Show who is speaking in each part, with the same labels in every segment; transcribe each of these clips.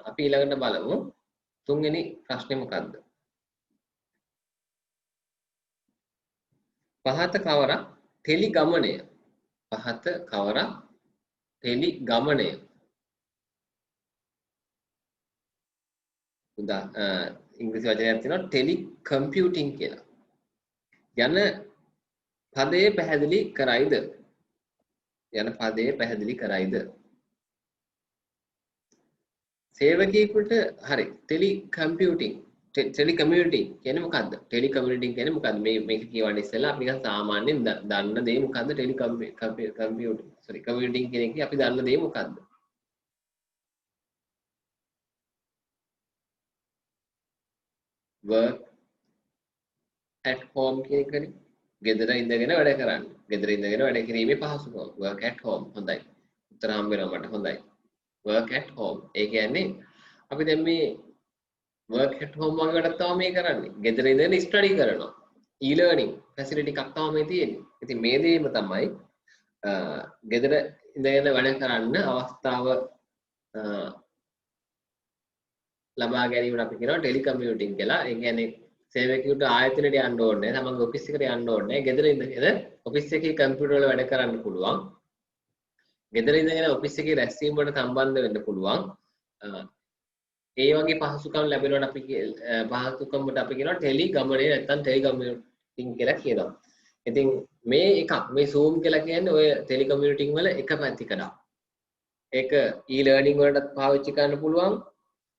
Speaker 1: අපි ඊළඟට බලමු තුන්වෙනි ප්‍රශ්නේ මොකක්ද? පහත කවරක් තෙලි ගමනය. පහත කවරක් තෙලි ගමනය. ඉංග්‍රීසි වචනයක් තියෙනවා ටෙලි කම්පියුටිං කියලා. යන පදයේ පැහැදිලි කරයිද? යන පදයේ පැහැදිලි කරයිද? සේවකයෙකුට හරි ටෙලි කම්පියුටිං කියන්නේ මොකද්ද? ටෙලි කම්පියුටිං කියන්නේ මොකද්ද? මේක කියවන්නේ ඉස්සෙල්ලා අපි නිකන් සාමාන්‍යයෙන් දන්න දේ මොකද්ද? ටෙලි කම්පියුටිං කියන එකේ අපි දන්න දේ මොකද්ද? work at home කියන එකනේ. ගෙදර ඉඳගෙන වැඩ කරන්න. ගෙදර ඉඳගෙන වැඩ කිරීමේ පහසුකම. work at home හොඳයි. උත්තර හම්බ වෙනවා මට හොඳයි. work at home. ඒ කියන්නේ අපි දැන් මේ work at home වගේ වැඩක් තමයි මේ කරන්නේ. ගෙදර ඉඳගෙන ස්ටඩි කරනවා. e-learning facility එකක් තමයි මේ තියෙන්නේ. ඉතින් මේ දේම තමයි ගෙදර ඉඳගෙන වැඩ කරන්න අවස්ථාව ලබා ගැනීමට අපි කියනවා ටෙලි කම්පියුටිං කියලා. ඒ කියන්නේ සේවකයෙකුට ආයතනයට යන්න ඕනේ නැහැ. තමන්ගේ ඔෆිස් එකට යන්න ඕනේ නැහැ. ගෙදර ඉඳගෙන ඔෆිස් එකේ කම්පියුටර් වල වැඩ කරන්න පුළුවන්. ගෙදර ඉඳගෙන ඔෆිස් එකේ රැස්වීම වලට සම්බන්ධ වෙන්න පුළුවන්. ඒ වගේ පහසුකම් ලැබෙනවට අපි පහසුකම්කට අපි කියනවා ටෙලි ගමනේ නැත්නම් ටෙලි කම්පියුටිං කියලා කියනවා. ඉතින් මේ එකක් මේ Zoom කියලා කියන්නේ ඔය ටෙලි කම්පියුටිං වල එක පැතිකඩක්. ඒක e-learning වලට පාවිච්චි කරන්න පුළුවන්.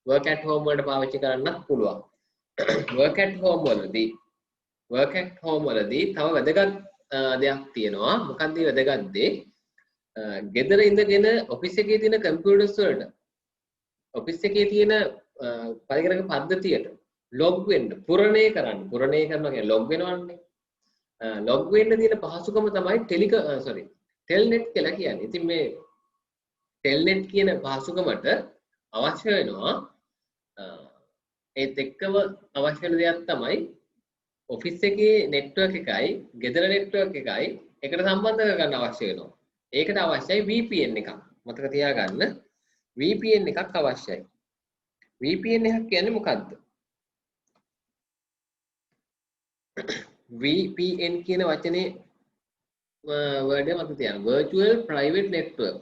Speaker 1: work at home වලට පාවිච්චි කරන්නත් පුළුවන්. work at home වලදී තව වැදගත් දෙයක් තියෙනවා. මොකක්ද මේ වැදගත් දේ? ගෙදර ඉඳගෙන ඔෆිස් එකේ තියෙන කම්පියුටර්ස් වලට ඔෆිස් එකේ තියෙන පරිකරක පද්ධතියට ලොග් වෙන්න පුරණය කරනවා කියන්නේ ලොග් වෙනවන්නේ. ලොග් වෙන්න තියෙන පහසුකම තමයි ටෙල්නෙට් කියලා කියන්නේ. ඉතින් මේ ටෙල්නෙට් කියන පහසුකමට අවශ්‍ය වෙනවා ඒත් එක්කම අවශ්‍ය වෙන දෙයක් තමයි ඔෆිස් එකේ නෙට්වර්ක් එකයි ගෙදර නෙට්වර්ක් එකයි එකට සම්බන්ධ කරගන්න අවශ්‍ය වෙනවා. ඒකට අවශ්‍යයි VPN එකක්. මතක තියාගන්න VPN එකක් අවශ්‍යයි. VPN එකක් කියන්නේ මොකද්ද? VPN කියන වචනේ වර්ඩ් එක මතක තියාගන්න. Virtual Private Network.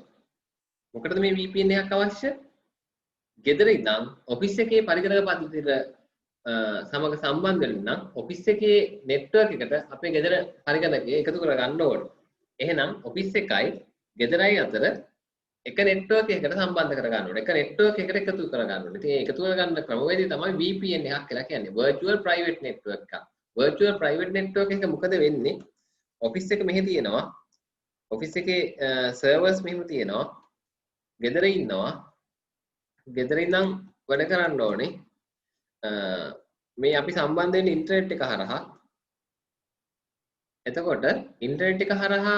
Speaker 1: මොකටද මේ VPN එකක් අවශ්‍ය? ගෙදර ඉඳන් ඔෆිස් එකේ පරිකරක පද්ධතියට සමග සම්බන්ධ වෙන්න නම් ඔෆිස් එකේ නෙට්වර්ක් එකට අපේ ගෙදර පරිකරකය එකතු කරගන්න ඕනේ. එහෙනම් ඔෆිස් එකයි ගෙදරයි අතර එක නෙට්වර්ක් එකකට සම්බන්ධ කරගන්න ඕනේ. එක නෙට්වර්ක් එකකට එකතු කරගන්න ඕනේ. ඉතින් ඒ එකතු කරගන්න ක්‍රමවේදය තමයි VPN එකක් කියලා කියන්නේ. Virtual Private Network එකක්. Virtual Private Network එක මොකද වෙන්නේ? ඔෆිස් එක මෙහෙ තියෙනවා. ඔෆිස් එකේ සර්වර්ස් මෙහෙම තියෙනවා. ගෙදර ඉන්නවා. ගෙදර ඉඳන් වැඩ කරන්න ඕනේ. මේ අපි සම්බන්ධ වෙන්නේ ඉන්ටර්නෙට් එක හරහා. එතකොට ඉන්ටර්නෙට් එක හරහා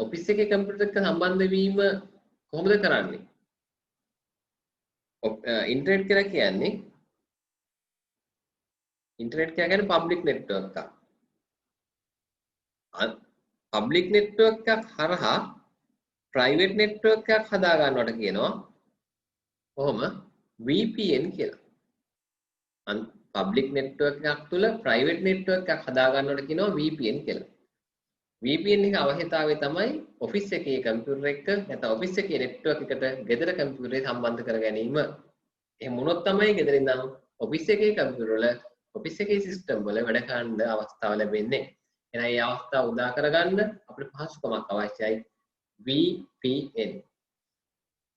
Speaker 1: ඔෆිස් එකේ කම්පියුටර් එක්ක සම්බන්ධ වීම කොහොමද කරන්නේ? ඉන්ටර්නෙට් කියලා කියන්නේ පබ්ලික් නෙට්වර්ක් එකක්. පබ්ලික් නෙට්වර්ක් එකක් හරහා ප්‍රයිවට් නෙට්වර්ක් එකක් හදා ගන්නවට කියනවා කොහොම VPN කියලා. පබ්ලික් නෙට්වර්ක් එකක් තුල ප්‍රයිවට් නෙට්වර්ක් එකක් හදා ගන්නවට කියනවා VPN කියලා. VPN එක අවශ්‍යතාවය තමයි ඔෆිස් එකේ කම්පියුටර් එක නැත්නම් ඔෆිස් එකේ නෙට්වර්ක් එකට ගෙදර කම්පියුටරේ සම්බන්ධ කර ගැනීම. එහෙම වුණොත් තමයි ගෙදර ඉඳන් ඔෆිස් එකේ කම්පියුටර් වල ඔෆිස් එකේ සිස්ටම් වල වැඩ කරන්න අවස්ථාව ලැබෙන්නේ. එහෙනම් මේ අවස්ථාව උදා කරගන්න අපිට පහසුකමක් අවශ්‍යයි VPN.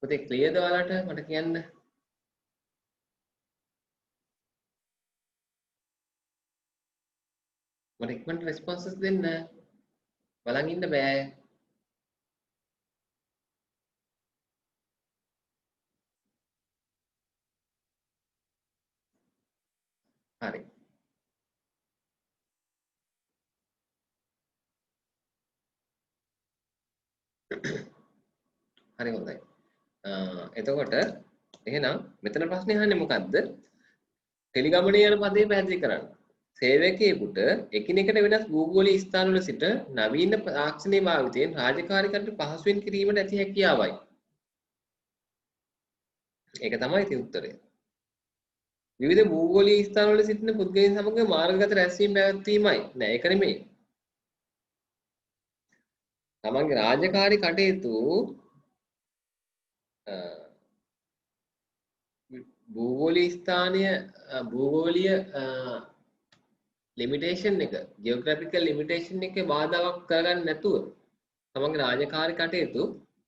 Speaker 1: පුතේ ක්ලියර්ද ඔයාලට මට කියන්න? මට ඉක්මනට රෙස්පොන්සස් දෙන්න. බලන් ඉන්න බෑ. හරි. හරි හොඳයි. එතකොට එහෙනම් මෙතන ප්‍රශ්නේ අහන්නේ මොකද්ද? ටෙලිගමනේ යන පදේ පැහැදිලි කරන්න. සේවකයෙකුට එකිනෙකට වෙනස් භූගෝලීය ස්ථානවල සිට නවීන තාක්ෂණීය භාවිතයෙන් රාජකාරී කටයුතු පහසුවෙන් කිරීමට ඇති හැකියාවයි. ඒක තමයි ඉතින් උත්තරය. විවිධ භූගෝලීය ස්ථානවල සිටින පුද්ගලයන් සමග මාර්ගගත රැස්වීම පැවැත්වීමයි. නෑ ඒක නෙමෙයි. තමන්ගේ රාජකාරී කටයුතු භූගෝලීය ස්ථානීය භූගෝලීය ලිමිටේෂන් එක ජියෝග්‍රැෆිකල් ලිමිටේෂන් එකේ බාධාවක් කරගන්න නැතුව තමන්ගේ රාජකාරී කටයුතු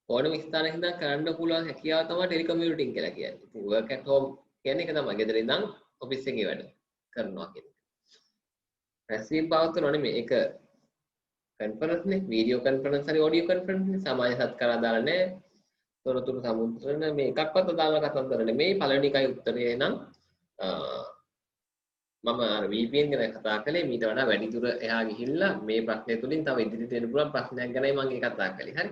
Speaker 1: ඕනම ස්ථානයක ඉඳන් කරන්න පුළුවන් හැකියාව තමයි ටෙලිකමියුටිං කියලා කියන්නේ. ඉතින් work at home කියන්නේ ඒක තමයි. ගෙදර ඉඳන් ඔෆිස් එකේ වැඩ කරනවා කියන එක. රැස්වීම පවත්වනවා නෙමෙයි. ඒක කන්ෆරන්ස් නේ වීඩියෝ කන්ෆරන්ස් හරි ඔඩියෝ කන්ෆරන්ස් නේ සමාජ සත්කාර දාලා නැහැ. තොරතුරු සමුද්‍රණ මේ එකක්වත් අදාළ කතන්දර නෙමෙයි. පළවෙනි එකයි උත්තරේ නම් මම අර VPN ගැන කතා කළේ මීට වඩා වැඩි දුර එහා ගිහිල්ලා මේ ප්‍රශ්නය තුලින් තව ඉදිරියට එන්න පුළුවන් ප්‍රශ්නයක් ගැනයි මම කතා කළේ. හරි.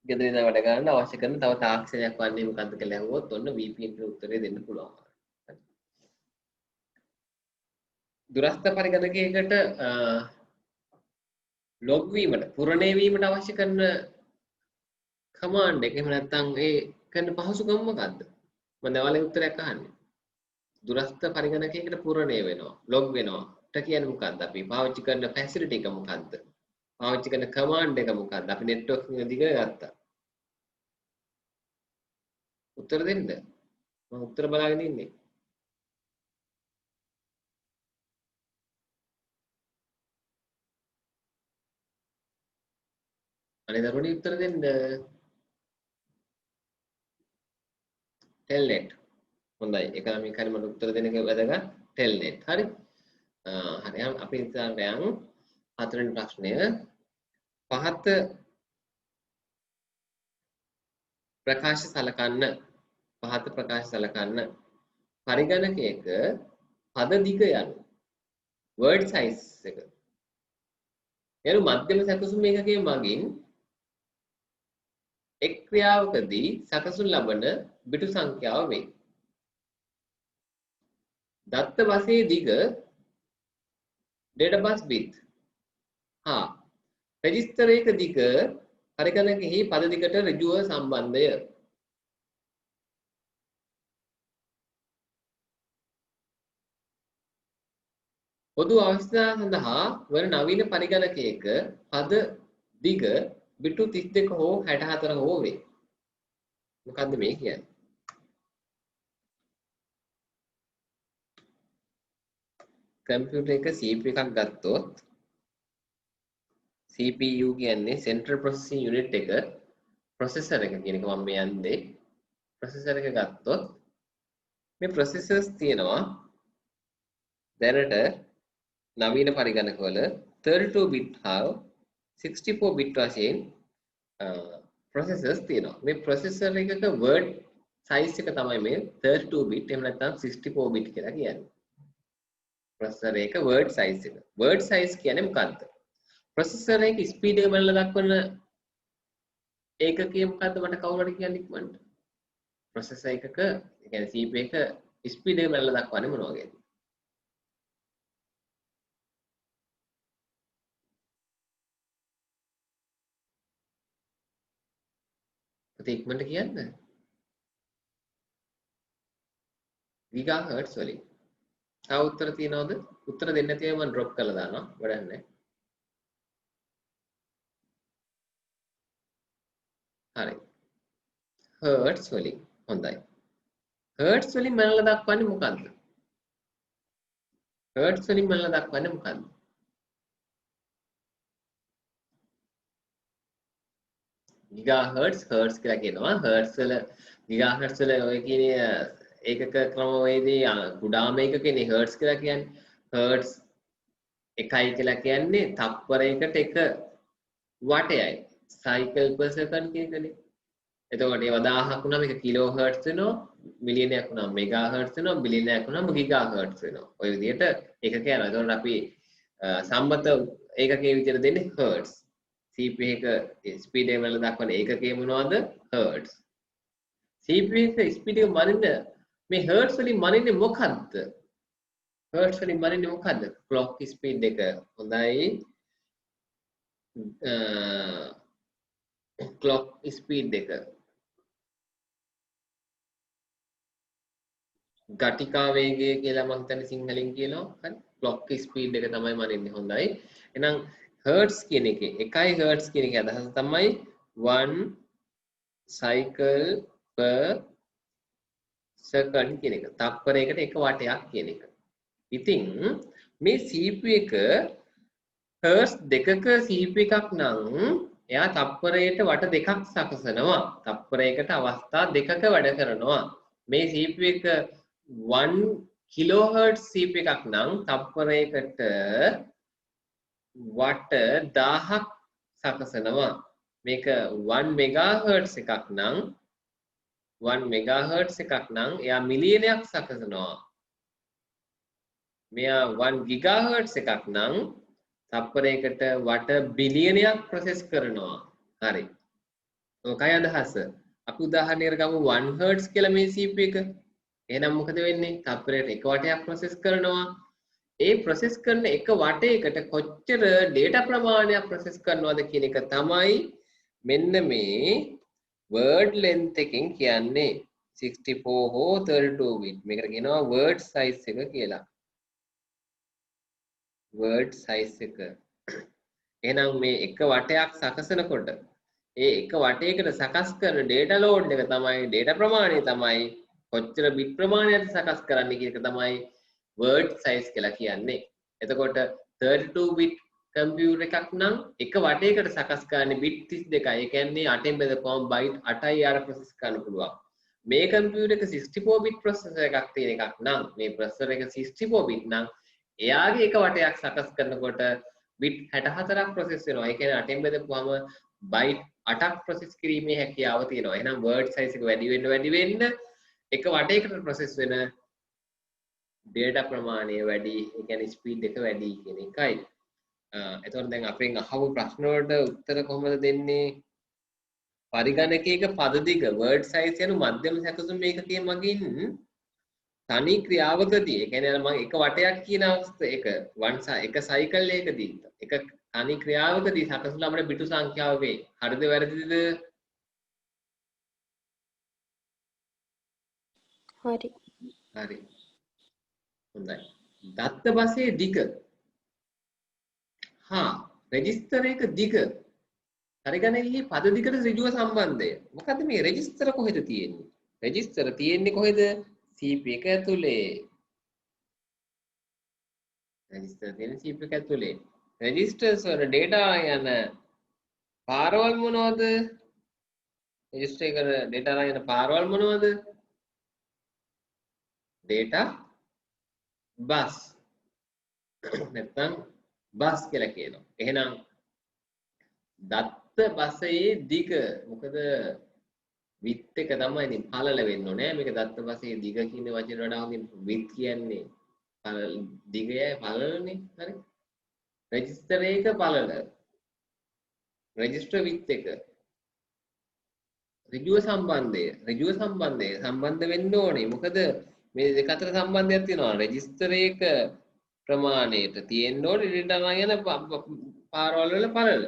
Speaker 1: ගෙදර ඉඳන් වැඩ කරන්න අවශ්‍ය කරන තව තාක්ෂණයක් වන්නේ මොකද්ද කියලා අහුවොත් ඔන්න VPN ට උත්තරේ දෙන්න පුළුවන්. දුරස්ත පරිගණකයකට ලොග් වීමට පුරණය වීමට අවශ්‍ය කරන කමාන්ඩ් එක එහෙම නැත්නම් ඒ කරන පහසුකම මොකද්ද? මම දැවලේ උත්තරයක් අහන්නේ. දුරස්ත පරිගණකයකට පුරණය වෙනවා, ලොග් වෙනවා. ට කියන්නේ මොකද්ද? අපි පාවිච්චි කරන ෆැසිලිටි එක මොකද්ද? පාවිච්චි කරන කමාන්ඩ් එක මොකද්ද? අපි නෙට්වර්ක් එක දිගට ගත්තා. උත්තර දෙන්න. මම උත්තර බලාගෙන ඉන්නේ. අනේ දරුවනේ උත්තර දෙන්න. ටෙල්නෙට්. හොඳයි. ඒක නම් මේක හරි මට උත්තර දෙන්න එක වැදගත්. ටෙල්නෙට්. හරි. හරි. අපි ඉස්සරහට යමු. හතරවෙනි ප්‍රශ්නය. පහත ප්‍රකාශ සලකන්න. පහත ප්‍රකාශ සලකන්න. පරිගණකයක පද දිග යන word size එක. එන මධ්‍යම සැකසුම් ඒකකයේ මගින් එක් ක්‍රියාවකදී සකසුන් ලබන බිටු සංඛ්‍යාව වේ. දත්ත බසයේ දිග data bus width හා රෙජිස්ටරයක දිග පරිගණකෙහි පද දිගට ඍජුව සම්බන්ධය. පොදු අවස්ථා සඳහා වන නවීන පරිගණකයක පද දිග බිටු 32 හෝ 64 හෝ වේ. මොකද්ද මේ කියන්නේ? කම්පියුටර් එක CPU එකක් ගත්තොත් CPU කියන්නේ Central Processing Unit එක processor එක කියන එක මම මේ යන්නේ processor එක ගත්තොත් මේ processors තියෙනවා දැනට නවීන පරිගණකවල 32 bit හා 64 bit වශයෙන් processors තියෙනවා. මේ processor එකක word size එක තමයි මේ 32 bit එහෙම නැත්නම් 64 bit කියලා කියන්නේ. processor එක word size එක. word size කියන්නේ මොකක්ද? processor එක speed එක බලලා දක්වන ඒකකය මොකද්ද මට කවුරු හරි කියන්න ඉක්මනට. processor එකක ඒ කියන්නේ CPU එක speed එක බලලා දක්වන්නේ මොන වගේද? ඉක්මනට කියන්න. ගිගාහර්ට්ස් වලින්. තව උත්තර තියනවද? උත්තර දෙන්න නැතිව මම ඩ්‍රොප් කරලා දානවා. වැඩක් නැහැ. හරි. හර්ට්ස් වලින්. හොඳයි. හර්ට්ස් වලින් මනලා දක්වන්නේ මොකද්ද? හර්ට්ස් වලින් මනලා දක්වන්නේ මොකද්ද? ගිගාහර්ට්ස් හර්ට්ස් කියලා කියනවා. හර්ට්ස් වල ගිගාහර්ට්ස් වල ඔය කියන්නේ ඒකක ක්‍රමවේදී කුඩාම ඒකකනේ හර්ට්ස් කියලා කියන්නේ. හර්ට්ස් 1යි කියලා කියන්නේ තප්පරයකට 1 වටයයි. සයිකල් per second කියනකනේ. එතකොට ඒවා 1000ක් වුණාම ඒක කිලෝ හර්ට්ස් වෙනවා. මිලියනයක් වුණාම මෙගා හර්ට්ස් වෙනවා. බිලියනයක් වුණාම ගිගා හර්ට්ස් වෙනවා. ඔය විදිහට ඒකක යනවා. එතකොට අපි සම්මත ඒකකයේ විදිහට දෙන්නේ හර්ට්ස්. CPU එක ස්පීඩ් එක වල දක්වන ඒකකය මොනවද? හර්ට්ස්. CPU එක ස්පීඩ් එක මනින්න මේ හර්ට්ස් වලින් මනින්නේ මොකද්ද? හර්ට්ස් වලින් මනින්නේ මොකද්ද? ක්ලොක් ස්පීඩ් එක. හොඳයි. clock speed එක ගටිකා වේගය කියලා මම හිතන්නේ සිංහලෙන් කියනවා. හරි. clock speed එක තමයි මනින්නේ හොඳයි. එහෙනම් hertz කියන එකේ 1 hertz කියන එකේ අදහස තමයි 1 cycle per second කියන එක. තප්පරයකට එක වටයක් කියන එක. ඉතින් මේ CPU එක hertz දෙකක CPU එකක් නම් එයා තප්පරයට වට දෙකක් සකසනවා. තප්පරයකට අවස්ථා දෙකක වැඩ කරනවා. මේ CPU එක 1 kilohertz CPU එකක් නම් තප්පරයකට වට 1000ක් සකසනවා. මේක 1 megahertz එකක් නම් 1 megahertz එකක් නම් එයා මිලියනයක් සකසනවා. මෙයා 1 gigahertz එකක් නම් තප්පරයකට වට බිලියනයක් ප්‍රොසෙස් කරනවා. හරි. ඔකයි අදහස. අපි උදාහරණයකට ගමු 1 hertz කියලා මේ CPU එක. එහෙනම් මොකද වෙන්නේ? තප්පරයට එක වටයක් ප්‍රොසෙස් කරනවා. ඒ ප්‍රොසෙස් කරන එක වටයකට කොච්චර data ප්‍රමාණයක් ප්‍රොසෙස් කරනවද කියන එක තමයි මෙන්න මේ word length එකෙන් කියන්නේ 64 හෝ 32 bit. මේකට කියනවා word size එක කියලා. word size එක. එහෙනම් මේ එක වටයක් සකසනකොට ඒ එක වටයකට සකස් කරන data load එක තමයි data ප්‍රමාණය තමයි කොච්චර bit ප්‍රමාණයක් සකස් කරන්න කියන එක තමයි word size කියලා කියන්නේ. එතකොට 32 bit computer එකක් නම් එක වටයකට සකස් කරන්නේ bit 32යි. ඒ කියන්නේ 8න් බෙදපුවම byte 8යි ආර process කරන්න පුළුවන්. මේ computer එක 64 bit processor එකක් තියෙන එකක් නම් මේ processor එක 64 bit නම් එයාගේ එක වටයක් සකස් කරනකොට bit 64ක් process වෙනවා. ඒ කියන්නේ 8න් බෙදපුවම byte 8ක් process කිරීමේ හැකියාව තියෙනවා. එහෙනම් word size එක වැඩි වෙන්න එක වටයකට process වෙන data ප්‍රමාණය වැඩි, ඒ කියන්නේ speed එක වැඩි කියන එකයි. එතකොට දැන් අපෙන් අහපු ප්‍රශ්න වලට උත්තර කොහොමද දෙන්නේ? පරිගණකයක පද දිග word size යනු මධ්‍යම සැකසුම් ඒකකයේ මගින් තනි ක්‍රියාවකදී, ඒ කියන්නේ මම එක වටයක් කියන අවස්ථාව එක cycle එකකදී එක තනි ක්‍රියාවකදී සකසුම් ලබන බිටු සංඛ්‍යාව වේ. හරිද වැරදිද?
Speaker 2: හරි.
Speaker 1: හරි. හොඳයි. දත්ත බසයේ දිග හා රෙජිස්ටර් එක දිග පරිගණකයේ පද දිගට ඍජුව සම්බන්ධය. මොකද්ද මේ රෙජිස්ටර් කොහෙද තියෙන්නේ? රෙජිස්ටර් තියෙන්නේ කොහෙද? CPU එක ඇතුලේ. රෙජිස්ටර් තියෙන්නේ CPU එක ඇතුලේ. රෙජිස්ටර්ස් වල data යන පාරවල් මොනවද? රෙජිස්ටර් එකට data යන පාරවල් මොනවද? data bus. නැත්නම් බස් කියලා කියනවා. එහෙනම් දත්ත බසයේ දිග මොකද width එක තමයි ඉතින් පළල වෙන්න ඕනේ. මේක දත්ත බසයේ දිග කියන වචන වඩා හොඳින් width කියන්නේ දිගය පළලනේ. හරි. රෙජිස්ටර් එක පළල. රෙජිස්ටර් width එක. ඍජුව සම්බන්ධය සම්බන්ධ වෙන්න ඕනේ. මොකද මේ දෙක අතර සම්බන්ධයක් තියෙනවා. රෙජිස්ටර් එක ප්‍රමාණයට තියෙන්න ඕනේ data යන පාරවල් වල පළල.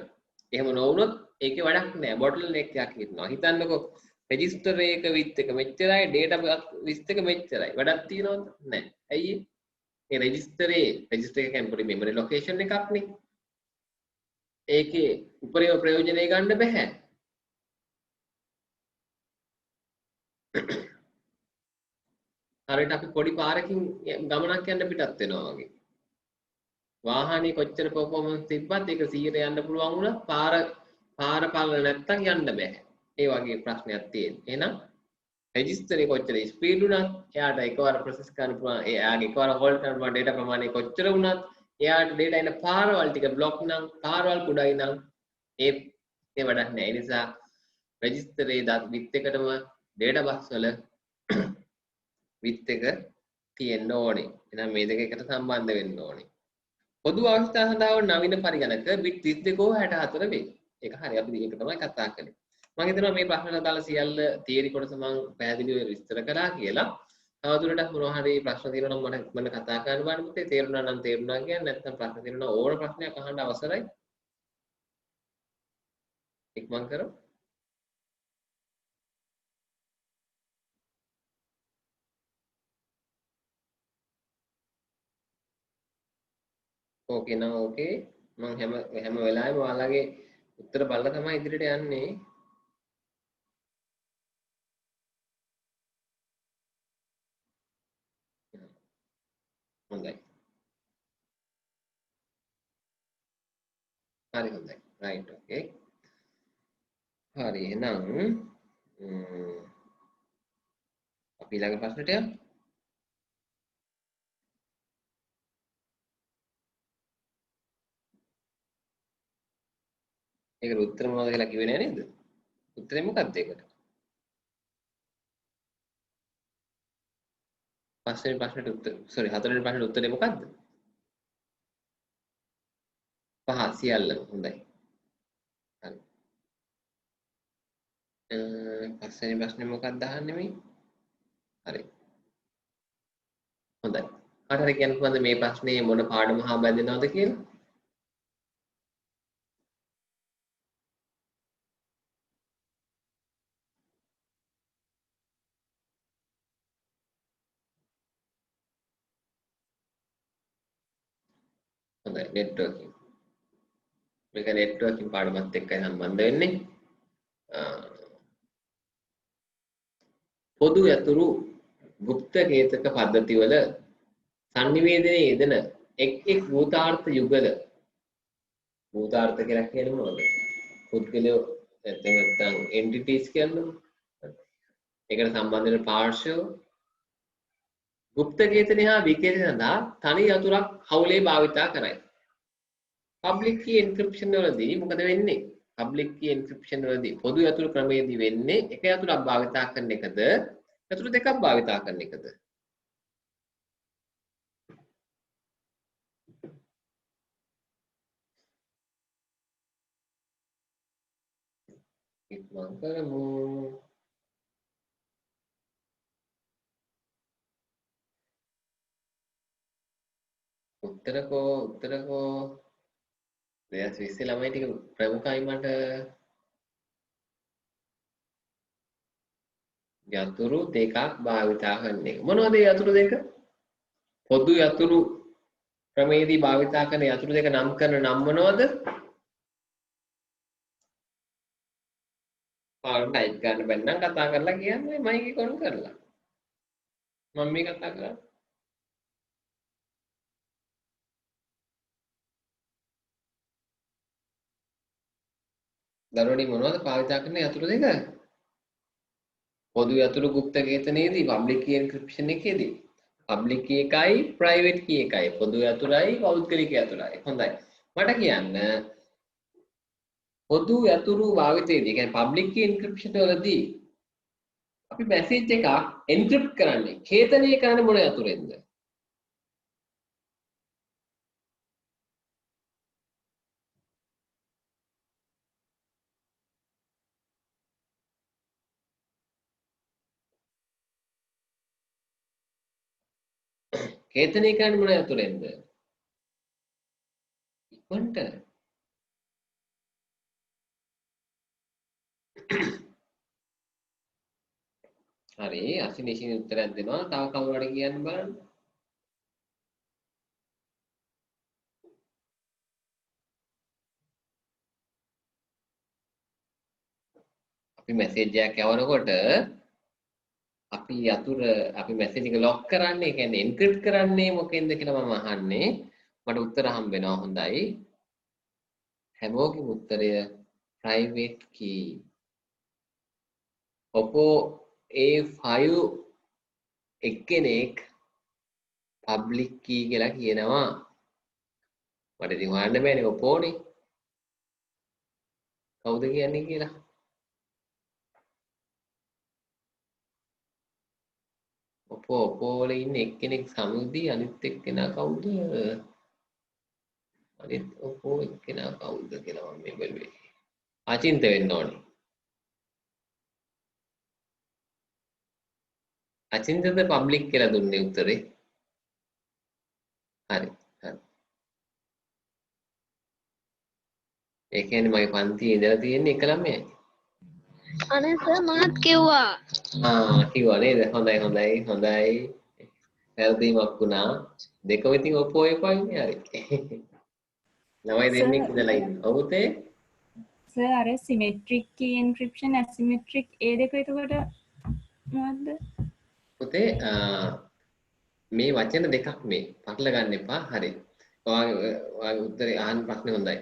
Speaker 1: එහෙම නොවුනොත් ඒකේ වැඩක් නැහැ. බොටල් නෙක් එකක් හිටිනවා. හිතන්නකෝ රෙජිස්ටර් එක width එක මෙච්චරයි data width එක මෙච්චරයි. වැඩක් තියනවද? නැහැ. ඇයි ඒ රෙජිස්ටර් එක කියන්නේ පොඩි memory location එකක්නේ. ඒකේ උපරිම ප්‍රයෝජනය ගන්න බෑ. හරියට අපි පොඩි පාරකින් ගමනක් යන්න පිටත් වෙනවා වගේ. වාහනේ කොච්චර performance තිබ්බත් ඒක 100 යන්න පුළුවන් වුණත් පාර පළල නැත්තම් යන්න බෑ. ඒ වගේ ප්‍රශ්නයක් තියෙනවා. එහෙනම් රෙජිස්ටර් එක කොච්චර ස්පීඩ් වුණත් එයාට එකවර ප්‍රොසෙස් කරන්න පුළුවන්. එයාගේ එකවර හෝල්ඩ් කරන්න පුළුවන් data ප්‍රමාණය කොච්චර වුණත් එයාට data එන පාරවල් ටික බ්ලොක් නම් පාරවල් කුඩායි නම් ඒ වැඩක් නෑ. ඒ නිසා රෙජිස්ටර් එකේ width එකටම data bus වල width එක තියෙන්න ඕනේ. එහෙනම් මේ දෙක එකට සම්බන්ධ වෙන්න ඕනේ. පොදු අවස්ථා සඳහා නවීන පරිගණක bit 32 හෝ 64 වේ. ඒක හරි අපි ඒක තමයි කතා කරන්නේ. මම හිතනවා මේ ප්‍රශ්නවල දාලා සියල්ල තියරි කොටස මම පැහැදිලිව විස්තර කරා කියලා. තවදුරටත් මොනවා හරි ප්‍රශ්න තියෙනවා නම් මට කතා කරන්න බලන්න පුතේ. තේරුණා නම් තේරුණා කියන්නේ නැත්නම් ප්‍රශ්න තියෙනවා ඕන ප්‍රශ්නයක් අහන්න අවසරයි. ඉක්මන් කරමු. ඕකේ නම් ඕකේ මම හැම වෙලාවෙම ඔයාලගේ උත්තර බලලා තමයි ඉදිරියට යන්නේ. හොඳයි. හරි හොඳයි. right okay. හරි එහෙනම් අපි ඊළඟ ප්‍රශ්නට යමු. ඒකට උත්තර මොනවද කියලා කිව්වේ නෑ නේද? උත්තරේ මොකක්ද ඒකට? පස්වෙනි ප්‍රශ්නෙට උත්තර හතරවෙනි ප්‍රශ්නෙට උත්තරේ මොකක්ද? පහ සියල්ලම හොඳයි. හරි. පස්වෙනි ප්‍රශ්නේ මොකක්ද අහන්නේ මේ? හරි. හොඳයි. කාට හරි කියන්න පුළුවන්ද මේ ප්‍රශ්නේ මොන පාඩම හා බැඳෙනවද කියලා? හොඳයි නෙට්වර්කින්. මේක නෙට්වර්කින් පාඩමත් එක්කයි සම්බන්ධ වෙන්නේ. පොදු යතුරු গুপ্ත කේතක පද්ධතිවල sannivedanaye යෙදෙන එක් භූතාර්ථ යුගල භූතාර්ථ කියලා කියන්නේ මොනවද? පුද්ගලයෝ නැත්නම් entities කියන්නේ. ඒකට සම්බන්ධ වෙන පාර්ශ්ව গুপ্ත කේතනය හා විකේතනය සඳහා තනි යතුරක් හවුලේ භාවිතා කරයි. public key encryption වලදී මොකද වෙන්නේ? public key encryption වලදී පොදු යතුරු ක්‍රමයේදී වෙන්නේ එක යතුරක් භාවිතා කරන එකද යතුරු දෙකක් භාවිතා කරන එකද? ඉක්මන් කරමු. උත්තරකෝ 2020 ළමයි ටික ප්‍රමුඛයි මට. යතුරු දෙකක් භාවිතා කරන එක. මොනවද මේ යතුරු දෙක? පොදු යතුරු ක්‍රමයේදී භාවිතා කරන යතුරු දෙක නම් කරන නම් මොනවද? පාඩම් ටයිප් කරන්න බැන්න නම් කතා කරලා කියන්නේ මයික් එක ඔන් කරලා. මම මේ කතා කරන්නේ. දරුවනි මොනවද භාවිතා කරන යතුරු දෙක? පොදු යතුරු গুপ্ত කේතනයේදී public key encryption එකේදී public key එකයි private key එකයි පොදු යතුරයි පෞද්ගලික යතුරයි. හොඳයි. මට කියන්න පොදු යතුරු භාවිතයේදී කියන්නේ public key encryption වලදී අපි message එකක් encrypt කරන්නේ කේතනය කරන්නේ මොන යතුරෙන්ද? කේතනය කරන්නේ මොන යතුරෙන්ද? ඉක්මනට හරි අසිනිසින් උත්තරයක් දෙනවා. තව කවුරු හරි කියන්න බලන්න. අපි මැසේජ් එකක් යවනකොට අපි යතුර අපි මැසේජ් එක ලොක් කරන්නේ, කියන්නේ එන්ක්‍රිප්ට් කරන්නේ මොකෙන්ද කියලා මම අහන්නේ. මට උත්තර හම්බ වෙනවා. හොඳයි. හැමෝගෙම උත්තරය private key. Oppo A5 එක්කෙනෙක් public key කියලා කියනවා. මට ඉතින් හොයන්න බෑනේ Oppo නේ. කවුද කියන්නේ කියලා? Oppo වල ඉන්න එක්කෙනෙක් සමුදී අනිත් එක්කෙනා කවුද? අනිත් Oppo එක්කෙනා කවුද කියලා මම මේ බැලුවේ. අචින්ත වෙන්න ඕනේ. අචින්තද පබ්ලික් කියලා දුන්නේ උත්තරේ. හරි. ඒ කියන්නේ මගේ පන්තියේ ඉඳලා තියෙන්නේ එක ළමයයි.
Speaker 2: අනේ සර් මාත් කිව්වා.
Speaker 1: කිව්වා නේද? හොඳයි. වැරදීමක් වුණා. දෙකම ඉතින් Oppo එකයි හරි. ළමයි දෙන්නෙක් ඉඳලා ඉන්න. ඔව් පුතේ.
Speaker 3: සර් අර සිමෙට්‍රික් කී එන්ක්‍රිප්ෂන් ඇසිමෙට්‍රික් ඒ දෙක එතකොට මොකද්ද?
Speaker 1: පුතේ මේ වචන දෙකක් මේ පටල ගන්න එපා. හරි. ඔයාගේ උත්තරේ අහන්න ප්‍රශ්නේ හොඳයි.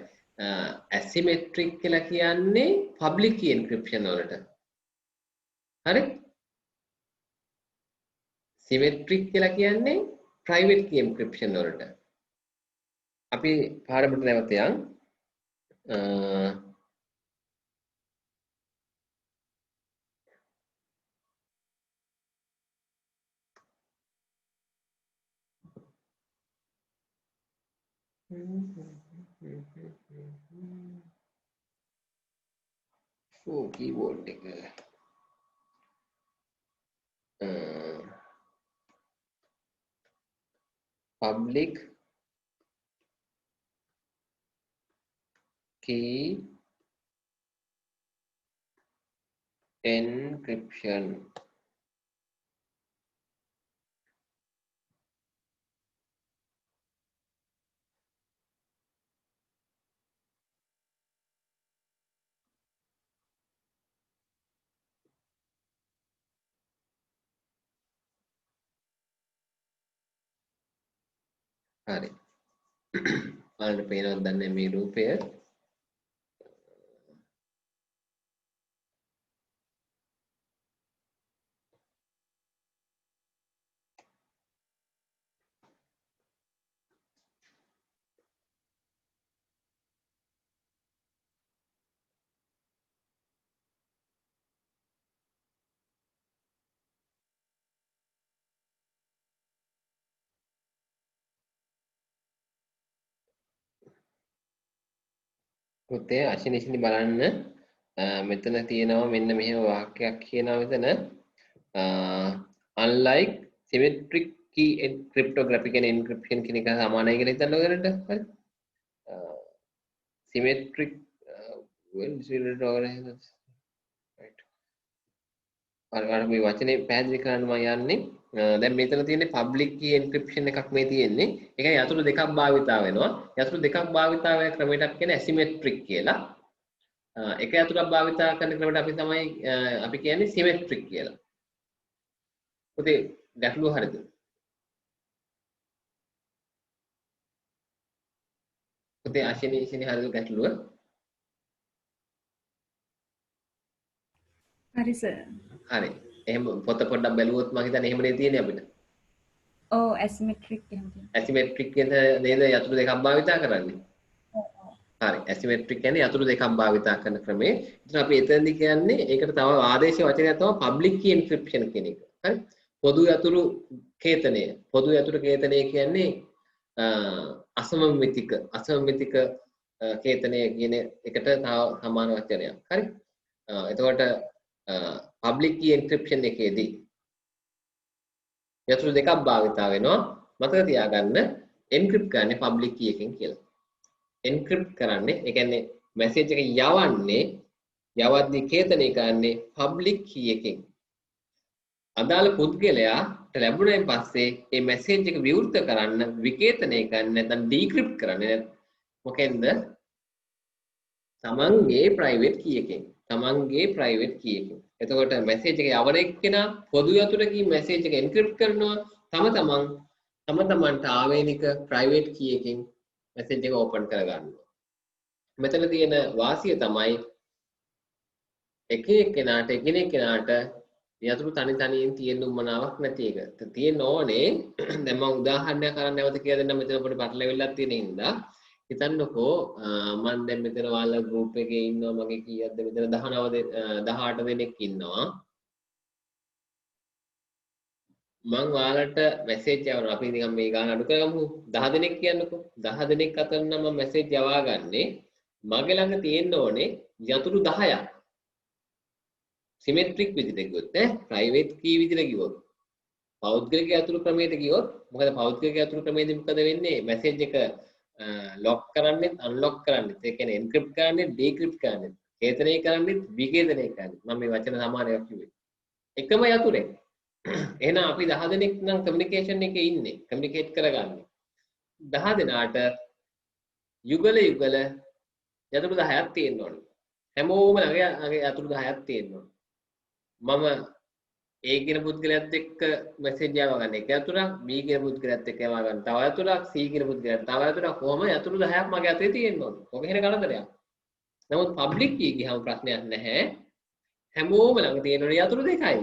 Speaker 1: ඇසිමෙට්‍රික් කියලා කියන්නේ පබ්ලික් කී එන්ක්‍රිප්ෂන් වලට. හරි? සිමෙට්‍රික් කියලා කියන්නේ ප්‍රයිවට් කී එන්ක්‍රිප්ෂන් වලට. අපි පාඩමට නැවත යන්. keyboard එක public key encryption හරි ඔයාලට පේනවද දන්නේ මේ රූපය පුතේ අශිනිෂිනි බලන්න මෙතන තියෙනවා මෙන්න මෙහෙම වාක්‍යයක් කියනවා මෙතන unlike symmetric key cryptographic and encryption කියන එක සමානයි කියලා හිතන්න ඔයගලට හරි symmetric well distributed organizations right අර මේ වචනේ පැහැදිලි කරන්න මම යන්නේ දැන් මෙතන තියෙන්නේ public key encryption එකක් මේ තියෙන්නේ ඒ කියන්නේ යතුරු දෙකක් භාවිතා වෙනවා යතුරු දෙකක් භාවිතා වෙන ක්‍රමයකට කියන්නේ asymmetric කියලා එක යතුරක් භාවිතා කරන ක්‍රමයට අපි තමයි අපි කියන්නේ symmetric කියලා පුතේ ගැටලුව හරිද පුතේ අශිනි හරිද ගැටලුව
Speaker 3: හරි සර්.
Speaker 1: හරි. එහෙම පොත පොඩ්ඩක් බැලුවොත් මම හිතන්නේ එහෙමනේ තියෙන්නේ අපිට.
Speaker 3: ඔව් ඇසිමෙට්‍රික් එහෙම තියෙනවා.
Speaker 1: ඇසිමෙට්‍රික් කියන නේද යතුරු දෙකක් භාවිතා කරන්නේ. හරි. ඇසිමෙට්‍රික් කියන්නේ යතුරු දෙකක් භාවිතා කරන ක්‍රමය. ඉතින් අපි එතනදී කියන්නේ ඒකට තව ආදේශ වචනයක් තමයි public key encryption කියන එක. හරි. පොදු යතුරු කේතනය. පොදු යතුරු කේතනය කියන්නේ අසමමිතික කේතනය කියන එකට තව සමාන වචනයක්. හරි. එතකොට public key encryption එකේදී යතුරු දෙකක් භාවිතා වෙනවා මතක තියාගන්න encrypt කරන්නේ public key එකෙන් කියලා encrypt කරන්නේ ඒ කියන්නේ message එක යවද්දී කේතනය කරන්නේ public key එකෙන් අදාළ පුද්ගලයාට ලැබුණයින් පස්සේ මේ message එක විවෘත කරන්න විකේතනය කරන්න නැත්නම් decrypt කරන්නේ මොකෙන්ද තමන්ගේ private key එකෙන් තමන්ගේ private key එකෙන්. එතකොට message එක යවන එක්කෙනා පොදු යතුරකින් message එක encrypt කරනවා තම තමන්ට ආවේනික private key එකෙන් message එක open කරගන්නවා. මෙතන තියෙන වාසිය තමයි එකිනෙකාට යතුරු තනියෙන් තියෙන උමනාවක් නැති එක. තියෙන්න ඕනේ දැන් මම උදාහරණයක් අරන් නැවත කියලා දෙන්නම් මෙතන පොඩි පටලැවිල්ලක් තියෙන හින්දා හිතන්නකෝ මම දැන් මෙතන ඔයාලා group එකේ ඉන්නවා මගේ කීයක්ද මෙතන 18 දෙනෙක් ඉන්නවා මම ඔයාලට මැසේජ් යවනවා අපි නිකන් මේ ගාන අඩු කරගමු 10 දෙනෙක් කියන්නකෝ 10 දෙනෙක් අතර නම් මම මැසේජ් යවාගන්නේ මගේ ළඟ තියෙන්න ඕනේ යතුරු 10ක් සිමෙට්‍රික් විදිහට ගියොත් ප්‍රයිවට් කී විදිහට ගියොත් පෞද්ගලික යතුරු ක්‍රමයට ගියොත් මොකද පෞද්ගලික යතුරු ක්‍රමයේදී මොකද වෙන්නේ මැසේජ් එක ලොක් කරන්නේ අන්ලොක් කරන්නේ ඒ කියන්නේ එන්ක්‍රිප්ට් කරන්නේ ඩික්‍රිප්ට් කරන්නේ කේතනය කරන්නේ විකේතනය කරන්නේ මම මේ වචන සමානයක් කිව්වේ එකම යතුරේ එහෙනම් අපි 10 දෙනෙක් නම් කමියුනිකේෂන් එකේ ඉන්නේ කමියුනිකේට් කරගන්නේ 10 දෙනාට යුගල යතුරු 10ක් තියෙන්න ඕනේ. හැමෝම ළඟ යතුරු 10ක් තියෙන්න ඕනේ. මම A කියන පුද්ගලයාත් එක්ක මැසේජ් යවා ගන්න එක යතුරක්, B කියන පුද්ගලයාත් එක්ක යවා ගන්න තව යතුරක්, C කියන පුද්ගලයාත් තව යතුරක්, කොහොම යතුරු 10ක් මගේ අතේ තියෙන්න ඕනේ. ඔක එහෙන කරදරයක්. නමුත් පබ්ලික් කී ගියාම ප්‍රශ්නයක් නැහැ. හැමෝම ළඟ තියෙන යතුරු දෙකයි.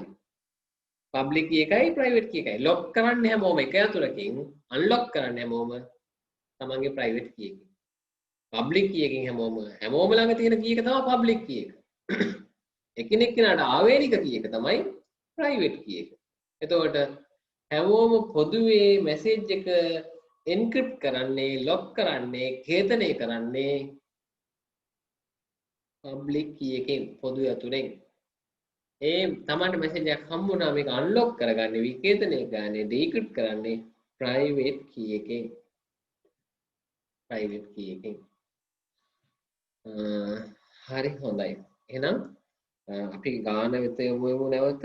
Speaker 1: පබ්ලික් කී එකයි ප්‍රයිවට් කී එකයි. ලොක් කරන්නේ හැමෝම එක යතුරකින්, අන්ලොක් කරන්නේ හැමෝම තමන්ගේ ප්‍රයිවට් කී එකකින්. පබ්ලික් කී එකකින් හැමෝම ළඟ තියෙන කී එක තමයි පබ්ලික් කී එක. එකිනෙක කෙනාට ආවේනික කී එක තමයි ප්‍රයිවට් කී එක. එතකොට හැමෝම පොදුවේ මැසේජ් එක එන්ක්‍රිප්ට් කරන්නේ, ලොක් කරන්නේ, ඛේතනය කරන්නේ පබ්ලික් කී එකෙන්, පොදු යතුරෙන්. ඒ තමන්ට මැසේජ් එකක් හම්බුණා මේක අන්ලොක් කරගන්නේ, විකේතනය කරන්නේ, ඩීක්‍රිප්ට් කරන්නේ ප්‍රයිවට් කී එකෙන්. ප්‍රයිවට් කී එකෙන්. හරි හොඳයි. එහෙනම් අපි ගාන වෙත යමු නැවත.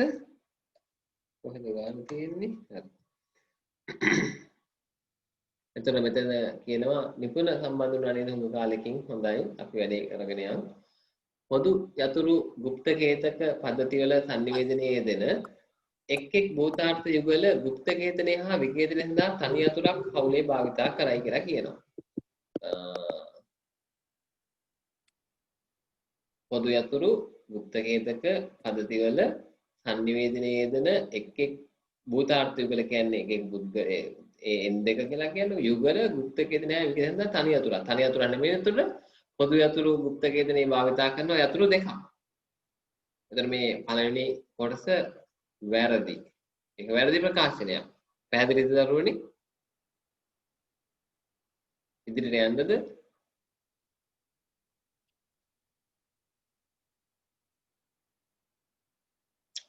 Speaker 1: කොහෙද ගාන තියෙන්නේ? හරි. එතන මෙතන කියනවා නිපුණ සම්බන්ධ වුණා නේද හුඟ කාලෙකින්. හොඳයි. අපි වැඩේ කරගෙන යමු. පොදු යතුරු গুপ্ত කේතක පද්ධතිවල sannivedanaya යෙදෙන එක් භූතාර්ථ යුගල গুপ্ত කේතනය හා විකේතනය සඳහා තනි යතුරක් හවුලේ භාවිතා කරයි කියලා කියනවා. පොදු යතුරු গুপ্ත කේතක පද්ධතිවල sannivedanaya යෙදෙන එක් භූතාර්ථ යුගල කියන්නේ එක N2 කියලා කියන්නේ යුගල গুপ্ත කේතනය හා විකේතනය සඳහා තනි යතුරක්. තනි යතුරක් නෙමෙයි යතුර පොදු යතුරු গুপ্ත කේතනේ භාවිතා කරන යතුරු දෙකක්. එතන මේ පළවෙනි කොටස වැරදි. ඒක වැරදි ප්‍රකාශනයක්. පැහැදිලිද දරුවනි? ඉදිරියට යන්නද?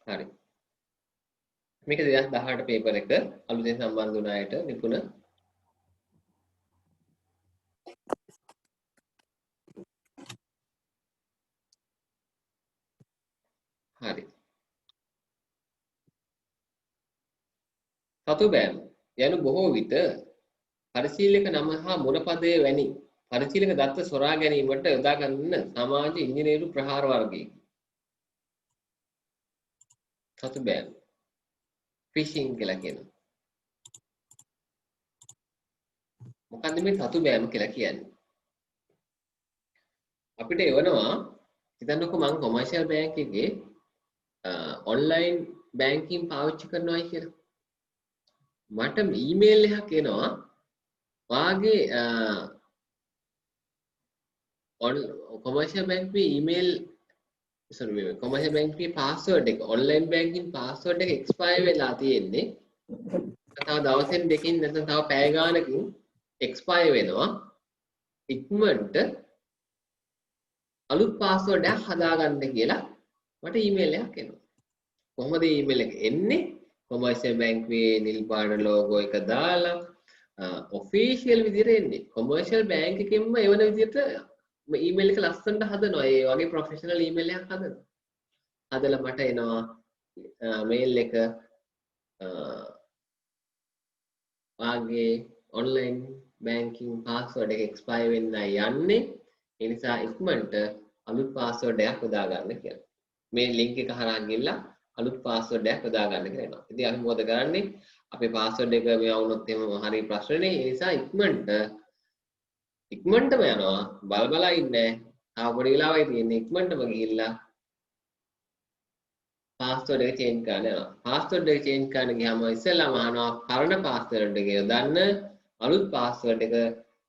Speaker 1: හරි. මේක 2018 පේපර් එක අලුතෙන් සම්බන්ධ වුණ අයට නිපුණ හරි. සතු බෑම යනු බොහෝ විට පරිශීලක නම හා මුරපදය වැනි පරිශීලක දත්ත සොරා ගැනීමට යොදා ගන්න සමාජ ඉංජිනේරු ප්‍රහාර වර්ගයකි. සතු බෑම ෆිෂින් කියලා කියනවා. මොකද්ද මේ සතු බෑම කියලා කියන්නේ? අපිට එවනවා හිතන්නකෝ මම කොමර්ෂල් බැංක් එකේ ඔන්ලයින් බැංකින් පාවිච්චි කරනවායි කියලා. මට ඊමේල් එකක් එනවා වාගේ කොමර්ෂල් බැංකුවේ ඊමේල් කොමර්ෂල් බැංකුවේ පාස්වර්ඩ් එක ඔන්ලයින් බැංකින් පාස්වර්ඩ් එක එක්ස්පයර් වෙලා තියෙන්නේ. තව දවසෙන් දෙකකින් නැත්නම් තව පැය ගානකින් එක්ස්පයර් වෙනවා. ඉක්මනට අලුත් පාස්වර්ඩ් එකක් හදාගන්න කියලා මට ඊමේල් එකක් එනවා. කොහොමද ඊමේල් එක එන්නේ? කොමර්ෂල් බැංකුවේ නිල් පාට ලෝගෝ එක දාලා ඔෆිෂියල් විදිහට එන්නේ. කොමර්ෂල් බැංක් එකෙන්ම එවන විදිහට ඊමේල් එක ලස්සනට හදනවා. ඒ වගේ ප්‍රොෆෙෂනල් ඊමේල් එකක් හදනවා. හදලා මට එනවා මේල් එක වාගේ ඔන්ලයින් බැංකින් පාස්වර්ඩ් එක එක්ස්පයර් වෙන්න යන්නේ. ඒ නිසා ඉක්මනට අලුත් පාස්වර්ඩ් එකක් හදා ගන්න කියලා. මේ ලින්ක් එක හරහා ගිහලා අලුත් පාස්වර්ඩ් එකක් හදා ගන්න කියලා එනවා. ඉතින් අපි මොකද කරන්නේ? අපේ පාස්වර්ඩ් එක මෙයා වුණොත් එහෙම හරි ප්‍රශ්නනේ. ඒ නිසා ඉක්මනටම යනවා. බල ඉන්නේ. තාම පොඩි වෙලාවයි තියෙන්නේ. ඉක්මනටම ගිහිල්ලා පාස්වර්ඩ් එක චේන්ජ් කරන්න යනවා. පාස්වර්ඩ් එක චේන්ජ් කරන්න ගියාම ඉස්සෙල්ලාම අහනවා පරණ පාස්වර්ඩ් එක යොදන්න, අලුත් පාස්වර්ඩ් එක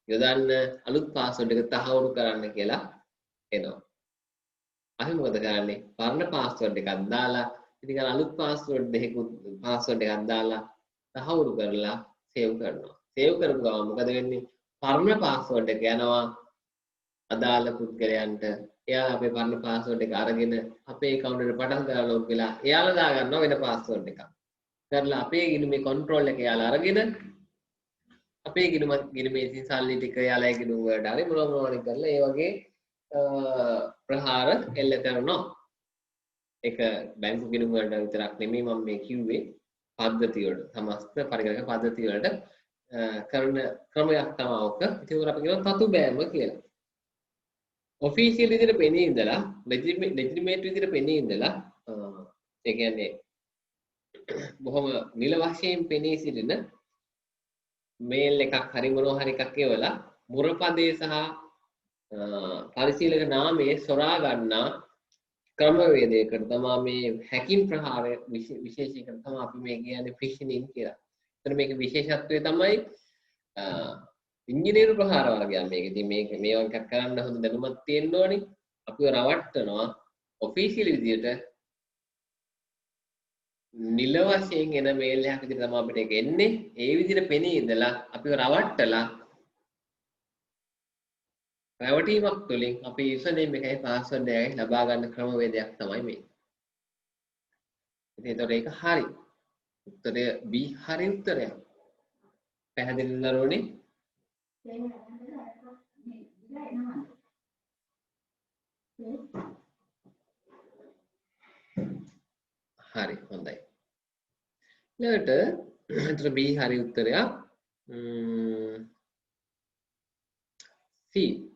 Speaker 1: යොදන්න, අලුත් පාස්වර්ඩ් එක තහවුරු කරන්න කියලා එනවා. අපි මොකද කරන්නේ? පරණ පාස්වර්ඩ් එකක් දාලා ඉතින් අලුත් පාස්වර්ඩ් එකක් දාලා තහවුරු කරලා සේව් කරනවා. සේව් කරපු ගමන් මොකද වෙන්නේ? පරණ පාස්වර්ඩ් එක යනවා අදාළ පුද්ගලයන්ට. එයාලා අපේ පරණ පාස්වර්ඩ් එක අරගෙන අපේ account එකට පටන් ගන්න ලොග් වෙලා එයාලා දා ගන්නවා වෙන පාස්වර්ඩ් එකක්. කරලා අපේ ගිණුමේ control එක එයාලා අරගෙන අපේ ගිණුමේ ඉතින් සල්ලි ටික එයාලා ගිණුම වලට හරි මොනවා කරලා ඒ වගේ ප්‍රහාර එල්ල කරනවා. ඒක බැංකු ගිණුම වලට විතරක් නෙමෙයි මම මේ කිව්වේ පද්ධති වලට සමස්ත පරිගණක පද්ධති වලට කරන ක්‍රමයක් තමයි ඔක. ඉතින් උර අපි කියනවා තතු බෑම කියලා. ඔෆිෂියල් විදිහට පෙනී ඉඳලා ලෙජිටිමේට් විදිහට පෙනී ඉඳලා ඒ කියන්නේ බොහොම නිල වශයෙන් පෙනී සිටින මේල් එකක් හරි මොනවා හරි එකක් කියවලා මුරපදේ සහ පරිශීලක නාමයේ සොරා ගන්නා ක්‍රමවේදයකට තමයි මේ හැකින් ප්‍රහාර විශේෂීකරණ තමයි අපි මේ කියන්නේ ෆිෂිනින් කියලා. එතන මේකේ විශේෂත්වය තමයි ඉංජිනේරු ප්‍රහාර වර්ගයක් මේක. ඉතින් මේක මේ වගේ එකක් කරන්න හොඳ දැනුමක් තියෙන්න ඕනේ. අපිව රවට්ටනවා ඔෆිෂියල් විදියට නිල වශයෙන් එන මේල් එකක් විදිහට තමයි අපිට ඒක එන්නේ. ඒ විදිහට පෙනී ඉඳලා අපිව රවට්ටලා රැවටීමක් තුළින් අපි යුසර්නේම් එකයි පාස්වර්ඩ් එකයි ලබා ගන්න ක්‍රමවේදයක් තමයි මේ. ඉතින් ඒතකොට ඒක හරි. උත්තරය B හරි උත්තරයක්. පැහැදිලි නරෝනේ? හරි හොඳයි. ඊළඟට එතන B හරි උත්තරයක්. C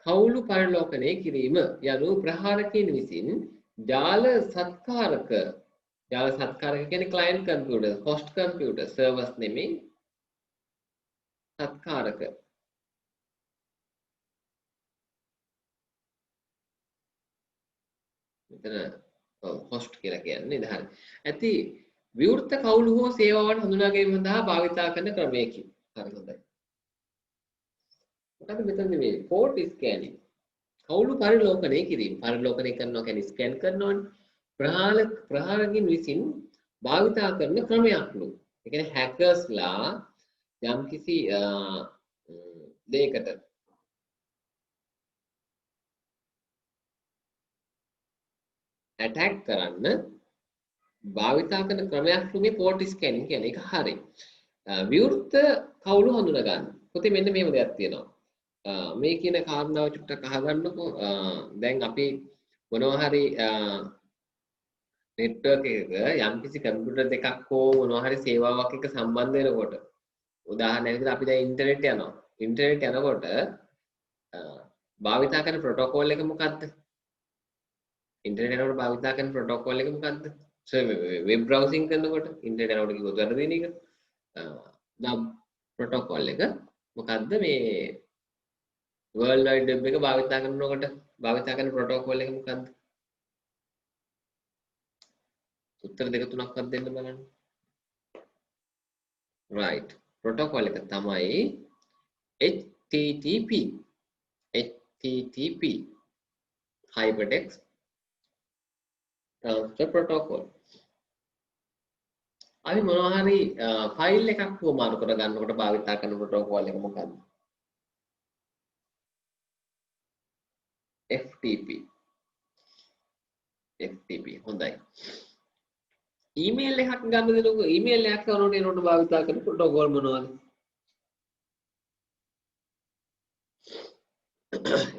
Speaker 1: කවුළු පරිලෝකනය කිරීම යනු ප්‍රහාරකයන් විසින් ජාල සත්කාරක කියන්නේ client computer host computer servers නෙමෙයි සත්කාරක මෙතන host කියලා කියන්නේ නේද හරි ඇති විවෘත කවුළු හෝ සේවාවන් හඳුනා ගැනීම සඳහා භාවිතා කරන ක්‍රමයකි හරි හොඳයි මොකද මෙතනදී මේ port scanning කවුළු පරිලෝකනය කිරීම පරිලෝකනය කරනවා කියන්නේ ස්කෑන් කරනවනේ ප්‍රහාරකින් විසින් භාවිතා කරන ක්‍රමයක්ලු ඒ කියන්නේ හැකර්ස්ලා යම්කිසි දෙයකට ඇටැක් කරන්න භාවිතා කරන ක්‍රමයක්ලු මේ port scanning කියන්නේ ඒක හරි විවෘත කවුළු හඳුනා ගන්න පොතේ මෙන්න මෙහෙම දෙයක් තියෙනවා මේ කියන කාරණාව චුට්ටක් අහගන්නකෝ දැන් අපි මොනවා හරි නෙට්වර්ක් එකක යම්කිසි කම්පියුටර් දෙකක් හෝ මොනවා හරි සේවාවක් එක්ක සම්බන්ධ වෙනකොට උදාහරණයක් විදිහට අපි දැන් ඉන්ටර්නෙට් යනකොට භාවිතා කරන ප්‍රොටෝකෝල් එක මොකක්ද ඉන්ටර්නෙට් යනකොට භාවිතා කරන ප්‍රොටෝකෝල් එක මොකක්ද වෙබ් බ්‍රවුසින් කරනකොට ඉන්ටර්නෙට් යනකොට කිව්වොත් වැරදි නේද නම් ප්‍රොටෝකෝල් එක මොකක්ද මේ World Wide Web එක භාවිතා කරනකොට භාවිතා කරන ප්‍රොටෝකෝල් එක මොකක්ද? උත්තර දෙක තුනක්වත් දෙන්න බලන්න. right. ප්‍රොටෝකෝල් එක තමයි HTTP. HTTP. Hypertext Transfer Protocol. අපි මොනවා හරි ෆයිල් එකක් හොමාරු කර ගන්නකොට භාවිතා කරන ප්‍රොටෝකෝල් එක මොකක්ද? FTP හොඳයි ඊමේල් එකක් ගන්න දෙනකොට ඊමේල් එකක් කරනකොට එනකොට භාවිතා කරන ප්‍රොටෝකෝල් මොනවද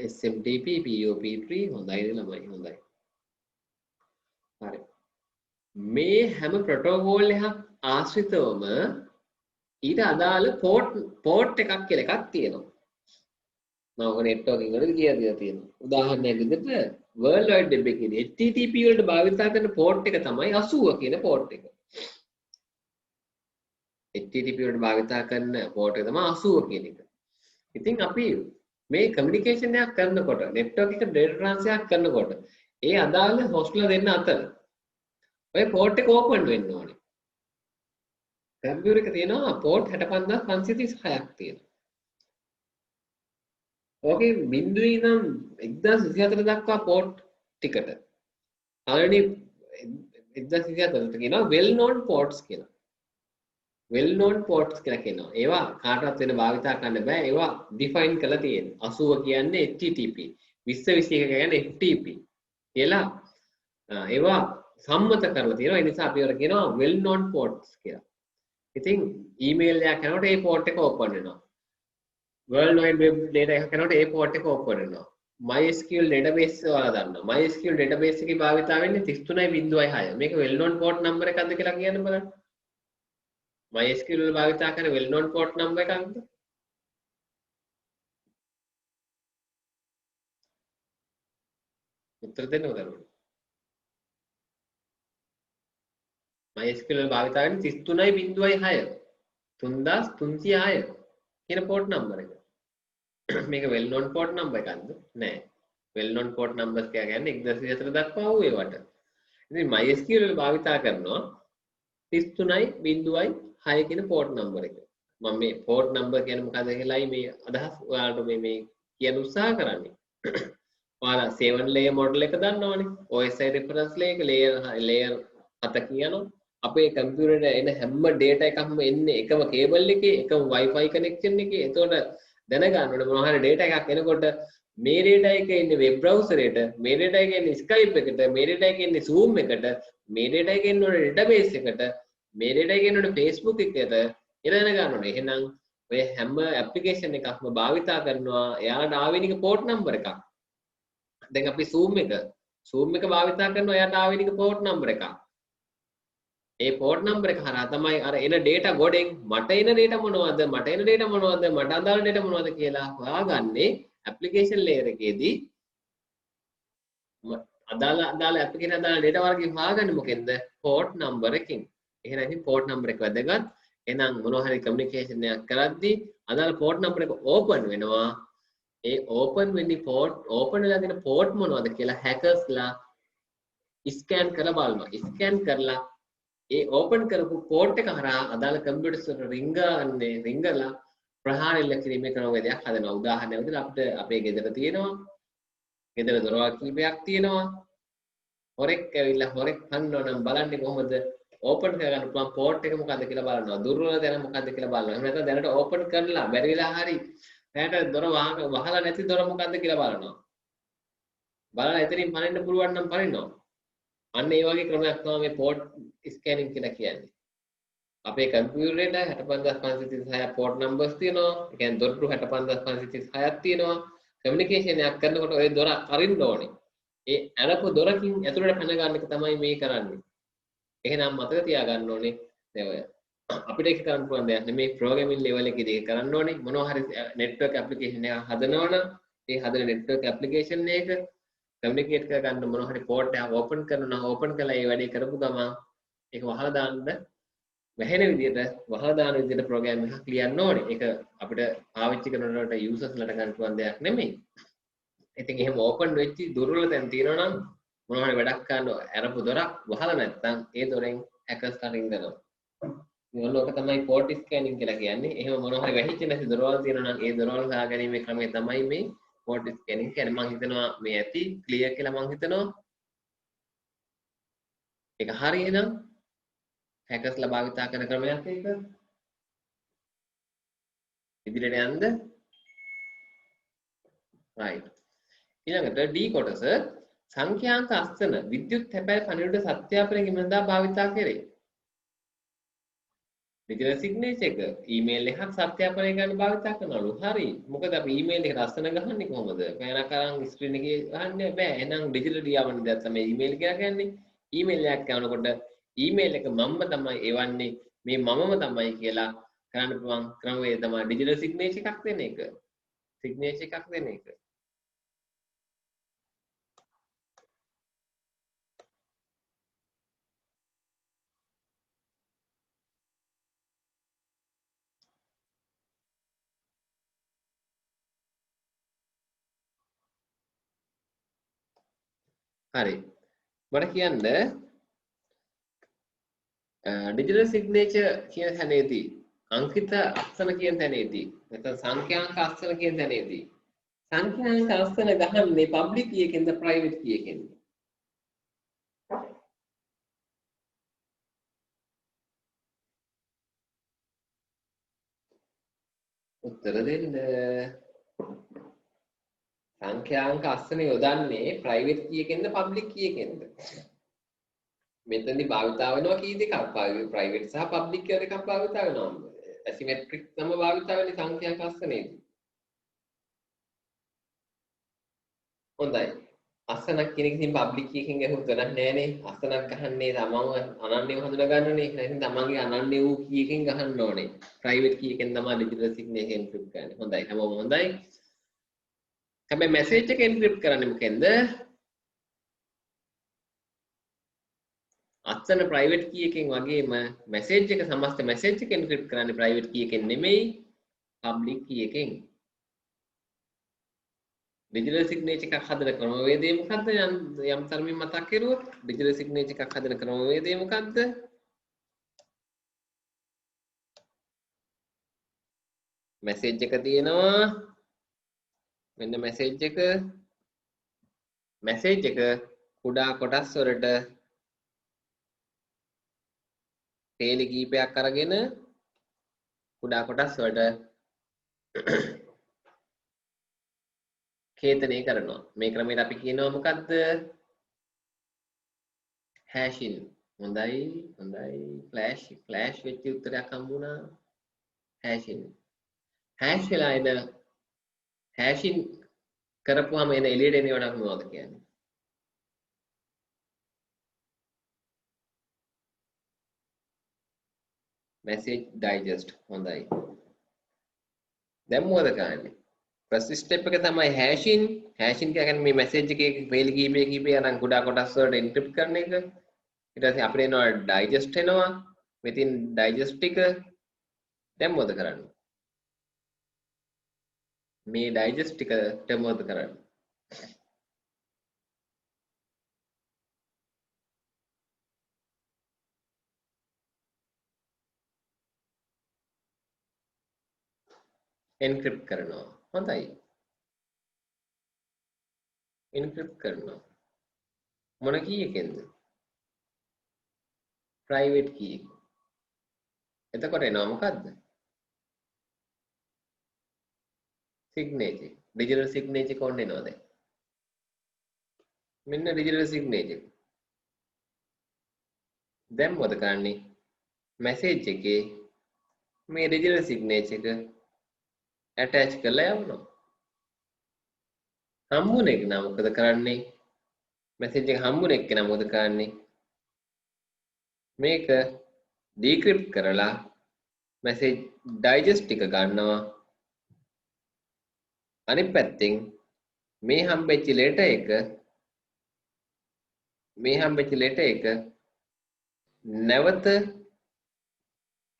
Speaker 1: SMTP POP3 හොඳයි ළමයි හොඳයි හරි මේ හැම ප්‍රොටෝකෝල් එකක් ආශ්‍රිතවම ඊට අදාළ පෝට් එකක් කියලා එකක් තියෙනවා මම ඔක නෙට්වර්කින් වලදී කියලා තියෙනවා. උදාහරණයක් විදිහට World Wide Web එකේදී HTTP වලට භාවිතා කරන port එක තමයි 80 කියන port එක. HTTP වලට භාවිතා කරන port එක තමයි 80 කියන එක. ඉතින් අපි මේ කමියුනිකේෂන් එකක් කරනකොට නෙට්වර්ක් එක data transfer එකක් කරනකොට ඒ අදාළ hostලා දෙන්න අතර ඔය port එක open වෙන්න ඕනේ. කම්පියුටර් එක තියෙනවා port 65536ක් තියෙනවා. ඕකේ බිඳුවේ ඉඳන් 1024 දක්වා පෝට් ටිකට පළවෙනි 1024ට කියනවා well known ports කියලා. well known ports කියලා කියනවා. ඒවා කාටවත් වෙන භාවිතා කරන්න බෑ. ඒවා define කරලා තියෙනවා. 80 කියන්නේ HTTP. 2021 කියන්නේ FTP කියලා ඒවා සම්මත කරලා තියෙනවා. ඒ නිසා අපි ඒවට කියනවා well known ports කියලා. ඉතින් ඊමේල් එකක් කරනකොට ඒ port එක open වෙනවා. World Wide Web data එකක් කරනකොට ඒ port එක open වෙනවා. MySQL database ඔයාලා දන්නවා. MySQL database එකේ භාවිතා වෙන්නේ 33.6. මේක well known port number එකක්ද කියලා කියන්න බලන්න. MySQL වල භාවිතා කරන well known port number එකක්ද? උත්තර දෙන්න උදේ. MySQL වල භාවිතා කරන 33.6 3306 කියන port number එක. මේක well known port number එකක්ද? නෑ. well known port numbers කියන්නේ 1204 දක්වා වූ ඒවට. ඉතින් MySQL වල භාවිතා කරනවා 33.6 කියන port number එක. මම මේ port number කියන්නේ මොකක්ද කියලායි මේ අදහස් ඔයාලට මේ කියන්න උත්සාහ කරන්නේ. ඔයාලා 7 layer model එක දන්නවනේ. OSI reference layer 7 කියනවා. අපේ කම්පියුටරේට එන හැම data එකක්ම එන්නේ එකම cable එකේ, එකම Wi-Fi connection එකේ. එතකොට දැනගන්න ඕනේ මොනවා හරි data එකක් එනකොට මේ data එක එන්නේ web browser එකට, මේ data එක එන්නේ Skype එකට, මේ data එක එන්නේ Zoom එකට, මේ data එක එන්නේ database එකට, මේ data එක එන්නේ Facebook එකට. ඒක දැනගන්න ඕනේ. එහෙනම් ඔය හැම application එකක්ම භාවිතා කරනවා එයාලට ආවෙනික port number එකක්. දැන් අපි Zoom එක භාවිතා කරනවා එයාට ආවෙනික port number එකක්. ඒ port number එක හරහා තමයි අර එන data ගොඩෙන් මට එන data මොනවද මට අදාළ data මොනවද කියලා හොයාගන්නේ application layer එකේදී අදාළ application අදාළ data වර්ගය හොයාගන්නේ මොකෙන්ද port number එකකින්. එහෙනම් ඉතින් port number එක වැදගත්. එහෙනම් මොනවා හරි communication එකක් කරද්දී අදාළ port number එක open වෙනවා. ඒ open වෙන්නේ open වෙලා තියෙන port මොනවද කියලා hackersලා scan කරලා බලනවා. scan කරලා ඒ ඕපන් කරපු port එක හරහා අදාළ කම්පියුටර්ස් වල රින්ගලා ප්‍රහාරය කිරීමේ ක්‍රමවේදයක් හදනවා. උදාහරණයක් විදිහට අපිට අපේ ගෙදර තියෙනවා. ගෙදර දොරවල් කීපයක් තියෙනවා. හොරෙක් ඇවිල්ලා හොරෙක් හන්නව නම් බලන්නේ කොහොමද? ඕපන් කරගන්න පුළුවන් port එක මොකද්ද කියලා බලනවා. දුර්වල තැන මොකද්ද කියලා බලනවා. එහෙම නැත්නම් දැනට ඕපන් කරලා බැරි වෙලා හරි දැනට දොර වහලා නැති දොර මොකද්ද කියලා බලනවා. බලලා එතනින් පනින්න පුළුවන් නම් පනිනවා. අන්න ඒ වගේ ක්‍රමයක් තමයි මේ port scanning කියලා කියන්නේ. අපේ කම්පියුටරේට 65536 port numbers තියෙනවා. ඒ කියන්නේ දොරටු 65536ක් තියෙනවා. කමියුනිකේෂන් එකක් කරනකොට ওই දොර අරින්න ඕනේ. ඒ අරපු දොරකින් ඇතුළට පැන ගන්න එක තමයි මේ කරන්නේ. එහෙනම් මතක තියාගන්න ඕනේ දැන් ඔය අපිට ඒක කරන්න පුළුවන් දෙයක් නෙමෙයි programming level එකේදී ඒක කරන්න ඕනේ. මොනවා හරි network application එකක් හදනවනම් ඒ හදන network application එක communicate කරගන්න මොනවා හරි port එකක් open කරනවා open කරලා ඒ වැඩේ කරපු ගමන් ඒක වහලා දාන්න වැහෙන විදිහට program එකක් ලියන්න ඕනේ. ඒක අපිට පාවිච්චි කරනකොට users ලට ගන්න පුළුවන් දෙයක් නෙමෙයි. ඉතින් එහෙම open වෙච්ච දුර්වල තැන් තියෙනවා නම් මොනවා හරි වැඩක් කරන්න අරපු දොරක් වහලා නැත්නම් ඒ දොරෙන් hackers රින්ගනවා. මේක තමයි port scanning කියලා කියන්නේ. එහෙම මොනවා හරි වැහිච්ච නැති දොරවල් තියෙනවා නම් ඒ දොරවල් හොයාගැනීමේ ක්‍රමය තමයි මේ port scanning කියන්නේ. මම හිතනවා මේ ඇති clear කියලා මම හිතනවා. ඒක හරියනම් hackers ලා භාවිතා කරන ක්‍රමයක් ඒක. ඉදිරියට යන්න. right. ඊළඟට D කොටස සංඛ්‍යාංක අස්තන විද්‍යුත් හැබැයි පණිවිඩ සත්‍යාපනය කිමෙන්දා භාවිතා කරේ. digital signature එක ඊමේල් එකක් සත්‍යාපනය ගන්න භාවිතා කරනවලු. හරි. මොකද අපි ඊමේල් එකට අස්තන ගහන්නේ කොහොමද? පැනක් අරන් ස්ක්‍රීන් එකේ ගහන්නේ බෑ. එහෙනම් digital ලියවන්න දෙයක් තමයි ඊමේල් කියලා කියන්නේ. ඊමේල් එකක් කරනකොට ඊමේල් එක මමම තමයි එවන්නේ මේ මමම තමයි කියලා කරන්න පුළුවන් ක්‍රමවේද තමයි digital signature එකක් දෙන එක. signature එකක් දෙන එක. හරි. මට කියන්න digital signature කියන තැනේදී අංකිත අක්ෂර කියන තැනේදී නැත්නම් සංඛ්‍යාංක අක්ෂර කියන තැනේදී සංඛ්‍යාංක අක්ෂර ගහන්නේ public key එකෙන්ද private key එකෙන්ද? උත්තර දෙන්න. සංඛ්‍යාංක අස්තන යොදන්නේ private key එකෙන්ද public key එකෙන්ද? මෙතනදී භාවිතා වෙනවා key දෙකක්. private සහ public key දෙකක් භාවිතා වෙනවා. asymmetric තම භාවිතා වෙන්නේ සංඛ්‍යාංක අස්තනේදී. හොඳයි. අසනක් කියන එක ඉතින් පබ්ලික් කීකින් ගහුවොත් වැඩක් නෑනේ. අසනක් ගහන්නේ තමන්ව අනන්‍යව හඳුනා ගන්නනේ. ඉතින් තමන්ගේ අනන්‍ය වූ කීකින් ගහන්න ඕනේ. ප්‍රයිවට් කී එකෙන් තමයි ඩිජිටල් සිග්නේචර් එන්ක්‍රිප්ට් කරන්නේ. හොඳයි. හැමෝම හොඳයි. හැබැයි මැසේජ් එක එන්ක්‍රිප්ට් කරන්නේ මොකෙන්ද? අත්සන ප්‍රයිවට් කී එකෙන් වගේම මැසේජ් එක සමස්ත මැසේජ් එක එන්ක්‍රිප්ට් කරන්නේ ප්‍රයිවට් කී එකෙන් නෙමෙයි පබ්ලික් කී එකෙන්. ඩිජිටල් සිග්නේචර් එකක් හදන ක්‍රමවේදය මොකද්ද? යම් තරමින් මතක් කරුවොත් ඩිජිටල් සිග්නේචර් එකක් හදන ක්‍රමවේදය මොකද්ද? මැසේජ් එක තියෙනවා. මෙන්න මැසේජ් එක. මැසේජ් එක කුඩා කොටස් වලට තේලි කීපයක් අරගෙන කුඩා කොටස් වලට ඛේදනය කරනවා. මේ ක්‍රමයට අපි කියනවා මොකද්ද? හැෂින්. හොඳයි හොඳයි. ෆ්ලෑෂ් වෙච්ච උත්තරයක් හම්බුණා. හැෂින්. හැෂ් වෙලා එන හැෂින් කරපුවාම එන එළියට එන ඒවාට මොනවද කියන්නේ? message digest. හොඳයි. දැන් මොකද කරන්නේ? ෆස්ට් ස්ටෙප් එක තමයි හැෂින්. හැෂින් කියන්නේ මේ මැසේජ් එකේ ෆයිල් කීපේ අරන් කුඩා කොටස් වලට එන්ක්‍රිප්ට් කරන එක. ඊට පස්සේ අපිට එනවා ඩයිජස්ට් එනවා. මෙතින් ඩයිජස්ට් එක දැන් මොකද කරන්නේ? මේ ඩයිජස්ට් එකට මොකද කරන්නේ? එන්ක්‍රිප්ට් කරනවා. හොඳයි. එන්ක්‍රිප්ට් කරනවා. මොන කී එකෙන්ද? ප්‍රයිවට් කී එක. එතකොට එනවා මොකද්ද? සිග්නේචර්. ඩිජිටල් සිග්නේචර් කොහොමද එනවද? මෙන්න ඩිජිටල් සිග්නේචර්. දැන් මොකද කරන්නේ? මැසේජ් එකේ මේ ඩිජිටල් සිග්නේචර් එක ඇටච් කරලා යවනවා. හම්බුන එක නම් මොකද කරන්නේ? මැසේජ් එක හම්බුන එක නම් මොකද කරන්නේ? මේක ඩික්‍රිප්ට් කරලා මැසේජ් ඩයිජස්ට් එක ගන්නවා. අනිත් පැත්තෙන් මේ හම්බෙච්ච ලෙටර් එක නැවත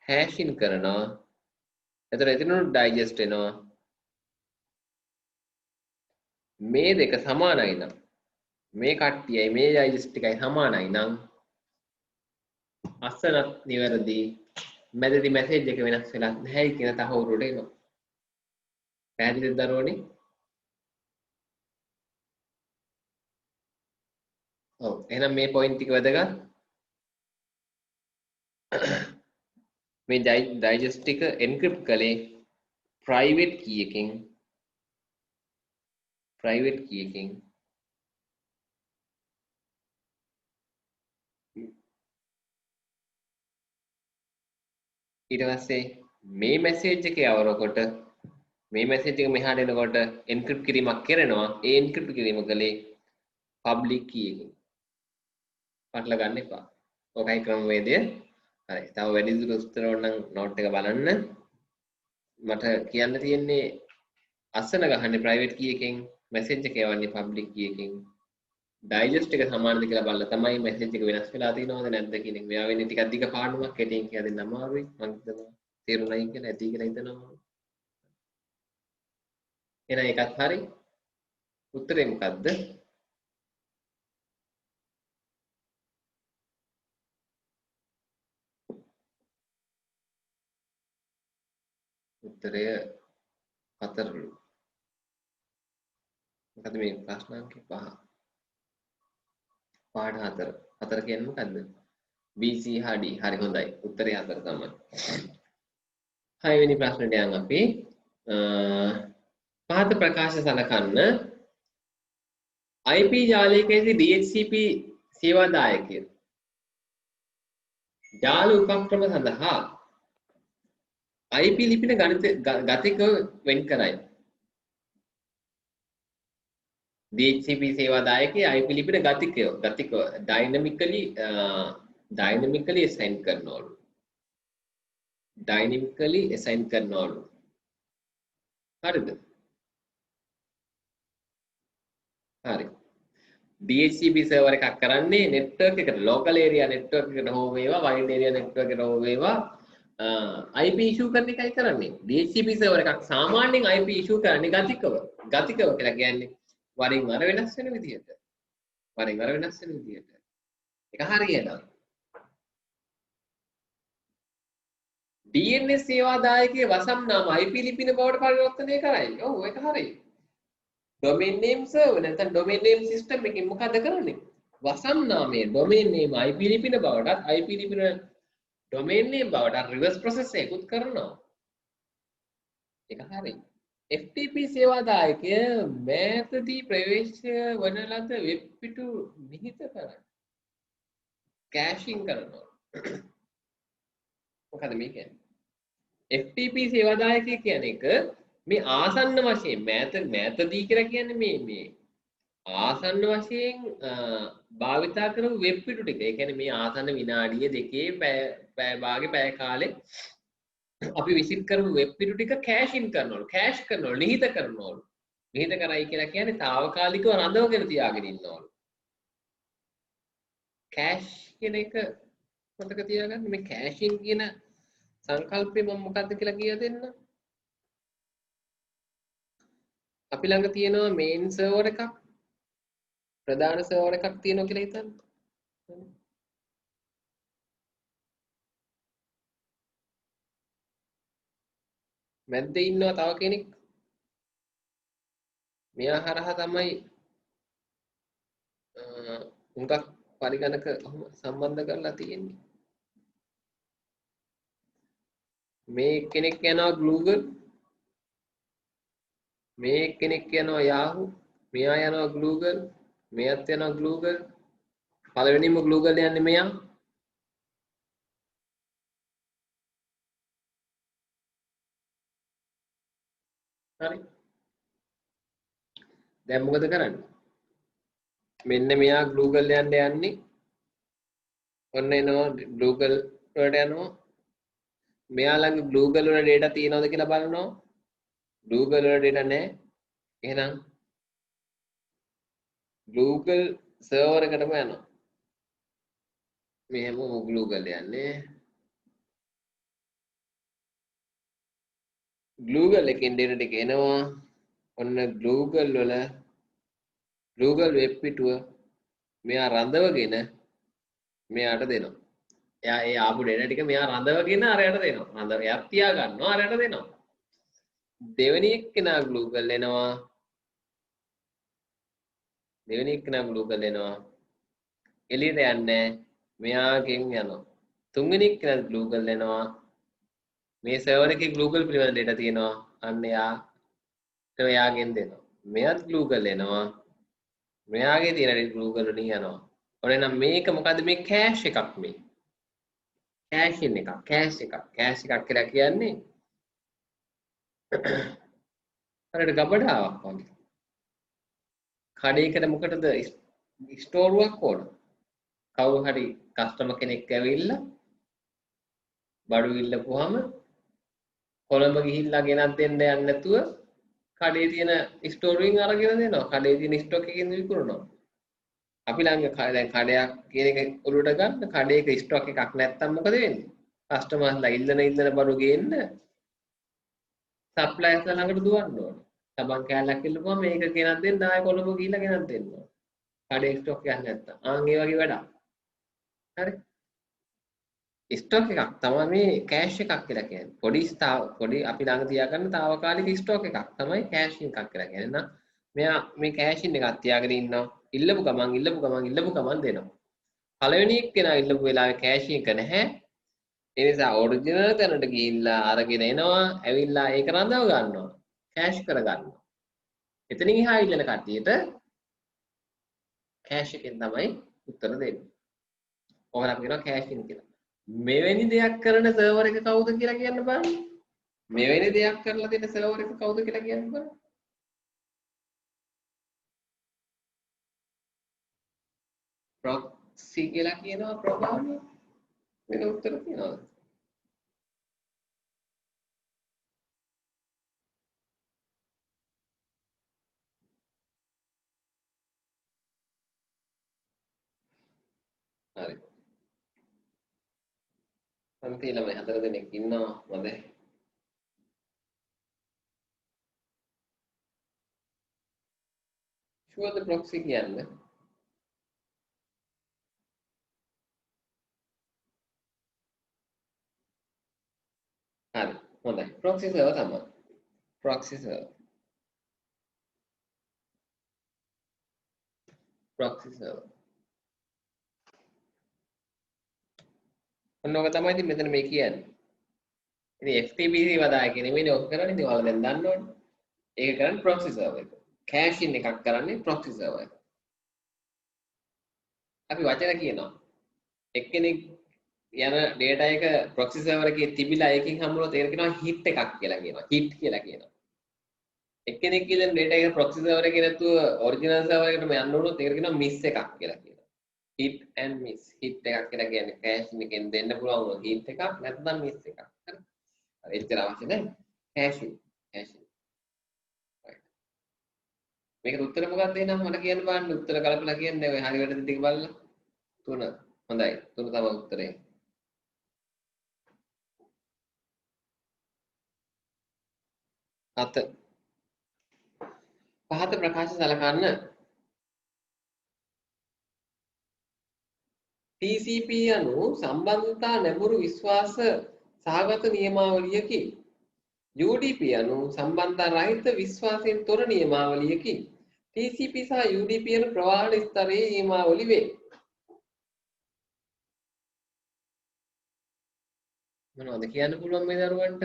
Speaker 1: හැෂින් කරනවා. එතකොට එතනොත් ඩයිජස්ට් වෙනවා. මේ දෙක සමානයි නම් මේ කට්ටියයි මේ ඩයිජස්ට් එකයි සමානයි නම් අස්සනත් නිවැරදි. මැදදී මැසේජ් එක වෙනස් වෙලා නැහැ කියන තහවුරුට එනවා. පැහැදිලිද දරුවනේ? ඔව්. එහෙනම් මේ පොයින්ට් ටික වැදගත්. මේ ඩයිජස්ට් එක එන්ක්‍රිප්ට් කළේ ප්‍රයිවට් කී එකෙන්. ඊට පස්සේ මේ මැසේජ් එක යවනකොට මේ මැසේජ් එක මෙහාට එනකොට එන්ක්‍රිප්ට් කිරීමක් කරනවා. ඒ එන්ක්‍රිප්ට් කිරීම කළේ පබ්ලික් කී එකෙන්. පටල ගන්න එපා. ඔකයි ක්‍රමවේදය. හරි. තව වැඩි දුර උත්තර ඕනනම් නෝට් එක බලන්න. මට කියන්න තියෙන්නේ අස්සන ගහන්නේ ප්‍රයිවට් කී එකෙන්, මැසේජ් එක යවන්නේ පබ්ලික් කී එකෙන්. ඩයිජස්ට් එක සමානද කියලා බලලා තමයි මැසේජ් එක වෙනස් වෙලා තියෙනවද නැද්ද කියන එක. මෙයා වෙන්නේ ටිකක් දිග පාඩමක් කෙටියෙන් කියලා දෙන්න අමාරුයි. මම හිතනවා තේරුණායි කියලා ඇති කියලා හිතනවා. එහෙනම් ඒකත් හරි. උත්තරේ මොකද්ද? උත්තරය 4. මොකද මේ ප්‍රශ්න අංක 5. පාඩ 4. 4 කියන්නේ මොකද්ද? BC හා D. හරි හොඳයි. උත්තරය 4 තමයි. 6 වෙනි ප්‍රශ්නට යන් අපි පහත ප්‍රකාශ සලකන්න IP ජාලයකදී DHCP සේවාදායකය ජාල උපක්‍රම සඳහා IP ලිපින ගතික වෙන් කරයි. DHCP සේවාදායකයේ IP ලිපින ගතික dynamically assign කරනවලු. dynamically assign කරනවලු. හරිද? හරි. DHCP server එකක් කරන්නේ network එකට local area network එකට හෝ වේවා wide area network එකට හෝ වේවා IP issue කරන එකයි කරන්නේ. DHCP server එකක් සාමාන්‍යයෙන් IP issue කරන්නේ ගතිකව. ගතිකව කියලා කියන්නේ වරින් වර වෙනස් වෙන විදිහට. වරින් වර වෙනස් වෙන විදිහට. ඒක හරියනවා. DNS සේවාදායකයේ වසම් නාම IP ලිපින බවට පරිවර්තනය කරයි. ඔව් ඒක හරියි. domain name server නැත්නම් domain name system එකකින් මොකද කරන්නේ? වසම් නාමයේ domain name IP ලිපින බවටත් IP ලිපින domain name බවට reverse process එකකුත් කරනවා. ඒක හරියි. FTP සේවාදායකය මෑතදී ප්‍රවේශ වන ලද වෙබ් පිටු නිහිත කරයි. caching කරනවා. මොකද මේ කියන්නේ? FTP සේවාදායකය කියන එක මේ ආසන්න වශයෙන් මෑතදී කියලා කියන්නේ මේ ආසන්න වශයෙන් භාවිතා කරපු වෙබ් පිටු ටික. ඒ කියන්නේ මේ ආසන්න විනාඩිය දෙකේ පැය භාගේ පැය කාලේ අපි විසිට කරපු වෙබ් පිටු ටික කෑෂින් කරනවලු. කෑෂ් කරනවලු, නිහිත කරනවලු. නිහිත කරයි කියලා කියන්නේ తాවකාලිකව රඳවගෙන තියාගෙන ඉන්නවලු. කෑෂ් කියන එක මතක තියාගන්න. මේ කෑෂින් කියන සංකල්පය මම මොකක්ද කියලා කියලා දෙන්න. අපි ළඟ තියෙනවා මේන් සර්වර් එකක්, ප්‍රධාන සර්වර් එකක් තියෙනවා කියලා හිතන්න. මැද්දේ ඉන්නවා තව කෙනෙක්. මෙයා හරහා තමයි උන්කක් පරිගණක සම්බන්ධ කරලා තියෙන්නේ. මේ කෙනෙක් යනවා Google, මේ කෙනෙක් යනවා Yahoo, මෙයා යනවා Google, මෙයාත් යනවා Google. පළවෙනිම Google යන්නේ මෙයා. හරි. දැන් මොකද කරන්නේ? මෙන්න මෙයා Google යන්නේ. ඔන්න එනවා Google වලට යනවා. මෙයා ළඟ Google වල data තියෙනවද කියලා බලනවා. Google වල data නැහැ. එහෙනම් Google server එකටම යනවා. මෙහෙම Google යන්නේ. Google එකෙන් data ටික එනවා. ඔන්න Google වල Google web පිටුව මෙයා රඳවගෙන මෙයාට දෙනවා. එයා ඒ ආපු data ටික මෙයා රඳවගෙන අරයට දෙනවා. එයා තියා ගන්නවා අරයට දෙනවා. දෙවෙනි එක්කෙනා Google එනවා. දෙවෙනි එක්කෙනා Google එනවා. එළියට යන්නේ මෙයාගෙන් යනවා. තුන්වෙනි එක්කෙනා Google එනවා. මේ සර්වර් එකේ Google පිළිබඳ data තියෙනවා. අන්න එයාගෙන් දෙනවා. මෙයාත් Google එනවා. මෙයාගේ තියෙන Google වලින් යනවා. ඔන්න නම් මේක මොකද්ද මේ කෑෂ් එකක් මේ. කෑෂින් එකක්, කෑෂ් එකක් කියලා කියන්නේ හරියට ගබඩාවක් වගේ. කඩේකට මොකටද ස්ටෝරුවක් ඕන. කවුරු හරි කස්ටමර් කෙනෙක් ඇවිල්ලා බඩු ඉල්ලපුවාම කොළඹ ගිහිල්ලා ගෙනත් දෙන්න යන්නේ නැතුව කඩේ තියෙන ස්ටෝරුවෙන් අරගෙන දෙනවා. කඩේ තියෙන ස්ටොක් එකකින් විකුණනවා. අපි ළඟ දැන් කඩයක් කියන එක ඔලුවට ගන්න කඩේක ස්ටොක් එකක් නැත්තම් මොකද වෙන්නේ? කස්ටමර්ස්ලා ඉල්ලන බඩු ගේන්න සප්ලයර්ස්ලා ළඟට දුවන්න ඕනේ. සබන් කෑල්ලක් ඉල්ලුවම මේක ගෙනත් දෙන්න ආයෙ කොළඹ ගිහිල්ලා ගෙනත් දෙන්න ඕනේ. කඩේ ස්ටොක් එකක් නැත්තම්. ආන් ඒ වගේ වැඩක්. හරි. ස්ටොක් එකක් තමයි මේ කෑෂ් එකක් කියලා කියන්නේ. පොඩි අපි ළඟ තියාගන්න తాවකාලික ස්ටොක් එකක් තමයි කෑෂින් එකක් කියලා කියන්නේ. එහෙනම් මෙයා මේ කෑෂින් එකක් තියාගෙන ඉන්නවා. ඉල්ලපු ගමන් දෙනවා. පළවෙනි එක්කෙනා ඉල්ලපු වෙලාවේ කෑෂින් එක නැහැ. ඒ නිසා ඔරිජිනල් තැනට ගිහිල්ලා අරගෙන එනවා. ඇවිල්ලා ඒක රඳව ගන්නවා. කෑෂ් කර ගන්නවා. එතනින් එහා ඉල්ලන කට්ටියට කෑෂ් එකෙන් තමයි උත්තර දෙන්නේ. ඔයාලා කියනවා කෑෂින් කියලා. මෙවැනි දෙයක් කරන සර්වර් එක කවුද කියලා කියන්න බලන්න. මෙවැනි දෙයක් කරලා දෙන සර්වර් එක කවුද කියලා කියන්න බලන්න. proxy කියලා කියනවා ප්‍රෝග්‍රෑම් වෙන උත්තර තියෙනවද? හරි. අන්තිම ළමයි 4 දෙනෙක් ඉන්නවා මම. ෂුවර්ද ප්‍රොක්සි කියන්නේ? හරි. හොඳයි. ප්‍රොක්සි සර්වර් තමයි. Proxy server. Proxy server. ඔන්නෝක තමයි ඉතින් මෙතන මේ කියන්නේ. ඉතින් FTP වදාය කියන්නේ නෙමෙයි ඔක කරන්නේ. ඉතින් ඔයාලා දැන් දන්නවනේ. ඒක කරන්නේ ප්‍රොක්සි සර්වර් එක. කැෂින් එකක් කරන්නේ ප්‍රොක්සි සර්වර් එක. අපි වචන කියනවා. එක්කෙනෙක් යන data එක ප්‍රොක්සි සර්වර් එකේ තිබිලා ඒකෙන් හම්බුනොත් ඒකට කියනවා hit එකක් කියලා කියනවා. hit කියලා කියනවා. එක්කෙනෙක් කියන data එක ප්‍රොක්සි සර්වර් එකේ නැතුව ඔරිජිනල් සර්වර් එකටම යන්න උනොත් ඒකට කියනවා miss එකක් කියලා කියනවා. hit and miss. hit එකක් කියලා කියන්නේ කැෂින් එකෙන් දෙන්න පුළුවන් වුණොත් hit එකක් නැත්නම් miss එකක්. හරි. එච්චර අවශ්‍ය නැහැ. කැෂින්. right. මේකට උත්තර මොකක්ද එහෙනම් මට කියන්න බලන්න උත්තර කලපලා කියන්නේ ඔය හරි වැරදි ටික බලලා. 3. හොඳයි. 3 තමයි උත්තරේ. 7. පහත ප්‍රකාශ සලකන්න. TCP යනු සම්බන්ධතා නැඹුරු විශ්වාස සහගත නියමාවලියකි. UDP යනු සම්බන්ධතා රහිත විශ්වාසයෙන් තොර නියමාවලියකි. TCP සහ UDP යනු ප්‍රවාහන ස්තරයේ නියමාවලි වේ. මොනවද කියන්න පුළුවන් මේ දරුවන්ට?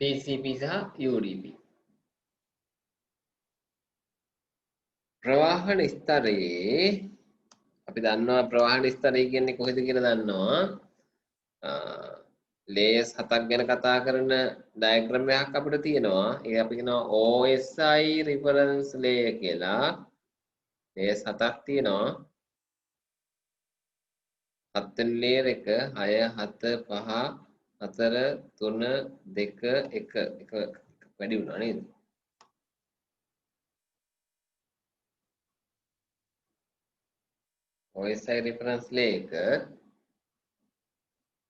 Speaker 1: TCP සහ UDP. ප්‍රවාහන ස්තරයේ අපි දන්නවා ප්‍රවාහන ස්තරය කියන්නේ කොහෙද කියලා දන්නවා. ලේයර්ස් 7ක් ගැන කතා කරන ඩයග්‍රෑම් එකක් අපිට තියෙනවා. ඒක අපි කියනවා OSI reference layer කියලා. ලේයර්ස් 7ක් තියෙනවා. 7 වෙනි layer එක 6 7 5 4 3 2 1 එක වැඩි වුණා නේද? OSI reference layer එක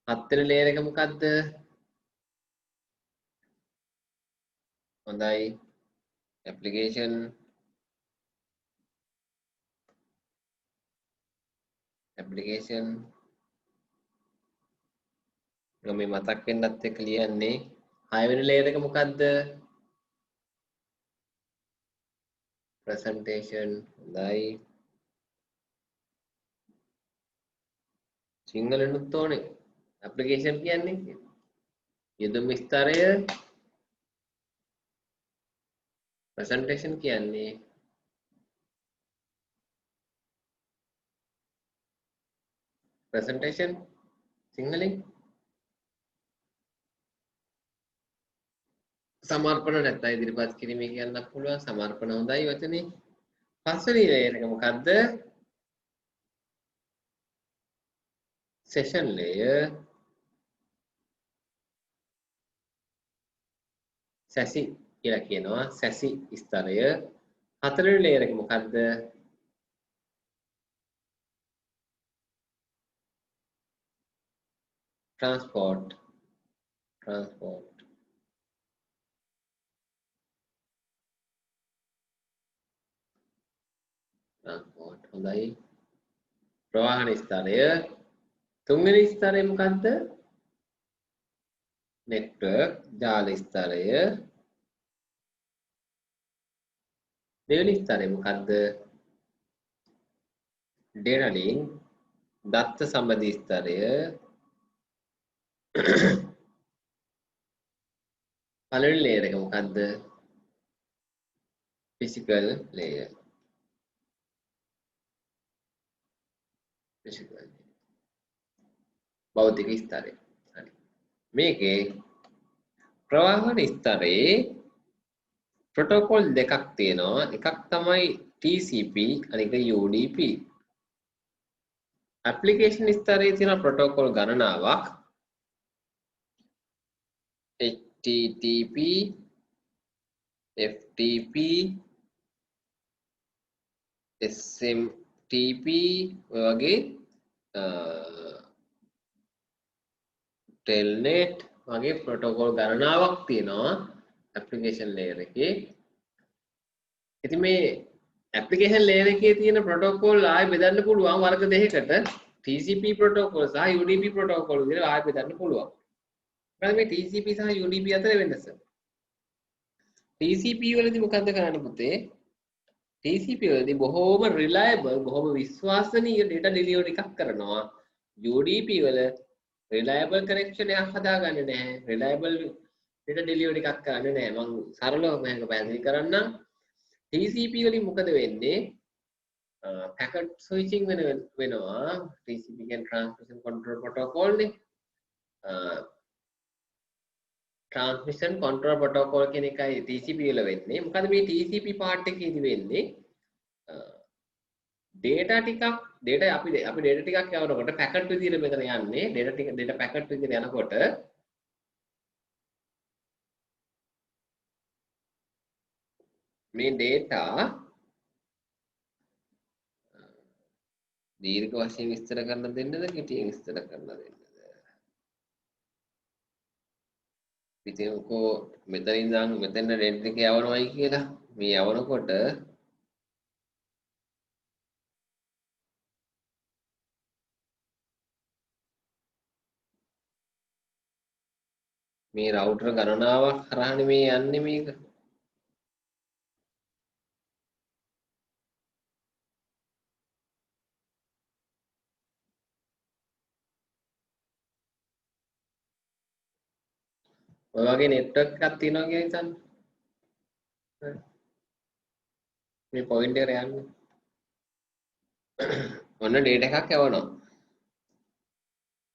Speaker 1: 7 වෙනි layer එක මොකද්ද? හොඳයි. application මේ මතක් වෙන්නත් එක්ක ලියන්නේ 6 වෙනි layer එක මොකද්ද? presentation. හොඳයි. සිංහලෙනුත් ඕනේ. application කියන්නේ යෙදුම් විස්තරය. presentation කියන්නේ presentation සිංහලෙන් සමර්පණ නැත්නම් ඉදිරිපත් කිරීම කියන්නත් පුළුවන්. සමර්පණ හොඳයි වචනේ. පස්වෙනි layer එක මොකද්ද? session layer. සැසි කියලා කියනවා. සැසි ස්තරය. 4 වෙනි layer එක මොකද්ද? transport. හොඳයි. ප්‍රවාහන ස්තරය. 3 වෙනි ස්තරය මොකද්ද? network ජාල ස්තරය. දෙවෙනි ස්තරය මොකද්ද? data link දත්ත සම්බන්ධී ස්තරය. පළවෙනි layer එක මොකද්ද? physical layer. භෞතික ස්තරය. හරි. මේකේ ප්‍රවාහන ස්තරයේ ප්‍රොටෝකෝල් දෙකක් තියෙනවා. එකක් තමයි TCP අනික UDP. ඇප්ලිකේෂන් ස්තරයේ තියෙන ප්‍රොටෝකෝල් ගණනාවක් HTTP, FTP, SMTP වගේ ටෙල්නෙට් වගේ ප්‍රොටෝකෝල් ගණනාවක් තියෙනවා ඇප්ලිකේෂන් ලේයර් එකේ. ඉතින් මේ ඇප්ලිකේෂන් ලේයර් එකේ තියෙන ප්‍රොටෝකෝල් ආයෙ බෙදන්න පුළුවන් වර්ග දෙකකට. TCP ප්‍රොටෝකෝල් සහ UDP ප්‍රොටෝකෝල් විදිහට ආයෙ බෙදන්න පුළුවන්. මොකද මේ TCP සහ UDP අතර වෙනස? TCP වලදී මොකද්ද කරන්න පුතේ? TCP වලදී බොහෝම රිලයබල්, බොහෝම විශ්වාසනීය data delivery එකක් කරනවා. UDP වල රිලයබල් කනෙක්ෂන් එකක් හදාගන්නේ නැහැ. රිලයබල් data delivery එකක් කරන්නේ නැහැ. මම සරලව මේක පැහැදිලි කරන්නම්. TCP වලින් මොකද වෙන්නේ? packet switching වෙනවා. TCP කියන්නේ transmission control protocol නේ. transmission control protocol කියන එකයි TCP වල වෙන්නේ. මොකද මේ TCP part එකේදී වෙන්නේ data ටිකක් අපි data ටිකක් යවනකොට packet විදිහට මෙතන යන්නේ. data packet විදිහට යනකොට මේ data දීර්ඝ වශයෙන් විස්තර කරන්න දෙන්නද කෙටියෙන් විස්තර කරන්න දෙන්නද? පිටින්කෝ මෙතන ඉඳන් මෙතන රෙඩ් එක යවනවයි කියලා මේ යවනකොට මේ රවුටර් ගණනාවක් හරහානේ මේ යන්නේ මේක. ඔය වගේ නෙට්වර්ක් එකක් තියෙනවා කියලා හිතන්න. මේ පොයින්ට් එකට යන්නේ. ඔන්න data එකක් යවනවා.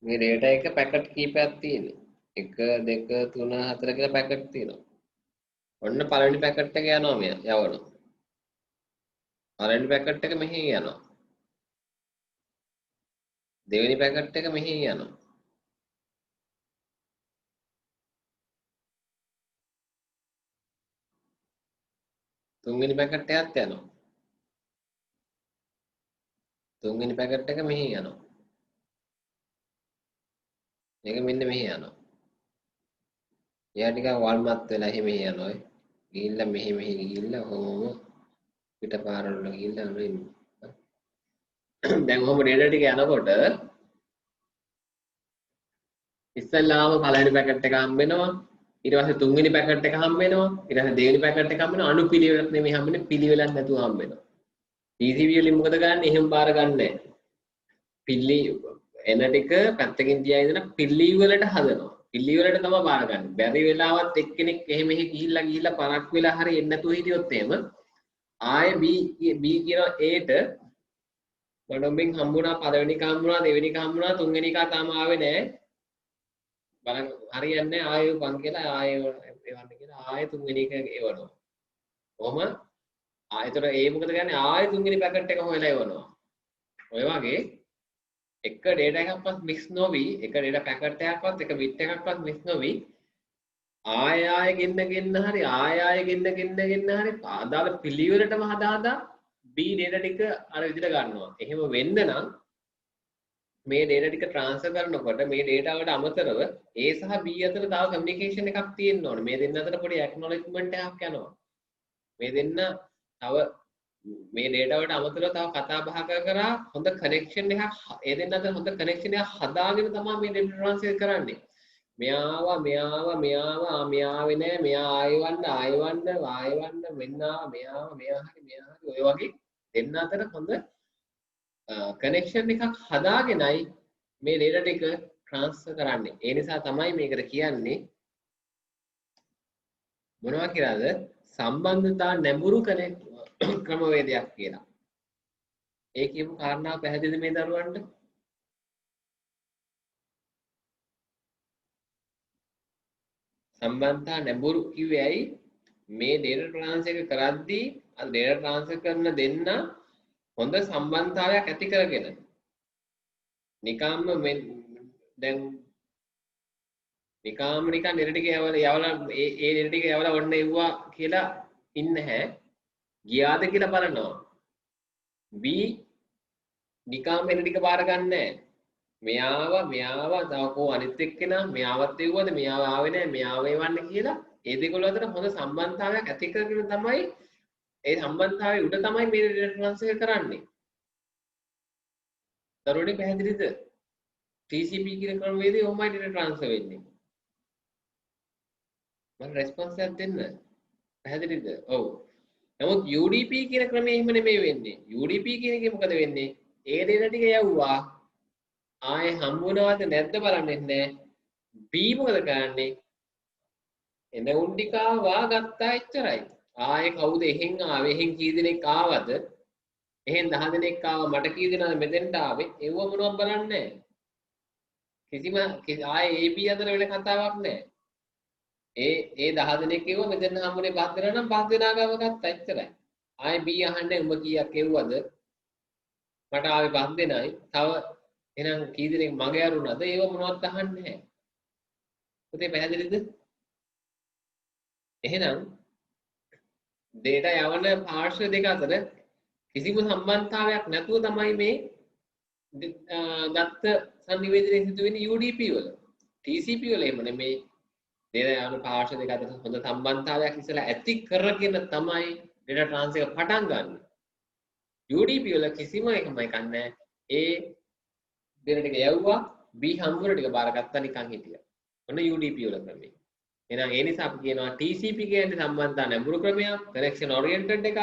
Speaker 1: මේ data එක පැකට් කීපයක් තියෙනවා. 1 2 3 4 කියලා පැකට් තියෙනවා. ඔන්න පළවෙනි පැකට් එක යනවා මෙයා යවනවා. පළවෙනි පැකට් එක මෙහෙ යනවා. දෙවෙනි පැකට් එක මෙහෙ යනවා. තුන්වෙනි පැකට් එකත් යනවා. තුන්වෙනි පැකට් එක මෙහෙ යනවා. මේක මෙන්න මෙහෙ යනවා. එයා ටිකක් වල්මත් වෙලා එහෙම යනවා. ගිහිල්ලා මෙහෙ ගිහිල්ලා ඔහොම පිටපාරවල ගිහිල්ලා එන්නේ. දැන් ඔහොම data ටික යනකොට ඉස්සල්ලාම පළවෙනි පැකට් එක හම්බ වෙනවා. ඊට පස්සේ තුන්වෙනි පැකට් එක හම්බ වෙනවා. ඊට පස්සේ දෙවෙනි පැකට් එක හම්බ වෙනවා. අනුපිළිවෙලක් නෙමෙයි හම්බෙන්නේ, පිළිවෙලක් නැතුව හම්බ වෙනවා. TCP වලින් මොකද කරන්නේ? එහෙම බාර ගන්නෑ. පිළි එන ටික පැත්තකින් තියා ඉඳලා පිළි වලට හදනවා. පිළි වලට තමයි බාර ගන්න. බැරි වෙලාවත් එක්කෙනෙක් එහෙම ගිහිල්ලා පරක් වෙලා හරි එන්නේ නැතුව හිටියොත් එහෙම ආයේ B කියන Aට මොඩම්බින් හම්බුණා, පළවෙනි එක හම්බුණා, දෙවෙනි එක හම්බුණා, තුන්වෙනි එක තාම ආවේ නැහැ. බලන්න හරියන්නේ නැහැ. ආයෙ උපන් කියලා ආයෙ එවන්න කියලා ආයෙ තුන්වෙනි එක එවනවා. කොහොම ආයෙතර ඒ මොකද කරන්නේ? ආයෙ තුන්වෙනි පැකට් එක හොයලා එවනවා. ඔය වගේ එක data එකක්වත් මික්ස් නොවි, එක data packet එකක්වත් එක bit එකක්වත් මික්ස් නොවි ආයෙ ගෙන්න හරි ආයෙ ගෙන්න හරි අදාළ පිළිවෙලටම හදාදා B data ටික අර විදිහට ගන්නවා. එහෙම වෙන්න නම් මේ data ටික transfer කරනකොට මේ data වලට අමතරව A සහ B අතර තව communication එකක් තියෙන්න ඕනේ. මේ දෙන්න අතර පොඩි acknowledgement එකක් යනවා. මේ දෙන්න තව මේ data වලට අමතරව තව කතා බහ කරා හොඳ connection එකක් ඒ දෙන්න අතර හොඳ connection එකක් හදාගෙන තමයි මේ data transfer කරන්නේ. මෙයාවා මෙයාවේ නෑ, මෙයා ආයෙවන්න මෙන්නා මෙයා හරි ඔය වගේ දෙන්න අතර හොඳ connection එකක් හදාගෙනයි මේ data ටික transfer කරන්නේ. ඒ නිසා තමයි මේකට කියන්නේ මොනවා කියලාද? සම්බන්ධතා නැඹුරු ක්‍රමවේදයක් කියලා. ඒ කියපු කාරණාව පැහැදිලිද මේ දරුවන්ට? සම්බන්ධතා නැඹුරු කිව්වේ ඇයි? මේ data transfer එක කරද්දී අර data transfer කරන දෙන්න හොඳ සම්බන්ධතාවයක් ඇති කරගෙන නිකම්ම දැන් නිකම්ම නිකන් නෙට ටික යවලා ඒ නෙට ටික යවලා ඔන්න එව්වා කියලා ඉන්න හැ. ගියාද කියලා බලනවා. B නිකම්ම නෙට ටික බාර ගන්නෑ. මෙයාව තව කෝ අනිත් එක්කෙනා මෙයාවත් එව්වද මෙයාව ආවේ නැහැ මෙයාව එවන්න කියලා ඒ දෙකොල්ල අතර හොඳ සම්බන්ධතාවයක් ඇති කරගෙන තමයි ඒ සම්බන්ධතාවයේ උඩ තමයි මේ data transfer කරන්නේ. දරුවනේ පැහැදිලිද? TCP කියන ක්‍රමවේදය ඔහොමයි data transfer වෙන්නේ. මම රෙස්පොන්ස් එකක් දෙන්න. පැහැදිලිද? ඔව්. නමුත් UDP කියන ක්‍රමය එහෙම නෙමෙයි වෙන්නේ. UDP කියන එකේ මොකද වෙන්නේ? ඒ data ටික යවුවා ආයේ හම්බුනවද නැද්ද බලන්නේ නැහැ. B මොකද කරන්නේ? එන උන්ඩිකාවා ගත්තා එච්චරයි. ආයේ කවුද එහෙන් ආවේ? එහෙන් කී දෙනෙක් ආවද? එහෙන් 10 දෙනෙක් ආවා මට කී දෙනාද මෙතෙන්ට ආවේ? ඒව මොනවද බලන්නේ නැහැ. කිසිම ආයේ AB අතර වෙන කතාවක් නැහැ. ඒ 10 දෙනෙක් එව්ව මෙතෙන් හම්බුනේ 5 දෙනා නම් 5 දෙනා ගාව ගත්තා එච්චරයි. ආයේ B අහන්නේ උඹ කීයක් එව්වද? මට ආවේ 5 දෙනයි. තව එහෙනම් කී දෙනෙක් මගේ අරුණාද? ඒව මොනවත් අහන්නේ නැහැ. පුතේ පැහැදිලිද? එහෙනම් data යවන පාර්ශ්ව දෙක අතර කිසිම සම්බන්ධතාවයක් නැතුව තමයි මේ දත්ත සංනිවේදනය සිදු වෙන්නේ UDP වල. TCP වල එහෙම නෙමෙයි. data යවන පාර්ශ්ව දෙක අතර හොඳ සම්බන්ධතාවයක් ඉස්සලා ඇති කරගෙන තමයි data transfer පටන් ගන්න. UDP වල කිසිම එකම එකක් නැහැ. ඒ data ටික යවුවා B හම්බුන ටික බාරගත්තා නිකන් හිටියා. ඔන්න UDP වල ක්‍රමය. එහෙනම් ඒ නිසා අපි කියනවා TCP කියන්නේ සම්බන්ධතා නැඹුරු ක්‍රමයක්, connection oriented එකක්.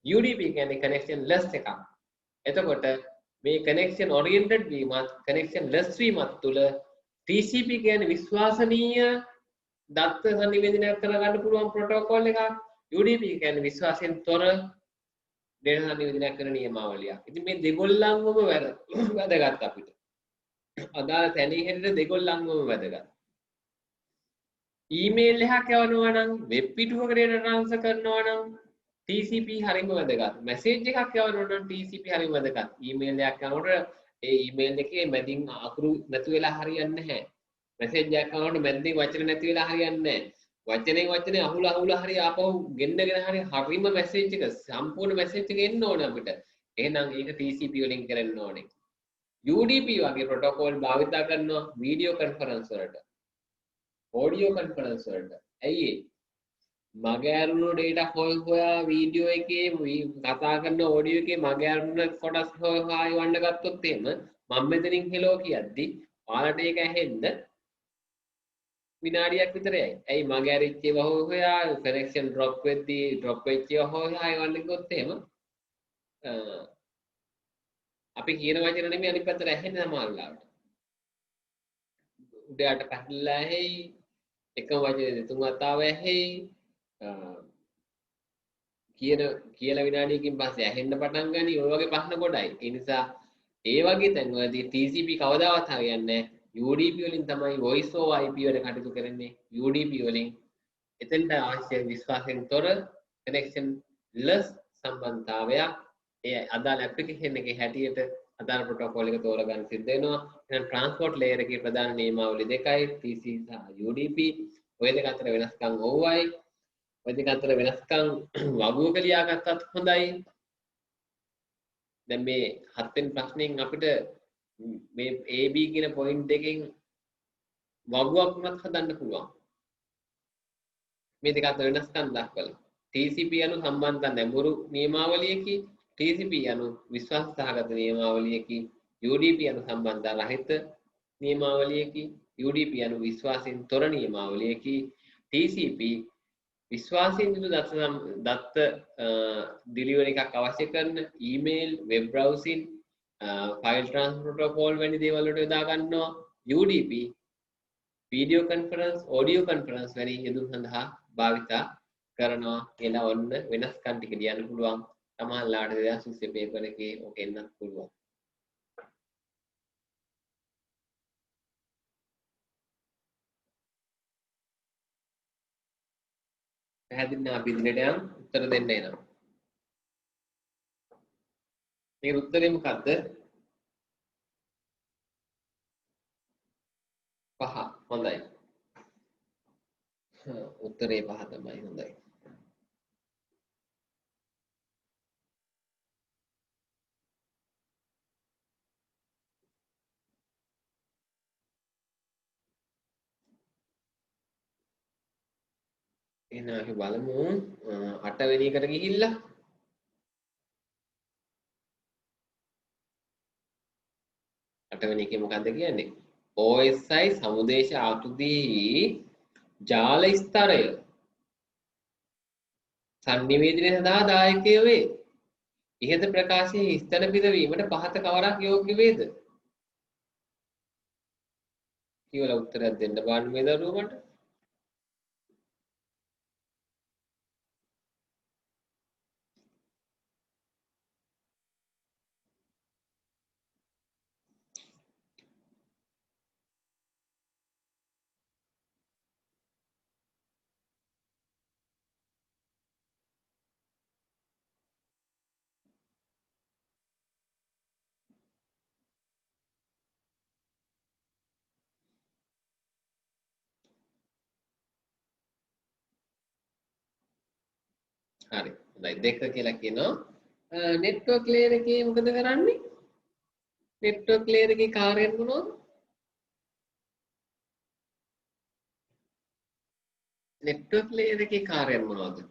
Speaker 1: UDP කියන්නේ connection less එකක්. එතකොට මේ connection oriented වීමත් connection less වීමත් තුළ TCP කියන්නේ විශ්වාසනීය දත්ත සංනිවේදනයක් කරගන්න පුළුවන් ප්‍රොටෝකෝල් එකක්. UDP කියන්නේ විශ්වාසයෙන් තොර data සංනිවේදනයක් කරන නියමාවලියක්. ඉතින් මේ දෙගොල්ලන්වම වැදගත් අපිට. අදාළ තැනේ හැටියට දෙගොල්ලන්වම වැදගත්. ඊමේල් එකක් යවනවා නම් වෙබ් පිටුවකට data transfer කරනවා නම් TCP හරිම වැදගත්. මැසේජ් එකක් යවනවා නම් TCP හරිම වැදගත්. ඊමේල් එකක් යනකොට ඒ ඊමේල් එකේ මැදින් අකුරු නැති වෙලා හරියන්නේ නැහැ. මැසේජ් එකක් යනකොට මැදින් වචන නැති වෙලා හරියන්නේ නැහැ. වචනේ අහුල හරි ආපහු ගෙන්නගෙන හරි හරිම මැසේජ් එක සම්පූර්ණ මැසේජ් එක එන්න ඕනේ අපිට. එහෙනම් ඒක TCP වලින් කරන්න ඕනේ. UDP වගේ ප්‍රොටෝකෝල් භාවිතා කරනවා වීඩියෝ කොන්ෆරන්ස් වලට. ඔඩියෝ කොන්ෆරන්ස් වලට. ඇයි ඒ? මගේ අරුණු data හොයා වීඩියෝ එකේ කතා කරන ඔඩියෝ එකේ මගේ අරුණ කොටස් හොයා යවන්න ගත්තොත් එහෙම මම මෙතනින් හෙලෝ කියද්දි ඔයාලට ඒක ඇහෙන්න විනාඩියක් විතරයි. ඇයි මගේ අරිච්ච ඒවා හොයා කනෙක්ෂන් ඩ්‍රොප් වෙද්දී ඩ්‍රොප් වෙච්ච ඒවා හොයා යවන්න ගියොත් එහෙම අපි කියන වචන නෙමෙයි අනිත් පැත්තට ඇහෙන්නේ සමහරවිට. උඩට පැටලලා ඇහි එකම වචනේ දෙතුන් වතාව ඇහි කියලා විනාඩියකින් පස්සේ ඇහෙන්න පටන් ගනි. ඔය වගේ ප්‍රශ්න ගොඩයි. ඒ නිසා ඒ වගේ තැන්වලදී TCP කවදාවත් හරියන්නේ නැහැ. UDP වලින් තමයි voice over IP වල කටයුතු කරන්නේ. UDP වලින් එතෙන්ට අවශ්‍ය විශ්වාසයෙන් තොර connection less සම්බන්ධතාවයක් ඒ අදාළ ඇප්ලිකේෂන් එකේ හැටියට අදාළ ප්‍රොටෝකෝල් එක තෝරගන්න සිද්ධ වෙනවා. එහෙනම් transport layer එකේ ප්‍රධාන නියමාවලි දෙකයි TCP සහ UDP. ඔය දෙක අතර වෙනස්කම් ඕවයි. ඔය දෙක අතර වෙනස්කම් වගුවක ලියාගත්තත් හොඳයි. දැන් මේ 7 වෙනි ප්‍රශ්نين අපිට මේ AB කියන පොයින්ට් එකෙන් වගුවක් උනත් හදන්න පුළුවන්. මේ දෙක අතර වෙනස්කම් දක්වලා TCP යනු සම්බන්ධ නැඹුරු නියමාවලියකි, TCP යනු විශ්වාස සහගත නියමාවලියකි, UDP යනු සම්බන්ධ රහිත නියමාවලියකි, UDP යනු විශ්වාසයෙන් තොර නියමාවලියකි, TCP විශ්වාසයෙන් යුතු දත්ත ඩිලිවරි එකක් අවශ්‍ය කරන email, web browsing, file transfer protocol වැනි දේවල් වලට යොදා ගන්නවා. UDP video conference, audio conference වැනි යෙදුම් සඳහා භාවිතා කරනවා කියලා ඔන්න වෙනස්කම් ටික ලියන්න පුළුවන්. සමහරලාට 2020 පේපර් එකේ ඔක එන්නත් පුළුවන්. පැහැදිලි නම් අපි ඉදිරියට යමු. උත්තර දෙන්න එනවා. මේක උත්තරේ මොකද්ද? 5. හොඳයි. උත්තරේ 5 තමයි. හොඳයි. එහෙනම් අපි බලමු 8 වෙනි එකට ගිහිල්ලා 8 වෙනි එකේ මොකද්ද කියන්නේ? OSI සමුදේශ ආකෘතියෙහි ජාල ස්තරය සංනිවේදනය සඳහා දායකය වේ. ඉහත ප්‍රකාශයේ ස්තර පිරවීමට පහත කවරක් යෝග්‍ය වේද? කියලා උත්තරයක් දෙන්න බලන්න මේ දරුවෝ මට. හරි. හොඳයි. 2 කියලා කියනවා. නෙට්වර්ක් ලේයර් එකේ මොකද කරන්නේ? නෙට්වර්ක් ලේයර් එකේ කාර්යය මොනවද? නෙට්වර්ක් ලේයර් එකේ කාර්යය මොනවද?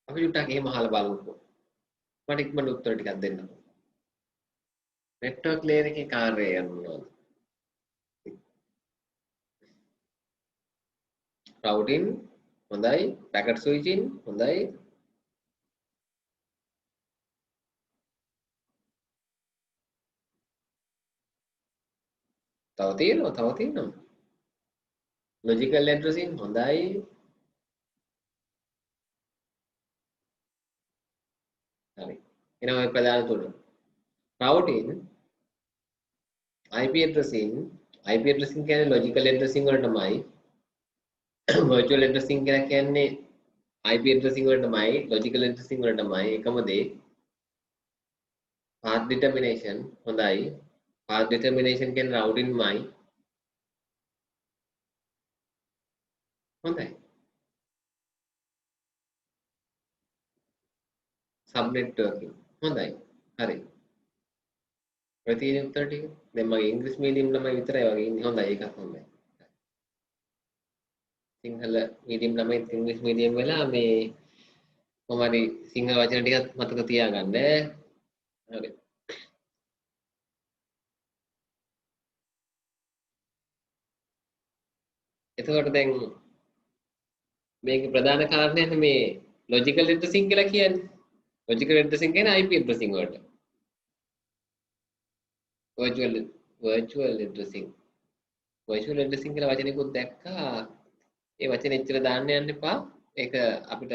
Speaker 1: අපි ටිකක් එහෙම අහලා බලමුකෝ. මට ඉක්මනට උත්තර ටිකක් දෙන්න. නෙට්වර්ක් ලේයර් එකේ කාර්යය මොනවද? routing හොඳයි. packet switching හොඳයි. තව තියෙනවා. logical addressing හොඳයි. හරි. එහෙනම් ඔය ප්‍රධාන තුන. routing, IP addressing කියන්නේ logical addressing වලටමයි. virtual addressing කියලා කියන්නේ IP addressing වලටමයි, logical addressing වලටමයි එකම දේ. path determination හොඳයි. path determination කියන්නේ routingමයි. හොඳයි. sub networking හොඳයි. හරි. ඔය තියෙන උත්තර ටික. දැන් මගේ ඉංග්‍රීසි මීඩියම් ළමයි විතරයි වගේ ඉන්නේ. හොඳයි ඒකත් හොඳයි. සිංහල මීඩියම් ළමයි ඉංග්‍රීසි මීඩියම් වෙලා මේ කොහමරි සිංහල වචන ටිකත් මතක තියාගන්න. හරි. එතකොට දැන් මේකේ ප්‍රධාන කාරණය මේ logical addressing කියලා කියන්නේ. logical addressing කියන්නේ IP addressing වලට. virtual addressing කියලා වචනයකුත් දැක්කා. ඒ වචනේ ඉතල දාන්න යන්න එපා. ඒක අපිට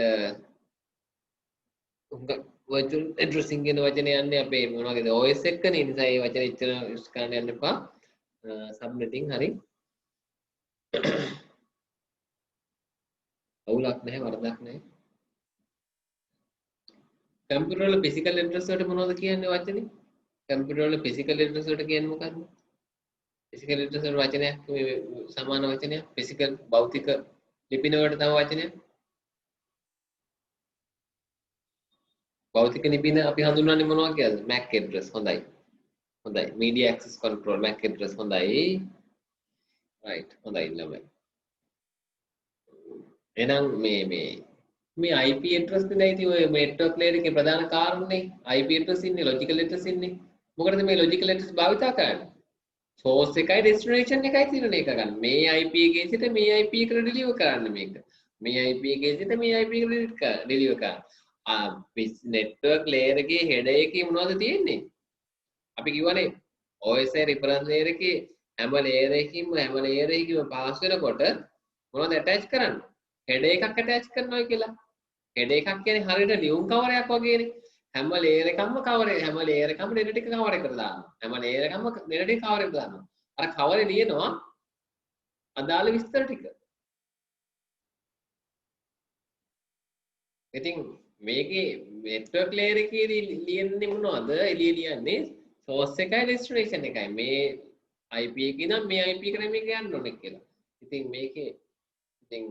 Speaker 1: virtual addressing කියන වචනේ යන්නේ අපේ මොනවද OS එකනේ. නිසා ඒ වචනේ ඉතල යූස් කරන්න යන්න එපා. subnetting හරි. අවුලක් නැහැ, වරදක් නැහැ. කම්පියුටර් වල physical address වලට මොනවද කියන්නේ වචනේ? කම්පියුටර් වල physical address වලට කියන්නේ මොකක්ද? physical address වල වචනයක් මේ සමාන වචනයක්. physical භෞතික ලිපින වලට තව වචනයක්. භෞතික ලිපින අපි හඳුන්වන්නේ මොනවා කියලාද? MAC address හොඳයි. media access control MAC address හොඳයි. right හොඳයි ළමයි. එහෙනම් මේ IP address නේ ඉතින් ඔය network layer එකේ ප්‍රධාන කාරණේ IP address ඉන්නේ logical address ඉන්නේ. මොකටද මේ logical address භාවිතා කරන්නේ? source එකයි destination එකයි తీරණය කරගන්න. මේ IP එකේ සිට මේ IP එකට deliver කරන්න මේක. මේ IP එකේ සිට මේ IP එකට deliver කරන්න. network layer එකේ header එකේ මොනවද තියෙන්නේ? අපි කියවනේ OSI reference layer එකේ හැම layer එකකින්ම pass වෙනකොට මොනවද attach කරන්නේ? header එකක් attach කරනවා කියලා. header එකක් කියන්නේ හරියට ලියුම් කවරයක් වගේනේ. හැම layer එකක්ම හැම layer එකක්ම data ටික cover එකට දානවා. හැම layer එකක්ම data ටික cover එකට දානවා. අර cover ලියනවා අදාළ විස්තර ටික. ඉතින් මේකේ network layer එකේදී ලියන්නේ මොනවද? එළිය ලියන්නේ source එකයි destination එකයි. මේ IP එකේ නම් මේ IP එකට මේක යන්න ඕනේ කියලා. ඉතින් මේකේ ඉතින්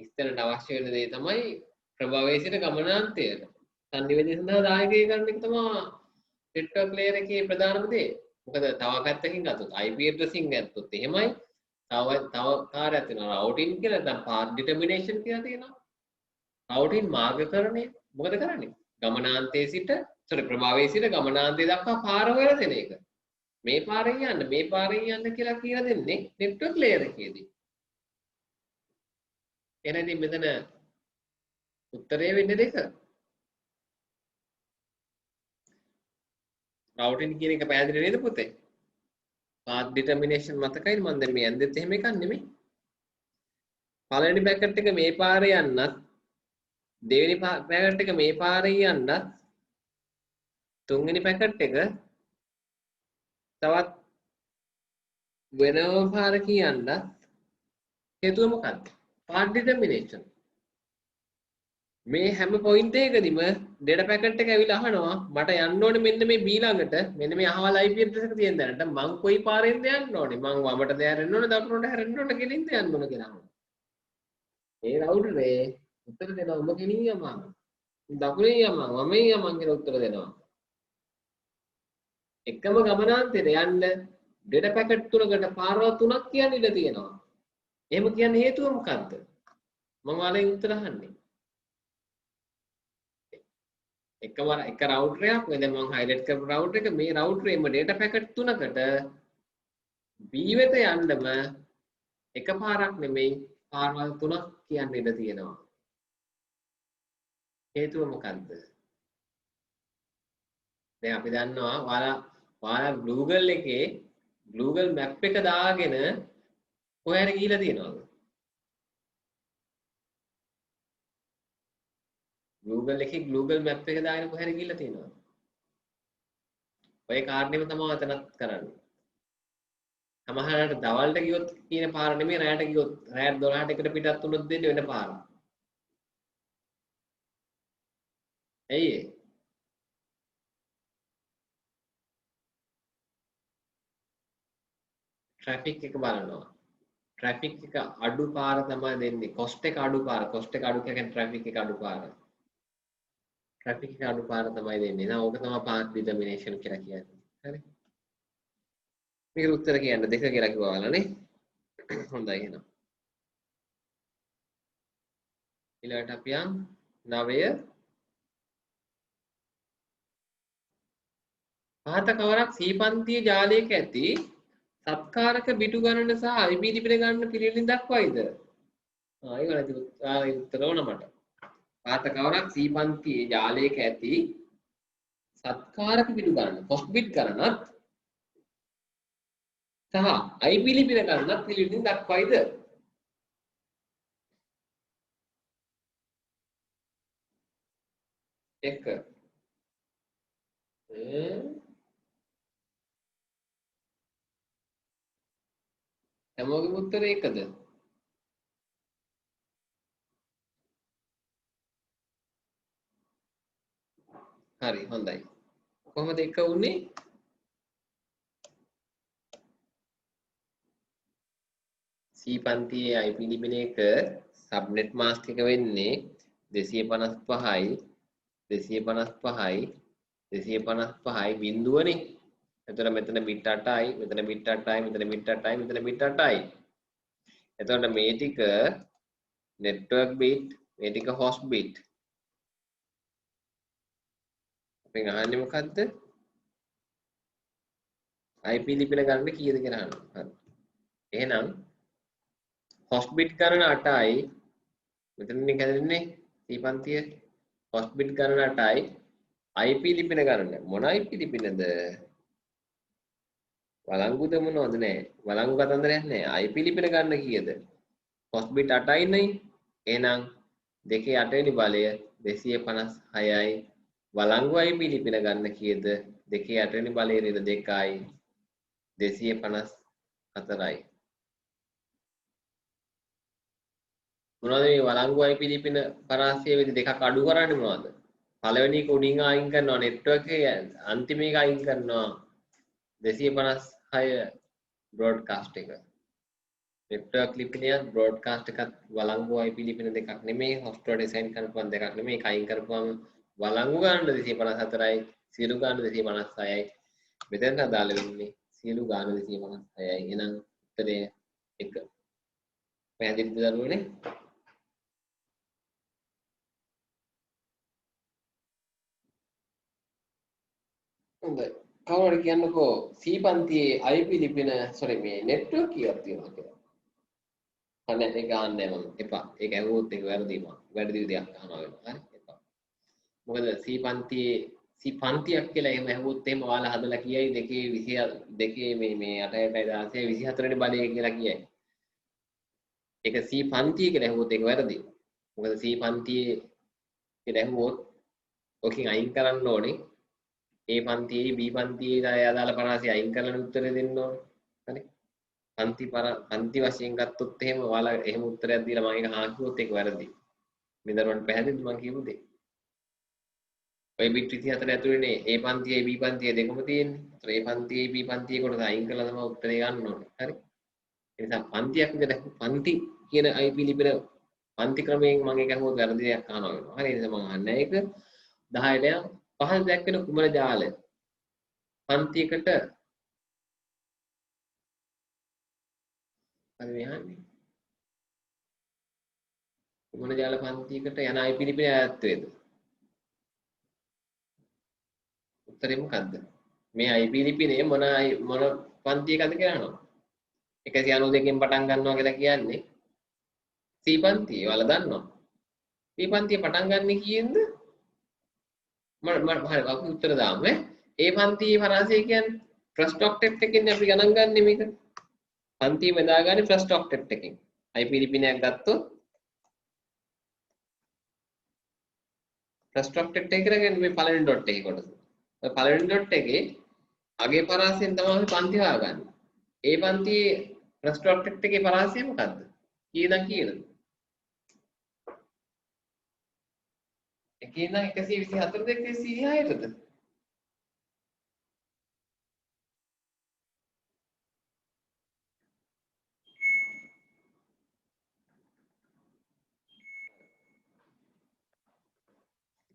Speaker 1: ඉස්සරට අවශ්‍ය වෙන දේ තමයි ප්‍රභවයේ සිට ගමනාන්තයට සංනිවේදනය සඳහා දායකය ගන්න එක තමයි network layer එකේ ප්‍රධානම දේ. මොකද තව පැත්තකින් ගත්තොත් IP addressing ගත්තොත් එහෙමයි. තව කාර්යයක් තියෙනවා routing කියලා නැත්නම් path determination කියලා තියෙනවා. routing මාර්ගකරණය මොකද කරන්නේ? ගමනාන්තයේ සිට ප්‍රභවයේ සිට ගමනාන්තය දක්වා පාර හොයලා දෙන එක. මේ පාරෙන් යන්න කියලා කියලා දෙන්නේ network layer එකේදී. එහෙනම් ඉතින් මෙතන උත්තරේ වෙන්නේ දෙක. routing කියන එක පැහැදිලි නේද පුතේ? path determination මතකයිද මම දැන් මේ ඇන්දෙත් එහෙම එකක් නෙමෙයි. පළවෙනි පැකට් එක මේ පාරේ යන්නත් දෙවෙනි පැකට් එක මේ පාරේ යන්නත් තුන්වෙනි පැකට් එක තවත් වෙනම පාරක යන්නත් හේතුව මොකක්ද? path determination. මේ හැම පොයින්ට් එකකදීම ඩේටා පැකට් එක ඇවිල්ලා අහනවා මට යන්න ඕනේ මෙන්න මේ B ළඟට මෙන්න මේ අහවල් IP address එක තියෙන දැනට මං කොයි පාරෙන්ද යන්න ඕනේ මං වමටද හැරෙන්න ඕනේ දකුණට හැරෙන්න ඕනේ කෙලින්ද යන්න ඕනේ කියලා අහනවා. ඒ රවුටරේ උත්තර දෙනවා ඔබ කෙලින් යමං දකුණේ යමං වමෙන් යමං කියලා උත්තර දෙනවා. එකම ගමනාන්තයට යන්න ඩේටා පැකට් තුනකට පාරවල් තුනක් කියන්න ඉඩ තියෙනවා. එහෙම කියන්න හේතුව මොකද්ද? මම ඔයාලගෙන් උත්තර අහන්නේ. එක රවුටර් එකක් මේ දැන් මම හයිලයිට් කරපු රවුටර් එක මේ රවුටරේම data packet තුනකට B වෙත යන්නම එක පාරක් නෙමෙයි පාරවල් තුනක් කියන්න ඉඩ තියෙනවා. හේතුව මොකද්ද? දැන් අපි දන්නවා ඔයාලා Google එකේ Google map එක දාගෙන කොහේ හරි ගිහිලා තියෙනවද? Google එකේ Google map එක දාගෙන කොහේ හරි ගිහිල්ලා තියෙනවා. ඔය කාරණේම තමයි අතනත් කරන්නේ. සමහරවිට දවල්ට ගියොත් කියන පාර නෙමෙයි රැයට ගියොත් රැයට 12ට එකට පිටත් වුණොත් දෙන්නේ වෙන පාරක්. ඇයි ඒ? ට්‍රැෆික් එක බලනවා. ට්‍රැෆික් එක අඩු පාර තමයි දෙන්නේ. කොස්ට් එක අඩු පාර. කොස්ට් එක අඩු කියන්නේ ට්‍රැෆික් එක අඩු පාර. ට්‍රැෆික් එක අඩු පාර තමයි දෙන්නේ. නේද? ඕක තමයි path determination කියලා කියන්නේ. හරි. මේකට උත්තර කියන්න දෙක කියලා කිව්වා නේ. හොඳයි එහෙනම්. ඊළඟට අපි යන් 9 පහත කවරක් සීපන්තිය ජාලයක ඇති සත්කාරක බිටු ගණන සහ IP ලිපින ගණන පිළිවෙලින් දක්වයිද? ඒක උත්තර ඕන මට. පහත කවරක් සීපන්තියේ ජාලයක ඇති සත්කාරක බිටු ගණන කොස්ට් බිට් ගණනත් සහ IP ලිපින ගණනත් පිළිවෙලින් දක්වයිද? එක හැමෝගෙම උත්තරේ එකද? හරි හොඳයි. කොහොමද එක උනේ? C පන්තියේ IP ලිපින එක සබ්නෙට් මාස්ක් එක වෙන්නේ 255යි 255යි 255යි බිඳුවනේ. එතකොට මෙතන බිට් 8යි මෙතන බිට් 8යි මෙතන බිට් 8යි මෙතන බිට් 8යි. එතකොට මේ ටික network bit මේ ටික host bit. අපි අහන්නේ මොකද්ද? IP ලිපින ගන්න කීයද කියලා අහනවා. හරි. එහෙනම් host bit ගණන 8යි මෙතනින් කැදෙන්නේ C පන්තිය host bit ගණන 8යි IP ලිපින ගණන මොන IP ලිපිනද? වළංගුද මොනවද නෑ වළංගු කතන්දරයක් නෑ IP ලිපින ගන්න කීයද? host bit 8යි නේ. එහෙනම් 2 8 වෙනි බලය 256යි වළංගු IP ලිපින ගන්න කීයද? 2 8 වෙනි බලය නේද 2යි 254යි. මොනවද මේ වළංගුවයි පිළිපින පරාසය වෙදි දෙකක් අඩු කරන්නේ මොනවද? පළවෙනි එක උඩින් අයින් කරනවා නෙට්වර්ක් එකේ අන්තිම එක අයින් කරනවා 256 බ්‍රෝඩ්කාස්ට් එක. නෙට්වර්ක් ලිපිනයත් බ්‍රෝඩ්කාස්ට් එකත් වළංගුවයි පිළිපින දෙකක් නෙමෙයි හොස්ට් වලට සෙන්ඩ් කරපුවා දෙකක් නෙමෙයි. ඒක අයින් කරපුවාම වළංගු ගන්න 254යි සියලු ගන්න 256යි. මෙතෙන්ට අදාළ වෙන්නේ සියලු ගාන 256යි. එහෙනම් උත්තරය 1. පැහැදිලිද දරුවනේ? හොඳයි. කවුරුහරි කියන්නකෝ C පන්තියේ IP ලිපින මේ නෙට්වර්ක් කීයක් තියෙනවද කියලා. අනේ ඒක අහන්නේ මම. එපා. ඒක ඇහුවොත් ඒක වැරදිම. වැරදි දෙයක් අහනවා වෙනවා. හරි? එපා. මොකද C පන්තියේ C පන්තියක් කියලා එහෙම ඇහුවොත් එහෙම ඔයාලා හදලා කියයි 2 මේ 8 16 24 වෙනි බලය කියලා කියයි. ඒක C පන්තිය කියලා ඇහුවොත් ඒක වැරදි. මොකද C පන්තියේ කියලා ඇහුවොත් ඔකෙන් අයින් කරන්න ඕනේ. A පන්තියේ B පන්තියේ අදාළ පරාසය අයින් කරලා උත්තරය දෙන්න ඕනේ. හරි? පන්ති වශයෙන් ගත්තොත් එහෙම ඔයාලා එහෙම උත්තරයක් දීලා මම ඒක හා කිව්වොත් ඒක වැරදි. මේ දරුවන්ට පැහැදිලිද මම කියපු දේ? ඔය බිට් 24 ඇතුළේනේ A පන්තියේ B පන්තියේ දෙකම තියෙන්නේ. ඒතර A පන්තියේ B පන්තියේ කොටස අයින් කළා තමයි උත්තරේ ගන්න ඕනේ. හරි? ඒ නිසා පන්තියක් විතර පන්ති කියන IP ලිපින පන්ති ක්‍රමයෙන් මම ඒක අහුවොත් වැරදි දෙයක් අහනවා වෙනවා. හරි? ඒ නිසා මම අහන්නේ ඒක 10ට පහළ දැක්වෙන කුමන ජාලය පන්තියකට හරි මෙහානේ කුමන ජාල පන්තියකට යන IP ලිපින ඈත් වේද? උත්තරේ මොකද්ද? මේ IP ලිපිනේ මොන පන්තියකද කියලා අහනවා. 192කින් පටන් ගන්නවා කියලා කියන්නේ C පන්තිය. ඔයාලා දන්නවා. C පන්තිය පටන් ගන්න කීයෙන්ද? හරි අපි උත්තර දාමු ඈ. A පන්තියේ පරාසය කියන්නේ ෆස්ට් ඔක්ටෙට් එකකින් අපි ගණන් ගන්න මේක. පන්තිය බෙදාගන්නේ ෆස්ට් ඔක්ටෙට් එකකින්. IP ලිපිනයක් ගත්තොත් ෆස්ට් ඔක්ටෙට් එක කියලා කියන්නේ මේ පළවෙනි ඩොට් එකේ කොටස. ඔය පළවෙනි ඩොට් එකේ අගේ පරාසයෙන් තමයි අපි පන්ති හොයාගන්නේ. A පන්තියේ ෆස්ට් ඔක්ටෙට් එකේ පරාසය මොකද්ද? කීයද? එකේ ඉඳන් 124ද 126ටද?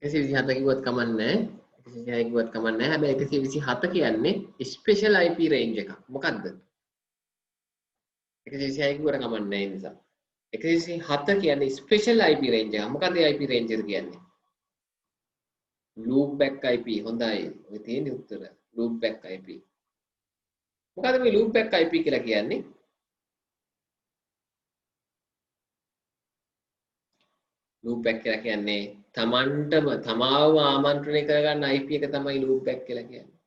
Speaker 1: එකසිය 27 කිව්වත් කමන්නේ 126 කිව්වත් කමන්නේ හැබැයි 127 කියන්නේ ස්පෙෂල් IP රේන්ජ් එකක්. මොකද්ද? 126 කිව්වට කමන්නේ ඒ නිසා. 127 කියන්නේ ස්පෙෂල් IP රේන්ජ් එකක්. මොකද IP රේන්ජ් එක කියන්නේ? loop back IP. හොඳයි. ඔය තියෙන උත්තර. loop back IP. මොකද මේ loop back IP කියලා කියන්නේ? loop back කියලා කියන්නේ තමාවම ආමන්ත්‍රණය කරගන්න IP එක තමයි loop back කියලා කියන්නේ.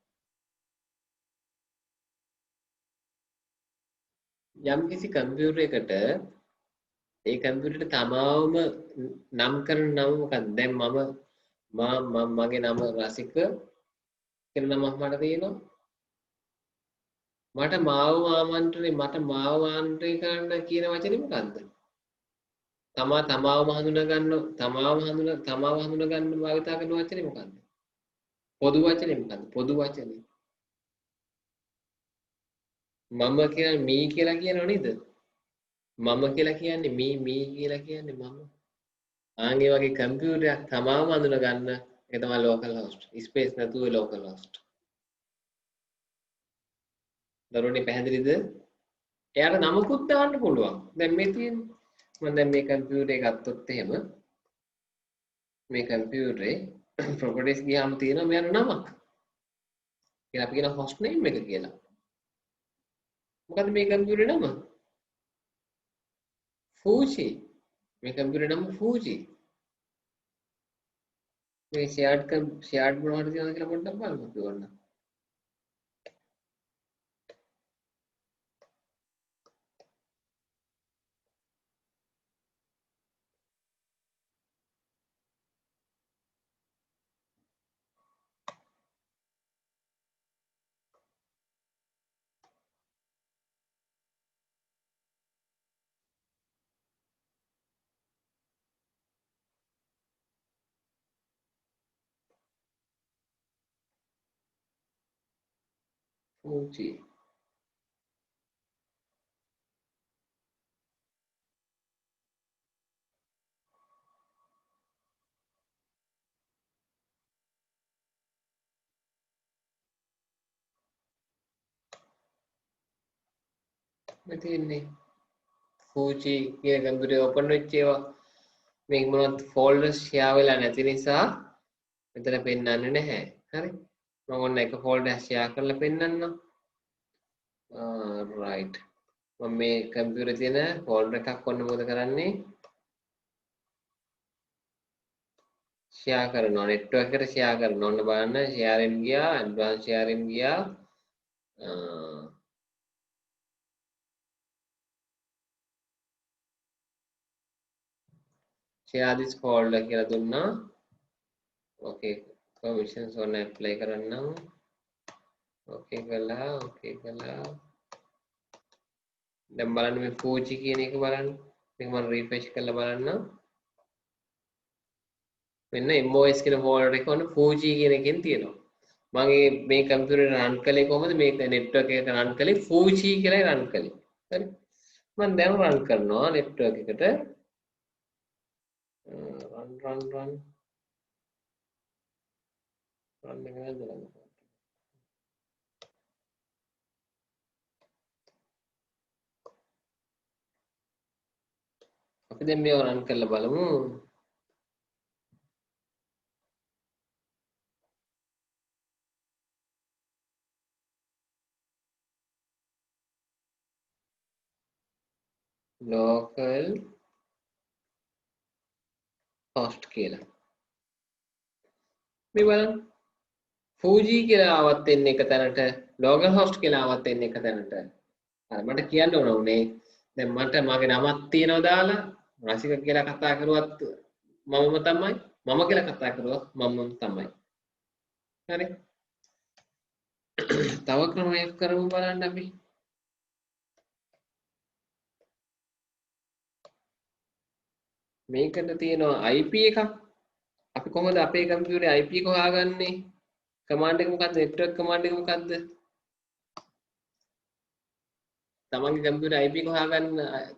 Speaker 1: යම් කිසි කම්පියුටර් එකට ඒ කම්පියුටර් තමාවම නම් කරන නම මොකක්ද? දැන් මගේ නම රසික කියලා නමක් මට තියෙනවා. මට මාව ආමන්ත්‍රණය කරන්න කියන වචනේ මොකද්ද? තමාව හඳුනා ගන්න භාවිතා කරන වචනේ මොකද්ද? පොදු වචනේ මොකද්ද? පොදු වචනේ. මම කියන්නේ මී කියලා කියනව නේද? මම කියලා කියන්නේ මී කියලා කියන්නේ මම. ආන්ගේ වගේ කම්පියුටරයක් තමාම හඳුනා ගන්න ඒක තමයි ලෝකල් හොස්ට්. ස්පේස් නැතුව ලෝකල් හොස්ට්. දරුවනේ පැහැදිලිද? එයාට නමකුත් දාන්න පුළුවන්. දැන් මේ තියෙන්නේ. මම දැන් මේ කම්පියුටරේ ගත්තොත් එහෙම මේ කම්පියුටරේ ප්‍රොපර්ටිස් ගියාම තියෙනවා මෙයාට නමක්. කියලා අපි කියන හොස්ට් නේම් එක කියලා. මොකද මේ කම්පියුටරේ නම? Fuji. මේ කම්පියුටරේ නම Fuji. මේ ෂෙයාර්ඩ් මොනවද තියෙනවද කියලා පොඩ්ඩක් බලමු කියවන්න. Fuji. මෙතන Fuji කියන කම්පියුටරේ open වෙච්ච ඒවා මේක මොනවද folders share වෙලා නැති නිසා මෙතන පෙන්වන්නේ නැහැ. හරි. මම ඔන්න එක folder share කරලා පෙන්නන්නම්. right. මම මේ කම්පියුටරේ තියෙන folder එකක් ඔන්න මොකද කරන්නේ? share කරනවා network එකට share කරනවා. ඔන්න බලන්න sharing ගියා, advanced sharing ගියා. share this folder කියලා දුන්නා. okay permissions ඔන්න apply කරන්නම්. okay කළා. දැන් බලන්න මේ Fuji කියන එක බලන්න. මේක මම refresh කරලා බලන්න. මෙන්න MOS කියන folder එක ඔන්න Fuji කියන එකෙන් තියෙනවා. මගේ මේ කම්පියුටරේ run කළේ කොහොමද? මේක network එකට run කළේ Fuji කියලා run කළේ. හරි. මම දැන් run කරනවා network එකට. run එක නේද? අපි දැන් මේව run කරලා බලමු. local host කියලා. මේ බලන්න. Fuji කියලා ආවත් එන්නේ එක තැනට, local host කියලා ආවත් එන්නේ එක තැනට. අර මට කියන්න ඕන උනේ දැන් මට මගේ නමක් තියෙනවා දාලා රසික කියලා කතා කරුවත් මමම තමයි, මම කියලා කතා කරුවත් මමම තමයි. හරි. තව ක්‍රමයක් කරමු බලන්න අපි. මේකට තියෙනවා IP එකක්. අපි කොහොමද අපේ කම්පියුටරේ IP එක හොයාගන්නේ? කමාන්ඩ් එක මොකක්ද? network කමාන්ඩ් එක මොකක්ද? තමන්ගේ කම්පියුටරේ IP එක හොයාගන්න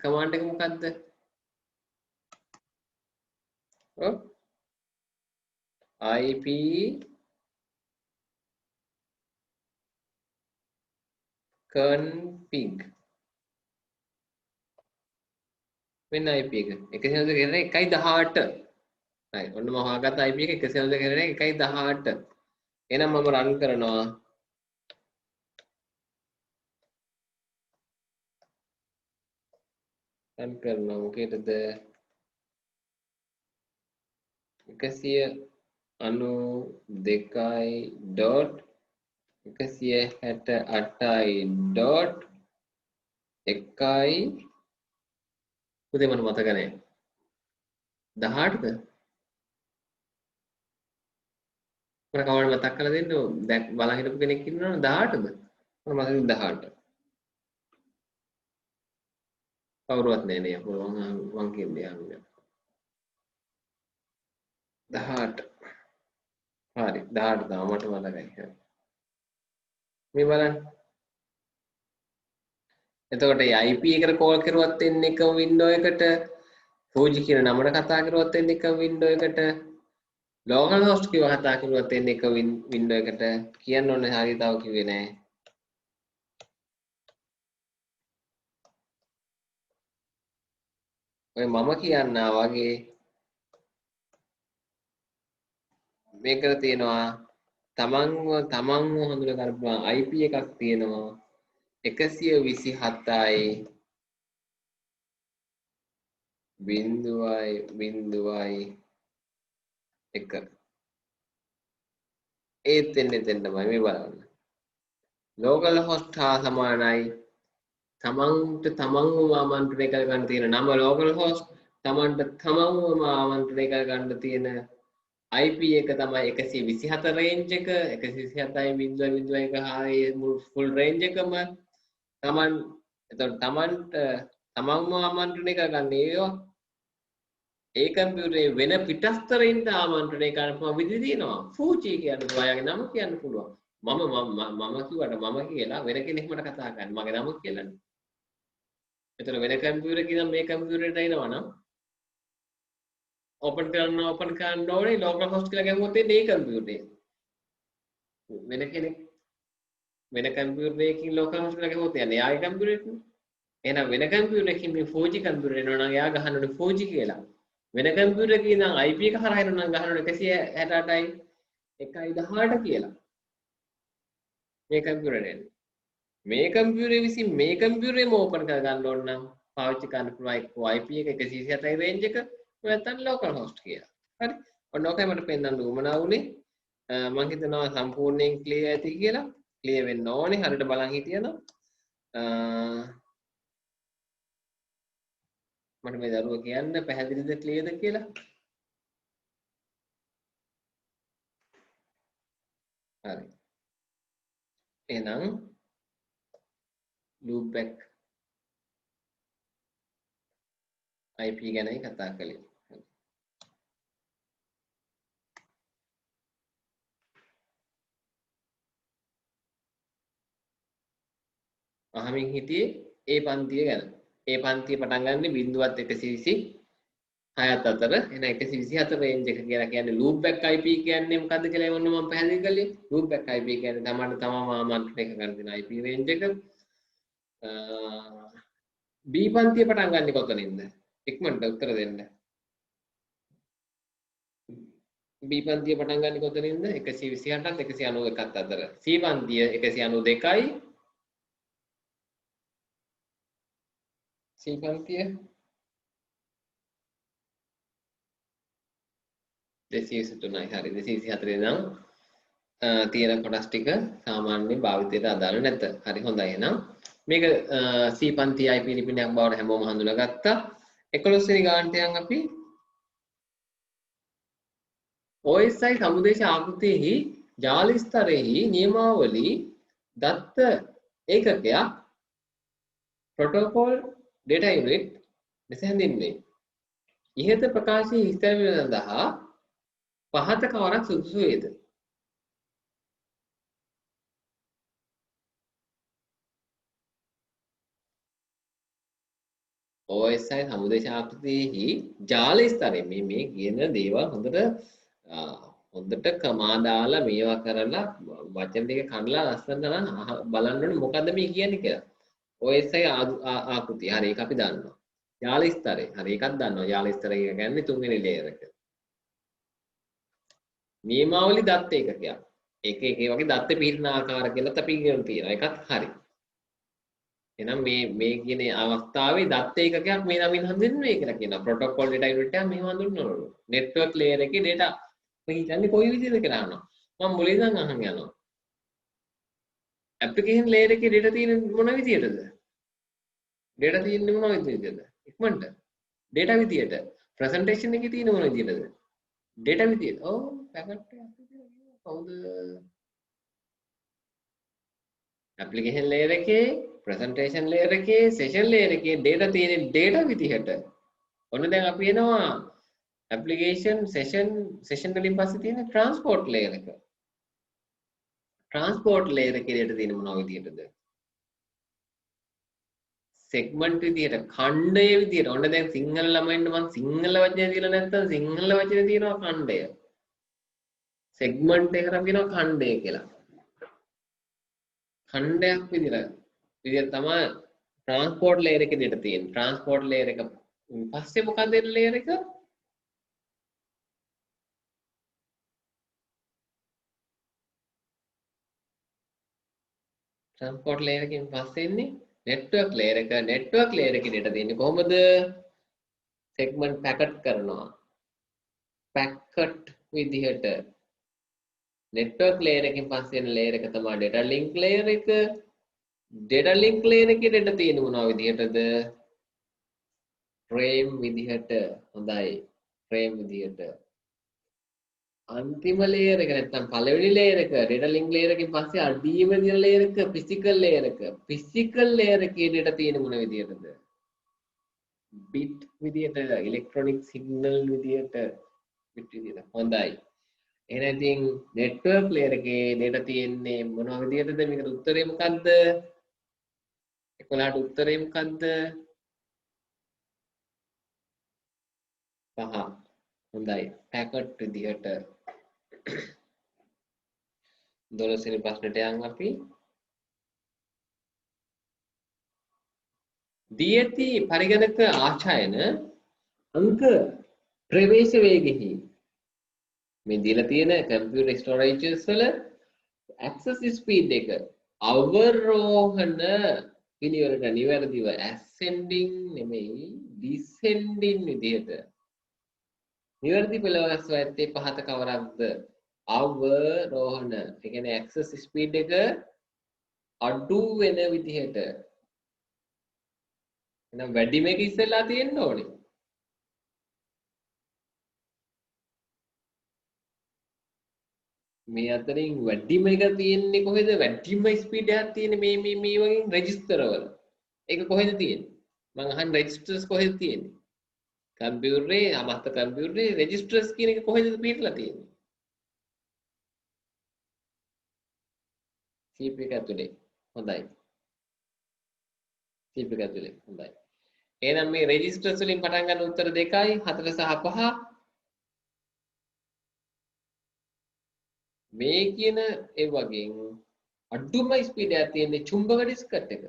Speaker 1: කමාන්ඩ් එක මොකක්ද? IP config මෙන්න IP එක 192.1.18 right ඔන්න මම හොයාගත්ත IP එක 192.1.18 එහෙනම් මම රන් කරනවා මොකේද 192.168.1යි පුතේ මට මතක නැහැ 18ද මට කවුරුත් මතක් කරලා දෙන්න දැන් බලන් හිටපු කෙනෙක් ඉන්නවනේ 18ද මට මතකයි 18 කවුරුවත් නැහැ නේ මං කියන්නේ යන්නේ 18 හරි 18 තමයි මට මතකයි මේ බලන්න එතකොට IP එකට කෝල් කරුවත් එන්නේ එකම වින්ඩෝ එකට Fuji කියන නමට කතා කරුවත් එන්නේ එකම වින්ඩෝ එකට local host කියව කතා කරුවත් එන්නේ එක වින්ඩෝ එකට කියන්න ඕනේ හරිය තව කිව්වේ නෑ ඔය මම කියන්නා වගේ මේකට තියෙනවා තමන්ව හඳුනා ගන්න පුළුවන් IP එකක් තියෙනවා 127යි 0.0.1 ඒත් එන්නේ තමයි මේ බලන්න local host හා සමානයි තමන්ව ආමන්ත්‍රණය කර ගන්න තියෙන නම local host තමන්ට තමන්වම ආමන්ත්‍රණය කර ගන්න තියෙන IP එක තමයි 127 range එක 127.0.1 හායි full range එකම එතකොට තමන්ව ආමන්ත්‍රණය කරගන්න ඒවා ඒ කම්පියුටරේ වෙන පිටස්තරින්ට ආමන්ත්‍රණය කරන්න පුළුවන් විදිහ තියෙනවා Fuji කියන්න පුළුවන් යාගේ නම කියන්න පුළුවන් මම කිව්වට මම කියලා වෙන කෙනෙක් මට කතා කරන්නේ මගේ නම කියලානේ. එතන වෙන කම්පියුටර් එකකින් මේ කම්පියුටරේට එනවා නම් ඕපන් කරන්න ඕනේ ලෝකල් හොස්ට් කියලා ගැහුවොත් එන්නේ ඒ කම්පියුටරේ. වෙන කෙනෙක් වෙන කම්පියුටර් එකකින් ලෝකල් හොස්ට් කියලා ගැහුවොත් යන්නේ එයාගේ කම්පියුටරේට. එහෙනම් වෙන කම්පියුටර් එකකින් මේ 4G කම්පියුටර් එනවා නම් එයා ගහන්න ඕනේ 4G කියලා. වෙන කම්පියුටර් එකකින් නම් IP එක හරහා එනවා නම් ගහන්න ඕනේ 168යි 118 කියලා. මේ කම්පියුටරේ මේ කම්පියුටරේ විසින් මේ කම්පියුටරේම ඕපන් කර ගන්න ඕන නම් පාවිච්චි කරන්න පුළුවන් එක්කෝ IP එක 128යි රේන්ජ් එක නැත්නම් ලෝකල් හොස්ට් කියලා. හරි. ඔන්න ඔකයි මට පෙන්වන්න උවමනා වුනේ. මම හිතනවා සම්පූර්ණයෙන් ක්ලියර් ඇති කියලා. ක්ලියර් වෙන්න ඕනේ. හරියට බලන් හිටියනම් මට මේ දරුවා කියන්න පැහැදිලිද ක්ලියර්ද කියලා. හරි. එහෙනම් loop back IP ගැනයි කතා කළේ. අහමින් හිටියේ ඒ පන්තිය ගැන. ඒ පන්තිය පටන් ගන්න 0.126 6ත් අතර එන 124 රේන්ජ් එක කියලා කියන්නේ loop back IP කියන්නේ මොකද්ද කියලා එවන්න මම පැහැදිලි කළේ. loop back IP කියන්නේ තමයි තමම ආමන්ත්‍රණය කරන දෙන IP රේන්ජ් එක. B පන්තිය පටන් ගන්න කොතනින්ද? ඉක්මනට උත්තර දෙන්න. B පන්තිය පටන් ගන්න කොතනින්ද? 128ත් 191ත් අතර. C පන්තිය 192යි. C පන්තිය 203යි. හරි. 204 නම් තියෙන කොටස් ටික සාමාන්‍ය භාවිතයට අදාළ නැත. හරි හොඳයි එහෙනම්. මේක C පන්ති IP ලිපිනයක් බවට හැමෝම හඳුනාගත්තා. 11 වෙනි ගානට යන් අපි OSI සමුදේශ ආකෘතියෙහි ජාල ස්තරෙහි නියමාවලි දත්ත ඒකකයක් protocol data unit ලෙස හැඳින්වේ. ඉහත ප්‍රකාශයේ විස්තර වීම සඳහා පහත කවරක් සුදුසු වේද? OSI සමුදේශ ආකෘතියෙහි ජාල ස්තරේ මේ කියන දේවල් හොඳට කමා දාලා මේවා කරලා වචන ටික කනලා ලස්සනට බලන්න ඕනේ මොකද්ද මේ කියන්නේ කියලා. OSI ආකෘතිය. හරි ඒක අපි දන්නවා. ජාල ස්තරේ. හරි ඒකත් දන්නවා. ජාල ස්තරය කියන්නේ තුන්වෙනි ලේයර් එක. නියමාවලි දත්ත ඒකකයක්. ඒක වගේ දත්ත පිළින ආකාර කියලා අපි කියන තියෙනවා. ඒකත් හරි. එහෙනම් මේ කියන අවස්ථාවේ දත්ත ඒකකයක් මේ නමින් හඳුන්වන්නේ කියලා කියනවා. protocol data unit එක මෙහෙම හඳුන්වනවා. network layer එකේ data මේ හිතන්නේ කොයි විදිහද කියලා අහනවා. මම මුලින් ඉඳන් අහන් යනවා. application layer එකේ data තියෙන්නේ මොන විදිහටද? data තියෙන්නේ මොන විදිහටද? ඉක්මනට. data විදියට. presentation එකේ තියෙන්නේ මොන විදිහටද? data විදියට. ඔව් packet එකක් විදියට කවුද? application layer එකේ presentation layer එකේ session layer එකේ data තියෙන data විදිහට. ඔන්න දැන් අපි එනවා application session වලින් පස්සේ තියෙන transport layer එක. transport layer එකේ data තියෙන මොන විදිහටද? segment විදිහට, ඛණ්ඩය විදිහට. ඔන්න දැන් සිංහල ළමයින්ට මම සිංහල වචනේ දීලා නැත්නම් සිංහල වචනේ තියෙනවා ඛණ්ඩය. segment එකට අපි කියනවා ඛණ්ඩය කියලා. ඛණ්ඩයක් විදිහට තමයි transport layer එකේ data තියෙන්නේ. transport layer එක පස්සේ මොකක්ද එන layer එක? transport layer එකෙන් පස්සේ එන්නේ network layer එක. network layer එකේ data තියෙන්නේ කොහොමද? segment packet කරනවා. packet විදිහට network layer එකෙන් පස්සේ එන layer එක තමයි data link layer එක. data link layer එකේ data තියෙන මොනවා විදිහටද? frame විදිහට. හොඳයි. frame විදිහට. අන්තිම layer එක නැත්නම් පළවෙනි layer එක data link layer එකෙන් පස්සේ අඩියම තියෙන layer එක physical layer එක. physical layer එකේ data තියෙන මොන විදිහටද? bit විදිහට electronic signal විදිහට bit විදිහට. හොඳයි. එහෙනම් ඉතින් network layer එකේ data තියෙන්නේ මොන විදියටද? මේකට උත්තරේ මොකද්ද? 11ට උත්තරේ මොකද්ද? 5. හොඳයි. packet විදියට 12 වෙනි ප්‍රශ්නෙට යන් අපි. දී ඇති පරිගණක ආචායන අංක ප්‍රවේශ වේගෙහි මේ දීලා තියෙන කම්පියුටර් ස්ටෝරේජස් වල access speed එක අවරෝහණ පිළිවෙලට නිවැරදිව ascending නෙමෙයි descending විදිහට නිවැරදි පෙළවස් ඇත්තේ පහත කවරක්ද? අවරෝහණ. ඒ කියන්නේ access speed එක අඩු වෙන විදිහට. එහෙනම් වැඩි මේක ඉස්සෙල්ලා තියෙන්න ඕනේ. මේ අතරින් වැඩිම එක තියෙන්නේ කොහෙද? වැඩිම ස්පීඩ් එකක් තියෙන්නේ මේ වගේ රෙජිස්ටර් වල. ඒක කොහෙද තියෙන්නේ? මං අහන්නේ රෙජිස්ටර්ස් කොහෙද තියෙන්නේ? කම්පියුටරේ අමස්ත කම්පියුටරේ රෙජිස්ටර්ස් කියන එක කොහෙද පිටලා තියෙන්නේ? CPU එක ඇතුලේ. හොඳයි. CPU එක ඇතුලේ. හොඳයි. එහෙනම් මේ රෙජිස්ටර්ස් වලින් පටන් ගන්න උත්තර දෙකයි 4 සහ 5. මේ කියන ඒ වගේ අඩුම ස්පීඩ් එකක් තියෙන්නේ චුම්බක ඩිස්කට් එක.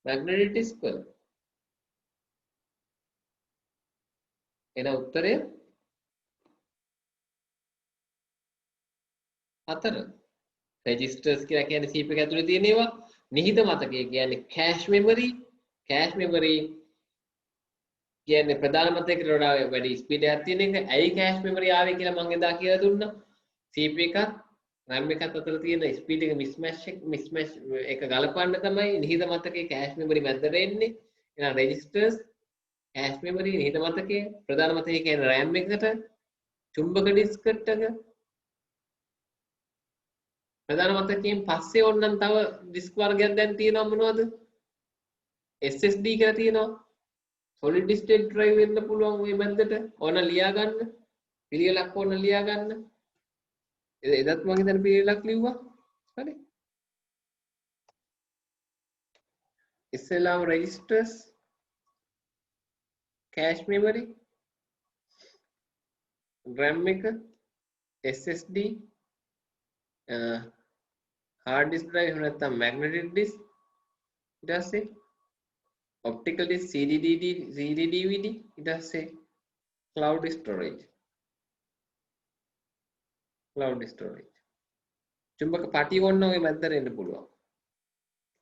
Speaker 1: මැග්නටික් ඩිස්ක් වල. එන උත්තරය 4. රෙජිස්ටර්ස් කියලා කියන්නේ CPU එක ඇතුලේ තියෙන ඒවා. නිහිත මතකය කියන්නේ කැෂ් මෙමරි. කැෂ් මෙමරි කියන්නේ ප්‍රධාන මතකයට වඩා වැඩි ස්පීඩ් එකක් තියෙන එක. ඇයි කැෂ් මෙමරි ආවේ කියලා මම එදා කියලා දුන්නා. CPU එකත් RAM එකත් අතර තියෙන ස්පීඩ් එක මිස්මැච් එක ගලපන්න තමයි නිහිත මතකයේ කැෂ් මෙමරි මැදට එන්නේ. එහෙනම් රෙජිස්ටර්ස් කැෂ් මෙමරි නිහිත මතකයේ ප්‍රධාන මතකයේ කියන්නේ RAM එකට චුම්බක ඩිස්කට් එක ප්‍රධාන මතකයෙන් පස්සේ ඕනනම් තව ඩිස්ක් වර්ගයක් දැන් තියෙනවා මොනවද? SSD කියලා තියෙනවා. solid state drive වෙන්න පුළුවන් ওই මැද්දට. ඕන ලියා ගන්න. පිළිවෙලක් ඕන ලියා ගන්න. එදත් මම හිතන්නේ පිළිවෙලක් ලිව්වා. හරි. ඉස්සෙල්ලාම registers cache memory RAM එක SSD hard disk drive එහෙම නැත්නම් magnetic disk ඊට පස්සේ optical disk CD DVD ඊට පස්සේ cloud storage චුම්බක පටි වොන්න ඔය මැද්දට එන්න පුළුවන්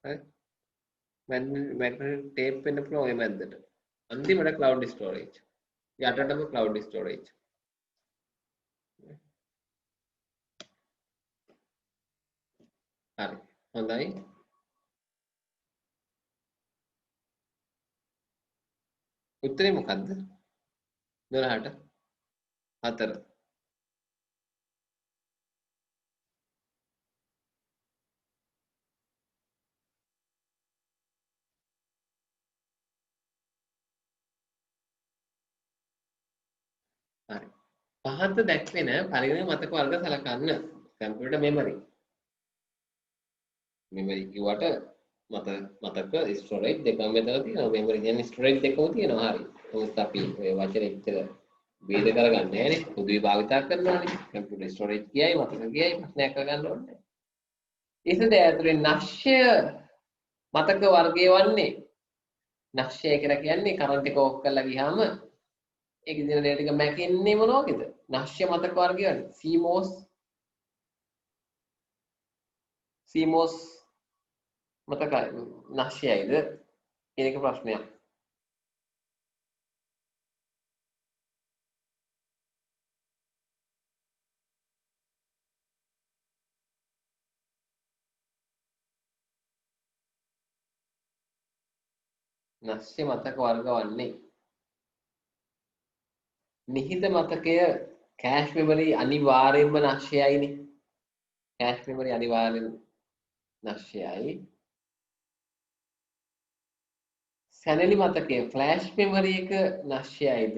Speaker 1: හරි magnetic tape වෙන්න පුළුවන් ඔය මැද්දට අන්තිමට cloud storage යටටම cloud storage හරි හොඳයි උත්තරේ මොකද්ද 12ට 4 හරි පහත දැක්වෙන පරිගණක මතක වර්ග සලකන්න කම්පියුටර් මෙමරි කිව්වට මතක ස්ටෝරේජ් දෙකම මෙතන තියෙනවා මෙමරි කියන්නේ ස්ටෝරේජ් දෙකම තියෙනවා හරි මොකද අපි ඔය වචනේ ඉතල ભેද කරගන්නේ නැහැනේ පොදුවේ භාවිතා කරනවානේ කම්පියුටර් ස්ටෝරේජ් කියයි මතක කියයි ප්‍රශ්නයක් කරගන්න ඕනේ ඉතින් ඇතුලේ නක්ෂය මතක වර්ගය වන්නේ නක්ෂය කියලා කියන්නේ කරන්ට් එක ඕෆ් කරලා ගියාම ඒක දින දේ ටික මැකෙන්නේ මොනවද? නක්ෂය මතක වර්ගය වන්නේ CMOS මතකයි නක්ෂයයිද කියන එක ප්‍රශ්නයක්. නක්ෂය මතක වර්ග වන්නේ නිහිත මතකය කැෂ් මෙමරි අනිවාර්යෙන්ම නක්ෂයයිනේ. කැෂ් මෙමරි අනිවාර්යෙන් නක්ෂයයි. සැනලි මතකය ෆ්ලෑෂ් මෙමරි එක නක්ෂයයිද?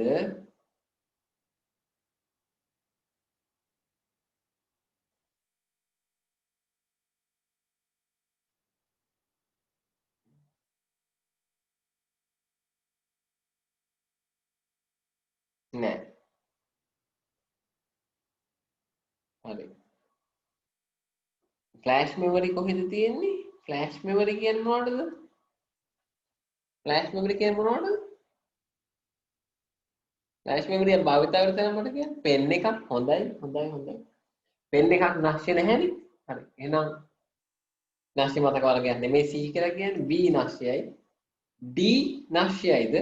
Speaker 1: නෑ. හරි. ෆ්ලෑෂ් මෙමරි කොහෙද තියෙන්නේ? ෆ්ලෑෂ් මෙමරි කියන්නේ මොනවටද? ෆ්ලෑෂ් මෙමරි කියන්නේ මොනවටද? ෆ්ලෑෂ් මෙමරිය භාවිත කරලා මට කියන්න. පෙන් එකක් හොඳයි. පෙන් එකක් නැස්සේ නැහැනේ. හරි. එහෙනම් නැස්සේ මතක වර්ගයක් නෙමෙයි C කියලා කියන්නේ B නැස්සෙයි. D නැස්සෙයිද?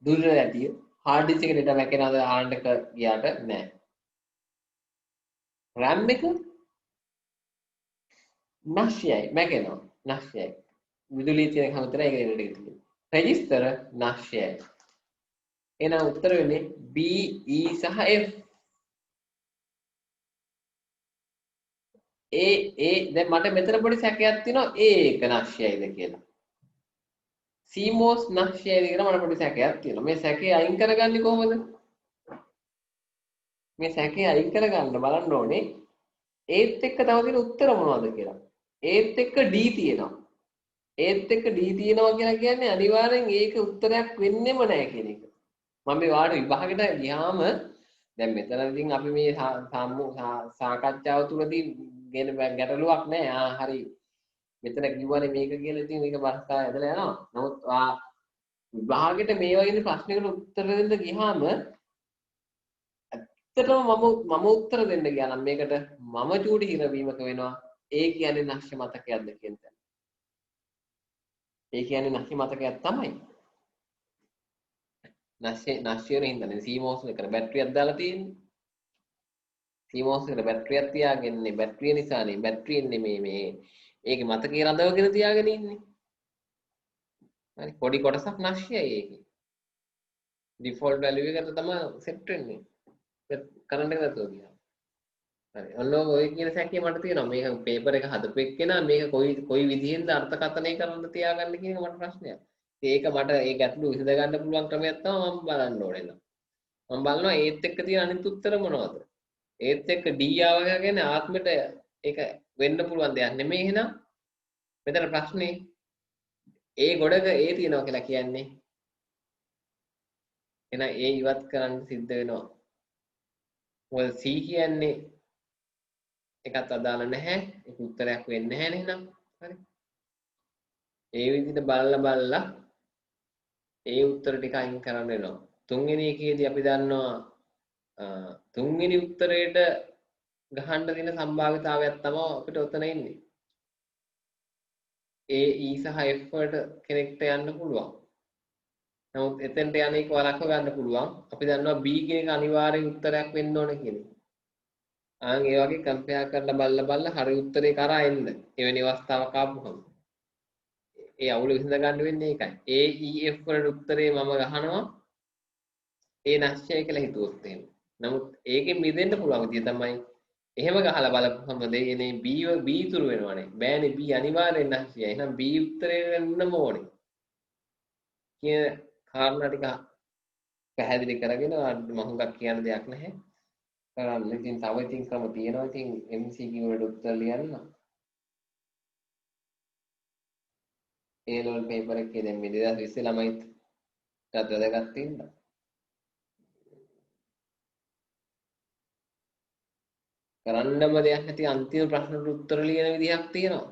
Speaker 1: දුර්වල ඇතිය. hard disk එකේ data වැකෙනවද hard එක ගියාට නෑ. RAM එක නැස්සෙයි මැකෙනවා. නැස්සෙයි. විදුලිය තියෙන කම විතරයි ඒක දෙන්න තියෙන්නේ. රෙජිස්ටර් නැස්සෙයි. එහෙනම් උත්තර වෙන්නේ B E සහ F. දැන් මට මෙතන පොඩි සැකයක් තියෙනවා A එක නැස්සෙයිද කියලා. CMOS නැස්සෙයිද කියලා මට පොඩි සැකයක් තියෙනවා. මේ සැකේ අයින් කරගන්නේ කොහොමද? මේ සැකේ අයින් කරගන්න බලන්න ඕනේ ඒත් එක්ක තව තියෙන උත්තර මොනවද කියලා. ඒත් එක්ක D තියෙනවා. ඒත් එක්ක D තියෙනවා කියලා කියන්නේ අනිවාර්යෙන් ඒක උත්තරයක් වෙන්නෙම නැහැ කියන එක. මම මේ වාට විභාගෙට ගියාම දැන් මෙතන ඉතින් අපි මේ සාකච්ඡාව තුළදී ගෙන ගැටලුවක් නැහැ. හරි. මෙතන කිව්වනේ මේක කියලා ඉතින් මේක බස්සා ඇදලා යනවා. නමුත් විභාගෙට මේ වගේ ප්‍රශ්නයකට උත්තර දෙන්න ගියාම ඇත්තටම මම උත්තර දෙන්න ගියා නම් මේකට මම චූටි හිරවීමක වෙනවා. ඒ කියන්නේ නැක්ෂ මතකයක්ද කියන තැන. ඒ කියන්නේ නැක්ෂ මතකයක් තමයි. නැක්ෂයේ හින්දානේ CMOS එකට බැටරියක් දාලා තියෙන්නේ. CMOS එකට බැටරියක් තියාගන්නේ බැටරිය නිසානේ. බැටරියෙන් නෙමෙයි මේ ඒකේ මතකයේ රඳවගෙන තියාගෙන ඉන්නේ. හරි පොඩි කොටසක් නැක්ෂයයි ඒකේ. ඩිෆෝල්ට් වැලියු එකට තමයි සෙට් වෙන්නේ. කරන්ට් එක නැතුව ගියා. හරි. ඔන්න ඔය කියන සැකේ මට තියෙනවා. මේක පේපර් එක හදපු එක්කෙනා මේක කොයි විදිහෙන්ද අර්ථකථනය කරන්න තියාගන්න කියන මට ප්‍රශ්නයක්. ඒක මට ඒ ගැටලු විසඳ ගන්න පුළුවන් ක්‍රමයක් තමයි මම බලන්න ඕනේ නේද. මම බලනවා ඒත් එක්ක තියෙන අනිත් උත්තර මොනවද? ඒත් එක්ක D ආව කියන්නේ ආත්මෙට ඒක වෙන්න පුළුවන් දෙයක් නෙමෙයි එහෙනම්. මෙතන ප්‍රශ්නේ ඒ ගොඩක ඒ තියෙනවා කියලා කියන්නේ එහෙනම් ඒ ඉවත් කරන්න සිද්ධ වෙනවා. මොකද C කියන්නේ එකත් අදාළ නැහැ. ඒක උත්තරයක් වෙන්නේ නැහැ නේනම්. හරි. ඒ විදිහට බලලා ඒ උත්තර ටික අයින් කරන්න වෙනවා. තුන්වෙනි එකේදී අපි දන්නවා තුන්වෙනි උත්තරේට ගහන්න තියෙන සම්භාවිතාවයක් තමයි අපිට උතන ඉන්නේ. A E සහ F වලට කෙනෙක්ට යන්න පුළුවන්. නමුත් එතෙන්ට යන එක වළක්ව ගන්න පුළුවන්. අපි දන්නවා B කියන එක අනිවාර්යෙන් උත්තරයක් වෙන්න ඕන කියන එක. ඒ වගේ කම්පෙයාර් කරලා බලලා හරි උත්තරේ කරා එන්න. එවැනි අවස්ථාවක් ආපුවම. ඒ අවුල විසඳ ගන්න වෙන්නේ ඒකයි. A E F වලට උත්තරේ මම ගහනවා A නැස්චය කියලා හිතුවොත් එහෙම. නමුත් ඒකෙන් මිදෙන්න පුළුවන් විදිය තමයි එහෙම ගහලා බලපුවම දෙන්නේ B ඉතුරු වෙනවනේ. බෑනේ B අනිවාර්යෙන් නැස්චයයි. එහෙනම් B උත්තරේ වෙන්නම ඕනේ. කියන කාරණා ටික පැහැදිලි කරගෙන මම හුඟක් කියන්න දෙයක් නැහැ. කරන්න ඉතින් තව ඉතින් ක්‍රම තියෙනවා. ඉතින් MCQ වලට උත්තර ලියන්න. A level paper එකේ දැන් මේ 2020 ළමයිත් ටත් වැදගත් වෙනවා. කරන්නම දෙයක් නැති අන්තිම ප්‍රශ්නට උත්තර ලියන විදිහක් තියෙනවා.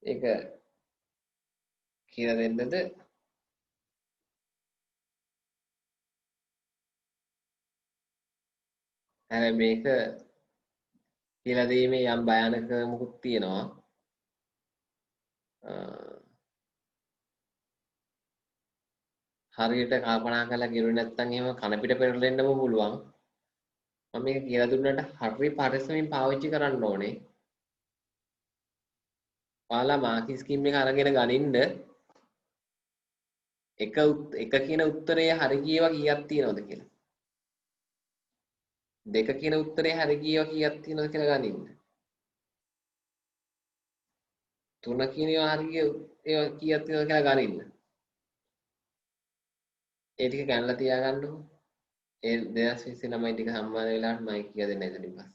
Speaker 1: ඒක කියලා දෙන්නද? හැබැයි මේක කියලා දීමේ යම් භයානකමකුත් තියෙනවා. හරියට කල්පනා කරලා ගිරුනේ නැත්නම් එහෙම කන පිට පෙරලෙන්නම පුළුවන්. මම මේක කියලා දුන්නාට හරි පරිස්සමින් පාවිච්චි කරන්න ඕනේ. ඔයාලා මාකි ස්කීම් එක අරගෙන ගනින්න එක කියන උත්තරේ හරි කියවා කීයක් තියෙනවද කියලා. දෙක කියන උත්තරේ හරි කියවා කීයක් තියෙනවද කියලා ගනින්න. තුන කියන ඒවා හරි ඒවා කීයක් තියෙනවද කියලා ගනින්න. ඒ ටික ගන්නලා තියාගන්නකො. ඒ 2020 ළමයි ටික සම්මාන වෙලාවට මම කියලා දෙන්න ඉතින් පස්සේ.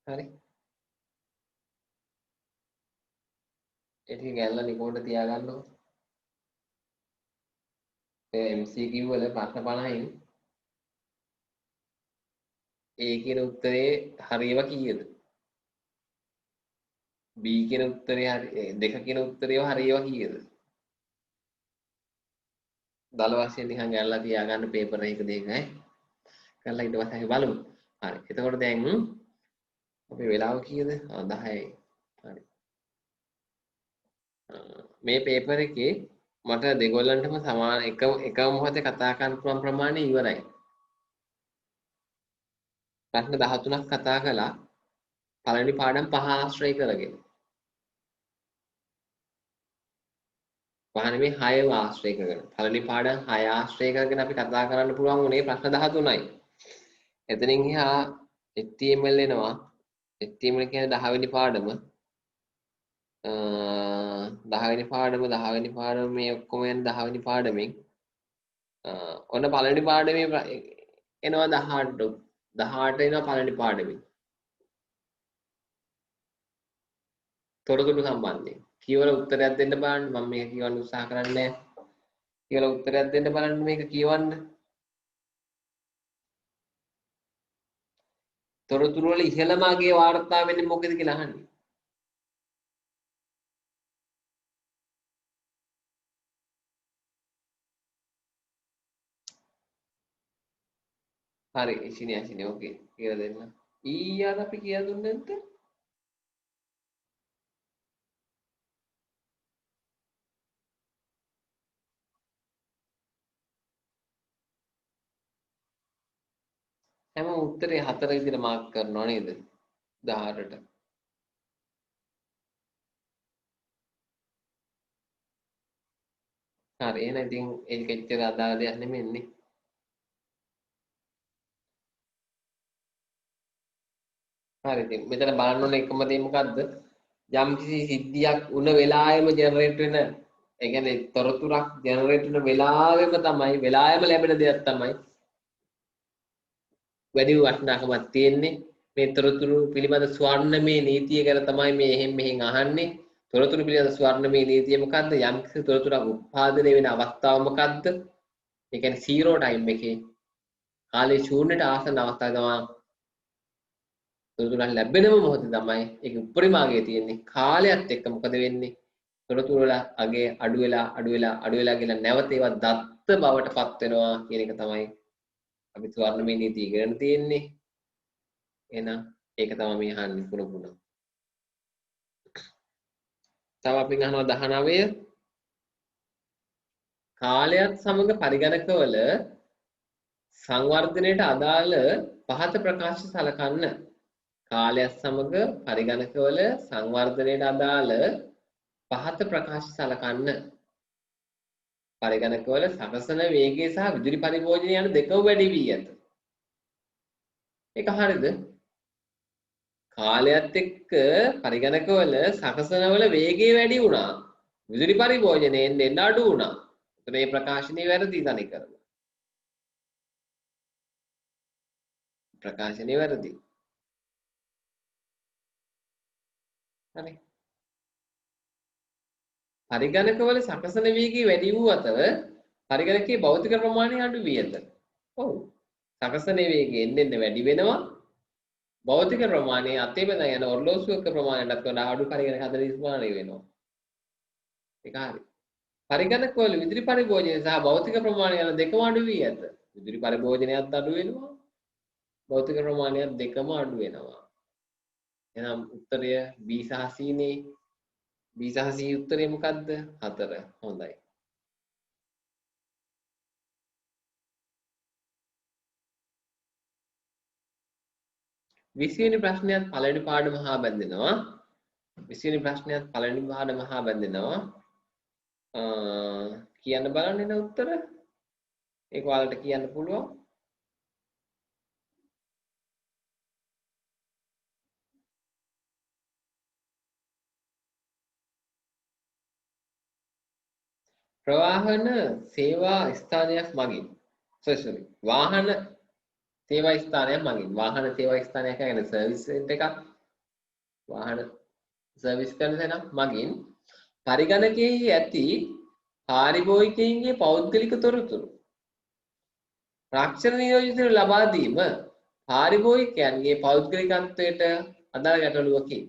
Speaker 1: හරි. ඒ ටික ගැනලා නිකෝඩ් තියාගන්නකො. ඒ MCQ වල ප්‍රශ්න 50න් A කියන උත්තරේ හරියව කීයද? B කියන උත්තරේ හරි දෙක කියන උත්තරේව හරියව කීයද? දල වශයෙන් නිකන් ගැනලා තියාගන්න පේපර් එකක දෙක ඈ. කරලා ඊට පස්සේ අපි බලමු. හරි. එතකොට දැන් අපේ වෙලාව කීයද? 10යි. හරි. මේ පේපර් එකේ මට දෙගොල්ලන්ටම සමාන එකම මොහොතේ කතා කරන්න පුළුවන් ප්‍රමාණය ඉවරයි. ප්‍රශ්න 13ක් කතා කළා. පළවෙනි පාඩම් 5 ආශ්‍රය කරගෙන. පහ නෙමෙයි 6ව ආශ්‍රය කරගෙන. පළවෙනි පාඩම් 6 ආශ්‍රය කරගෙන අපි කතා කරන්න පුළුවන් උනේ ප්‍රශ්න 13යි. එතනින් එහා HTML එනවා. HTML කියන්නේ 10 වෙනි පාඩම. 10 වෙනි පාඩම මේ ඔක්කොම යන 10 වෙනි පාඩමෙන් ඔන්න පළවෙනි පාඩමේ එනවා 18 එනවා පළවෙනි පාඩමේ තොරතුරු සම්බන්ධයෙන් කියවල උත්තරයක් දෙන්න බලන්න. මම මේක කියවන්න උත්සාහ කරන්නේ නැහැ. කියවල උත්තරයක් දෙන්න බලන්න මේක කියවන්න. තොරතුරු වල ඉහළම අගේ වාර්තා වෙන්නේ මොකද කියලා අහන්නේ. හරි ඉසිනේ ඕකේ කියලා දෙන්න. ඊයර අපි කියලා දුන්නේ නැද්ද? හැම උත්තරේ 4 විදිහට මාර්ක් කරනවා නේද? 18ට. හරි එහෙනම් ඉතින් ඒක එච්චර අදාළ දෙයක් නෙමෙන්නේ. හරි ඉතින් මෙතන බලන්න ඕන එකම දේ මොකද්ද? යම් කිසි සිද්ධියක් උන වෙලාවෙම ජෙනරේට් වෙන ඒ කියන්නේ තොරතුරක් ජෙනරේට් වෙන වෙලාවෙම ලැබෙන දෙයක් තමයි වැඩි වටිනාකමක් තියෙන්නේ. මේ තොරතුරු පිළිබඳ ස්වර්ණමය නීතිය ගැන තමයි මේ එහෙන් අහන්නේ. තොරතුරු පිළිබඳ ස්වර්ණමය නීතිය මොකද්ද? යම් කිසි තොරතුරක් උත්පාදනය වෙන අවස්ථාව මොකද්ද? ඒ කියන්නේ 0 ටයිම් එකේ කාලේ ශූන්‍යයට ආසන්න අවස්ථාව තමයි තොරතුරක් ලැබෙනම මොහොතේ තමයි ඒක උපරිම අගය තියෙන්නේ. කාලයත් එක්ක මොකද වෙන්නේ? තොරතුරු වල අගය අඩු වෙලා ගිහලා නැවත ඒවා දත්ත බවට පත් වෙනවා කියන එක තමයි අපි ස්වර්ණමය නීතිය ඉගෙන තියෙන්නේ. එහෙනම් ඒක තමයි මේ අහන්නේ පුන. තව අපි අහනවා 19 කාලයත් සමග පරිගණකවල සංවර්ධනයට අදාළ පහත ප්‍රකාශ සලකන්න. කාලයත් සමග පරිගණකවල සංවර්ධනයට අදාළ පහත ප්‍රකාශ සලකන්න. පරිගණකවල සකසන වේගය සහ විදුලි පරිභෝජනය යන දෙකම වැඩි වී ඇත. ඒක හරියද? කාලයත් එක්ක පරිගණකවල සකසනවල වේගය වැඩි වුණා. විදුලි පරිභෝජනයෙන් දෙන්න අඩු වුණා. එතන මේ ප්‍රකාශනය වැරදි තනි කරලා. ප්‍රකාශනය වැරදි. හරි. පරිගණකවල සකසන වේගය වැඩි වූ අතර පරිගණකයේ භෞතික ප්‍රමාණය අඩු වී ඇත. ඔව්. සකසන වේගය එන්න වැඩි වෙනවා. භෞතික ප්‍රමාණය අතේ බඳ යන ඔර්ලෝසුවක ප්‍රමාණයටත් වඩා අඩු පරිගණක හද නිර්මාණය වෙනවා. ඒක හරි. පරිගණකවල විදුලි පරිභෝජනය සහ භෞතික ප්‍රමාණය යන දෙකම අඩු වී ඇත. විදුලි පරිභෝජනයත් අඩු වෙනවා. භෞතික ප්‍රමාණයත් දෙකම අඩු වෙනවා. එහෙනම් උත්තරය B සහ C නේ. B සහ C උත්තරේ මොකද්ද? 4. හොඳයි. විසිවෙනි ප්‍රශ්නයත් පළවෙනි පාඩම හා බැඳෙනවා. 20 වෙනි ප්‍රශ්නයත් පළවෙනි පාඩම හා බැඳෙනවා. කියන්න බලන්න එන උත්තර. ඒක ඔයාලට කියන්න පුළුවන්. ප්‍රවාහන සේවා ස්ථානයක් මගින් වාහන සේවා ස්ථානයක් මගින් වාහන සේවා ස්ථානයක් කියන්නේ සර්විස් සෙන්ටර් එකක් වාහන සර්විස් කරන තැනක් මගින් පරිගණකයේ ඇති පාරිභෝගිකයින්ගේ පෞද්ගලික තොරතුරු රක්ෂණ නියෝජිතව ලබා දීම පාරිභෝගිකයන්ගේ පෞද්ගලිකත්වයට අදාළ ගැටලුවකි.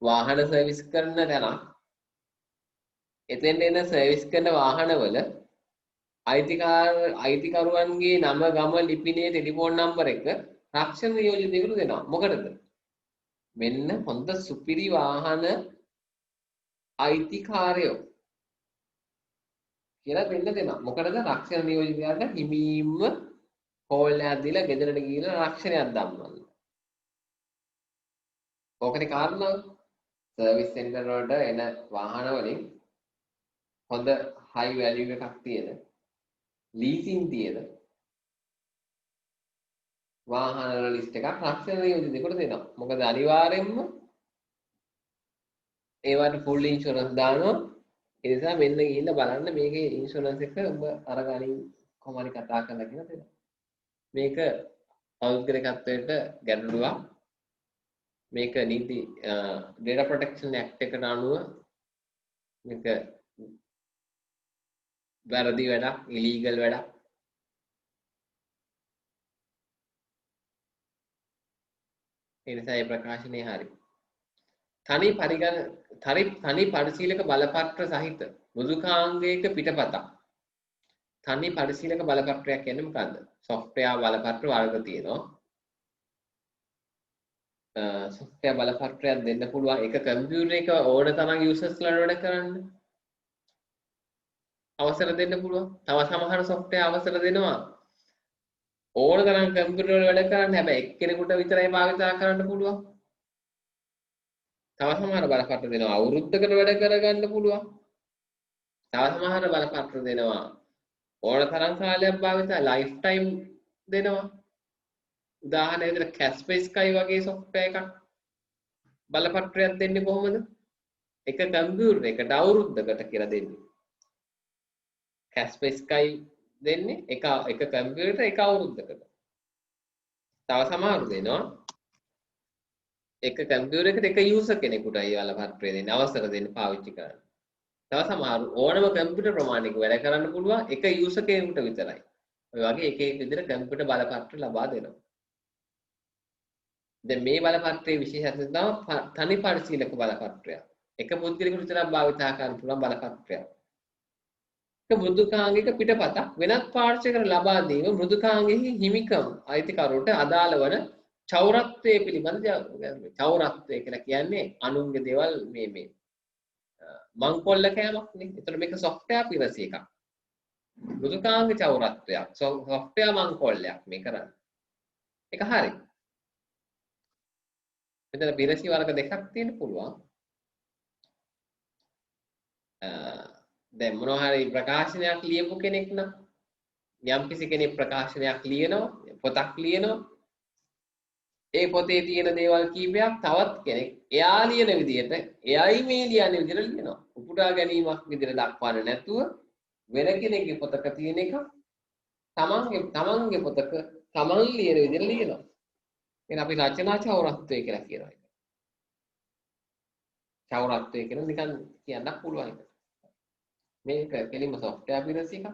Speaker 1: වාහන සර්විස් කරන තැනක් එතෙන් එන සර්විස් කරන වාහනවල අයිතිකරුවන්ගේ නම ගම ලිපිනේ ටෙලිෆෝන් නම්බර එක රක්ෂණ නියෝජිතයෙකුට දෙනවා. මොකටද? මෙන්න හොඳ සුපිරි වාහන අයිතිකාරයෝ කියලා දෙන්න දෙනවා. මොකටද? රක්ෂණ නියෝජිතයාට හිමීම්ම කෝල් එකක් දීලා ගෙදරට ගිහිල්ලා රක්ෂණයක් දම්වන්න. ඕකනේ කාරණාව. සර්විස් සෙන්ටර් වලට එන වාහන වලින් හොඳ හයි වැලියු එකක් තියෙන ලීසින් තියෙන වාහන වල ලිස්ට් එකක් රක්ෂණ නියෝජිතයෙකුට දෙනවා. මොකද අනිවාර්යයෙන්ම ඒවට ෆුල් ඉන්ෂුරන්ස් දානවා. ඒ නිසා මෙන්න ගිහිල්ලා බලන්න මේකේ ඉන්ෂුරන්ස් එක ඔබ අරගනින් කොහොමද කතා කරලා කියලා දෙනවා. මේක පෞද්ගලිකත්වයට ගැටලුවක්. මේක නීති data protection act එකට අනුව මේක වැරදි වැඩක්, illegal වැඩක්. ඒ නිසා මේ ප්‍රකාශනය හරි. තනි පරිශීලක බලපත්‍ර සහිත මෘදුකාංගයක පිටපතක්. තනි පරිශීලක බලපත්‍රයක් කියන්නේ මොකද්ද? software බලපත්‍ර වර්ග තියෙනවා. software බලපත්‍රයක් දෙන්න පුළුවන් එක කම්පියුටර් එක ඕන තරම් users ලා වැඩ කරන්න. අවසර දෙන්න පුළුවන්. තව සමහර software අවසර දෙනවා. ඕන තරම් කම්පියුටර් වල වැඩ කරන්න. හැබැයි එක්කෙනෙකුට විතරයි භාවිතා කරන්න පුළුවන්. තව සමහර බලපත්‍ර දෙනවා අවුරුද්දකට වැඩ කරගන්න පුළුවන්. තව සමහර බලපත්‍ර දෙනවා ඕන තරම් කාලයක් භාවිතා ලයිෆ් ටයිම් දෙනවා. උදාහරණයක් විදිහට Kaspersky වගේ software එකක් බලපත්‍රයක් දෙන්නේ කොහොමද? එක කම්පියුටර් එකට අවුරුද්දකට කියලා දෙන්නේ. Kaspersky දෙන්නේ එක කම්පියුටර් එක අවුරුද්දකට. තව සමහරු දෙනවා එක කම්පියුටර් එකට එක යූසර් කෙනෙකුටයි බලපත්‍රය දෙන්නේ අවසර දෙන්න පාවිච්චි කරන්න. තව සමහරු ඕනම කම්පියුටර් ප්‍රමාණයක වැඩ කරන්න පුළුවන් එක යූසර් කෙනෙකුට විතරයි. ඔය වගේ එක එක විදිහට කම්පියුටර් බලපත්‍ර ලබා දෙනවා. දැන් මේ බලපත්‍රයේ විශේෂත්වය තමයි තනි පරිශීලක බලපත්‍රයක්. එක පුද්ගලයෙකුට විතරක් භාවිතා කරන්න පුළුවන් බලපත්‍රයක්. එක මෘදුකාංගික පිටපතක් වෙනත් පාර්ශ්වයකට ලබා දීම මෘදුකාංගයේ හිමිකම් අයිතිකරුට අදාළ වන චෞරත්වයේ පිළිබඳ චෞරත්වය කියලා කියන්නේ අනුන්ගේ දේවල් මේ මංකොල්ල කෑමක් නේ. ඒතර මේක software පිරසි එකක්. මෘදුකාංග චෞරත්වයක්. software මංකොල්ලයක් මේ කරන්නේ. ඒක හරි. මෙතන පිරසි වර්ග දෙකක් තියෙන්න පුළුවන්. දැන් මොනවා හරි ප්‍රකාශනයක් ලියපු කෙනෙක් නම් යම්කිසි කෙනෙක් ප්‍රකාශනයක් ලියනවා, පොතක් ලියනවා. ඒ පොතේ තියෙන දේවල් කීපයක් තවත් කෙනෙක් එයා ලියන විදිහට එයයි මේ ලියන විදිහට ලියනවා. උපුටා ගැනීමක් විදිහට දක්වන්නේ නැතුව වෙන කෙනෙක්ගේ පොතක තියෙන එක තමන්ගේ පොතක තමන් ලියන විදිහට ලියනවා. එහෙනම් අපි රචනා චෞරත්වය කියලා කියනවා. චෞරත්වය කියන නිකන් කියන්නත් පුළුවන් එක. මේක කෙලින්ම software පිරසි එකක්.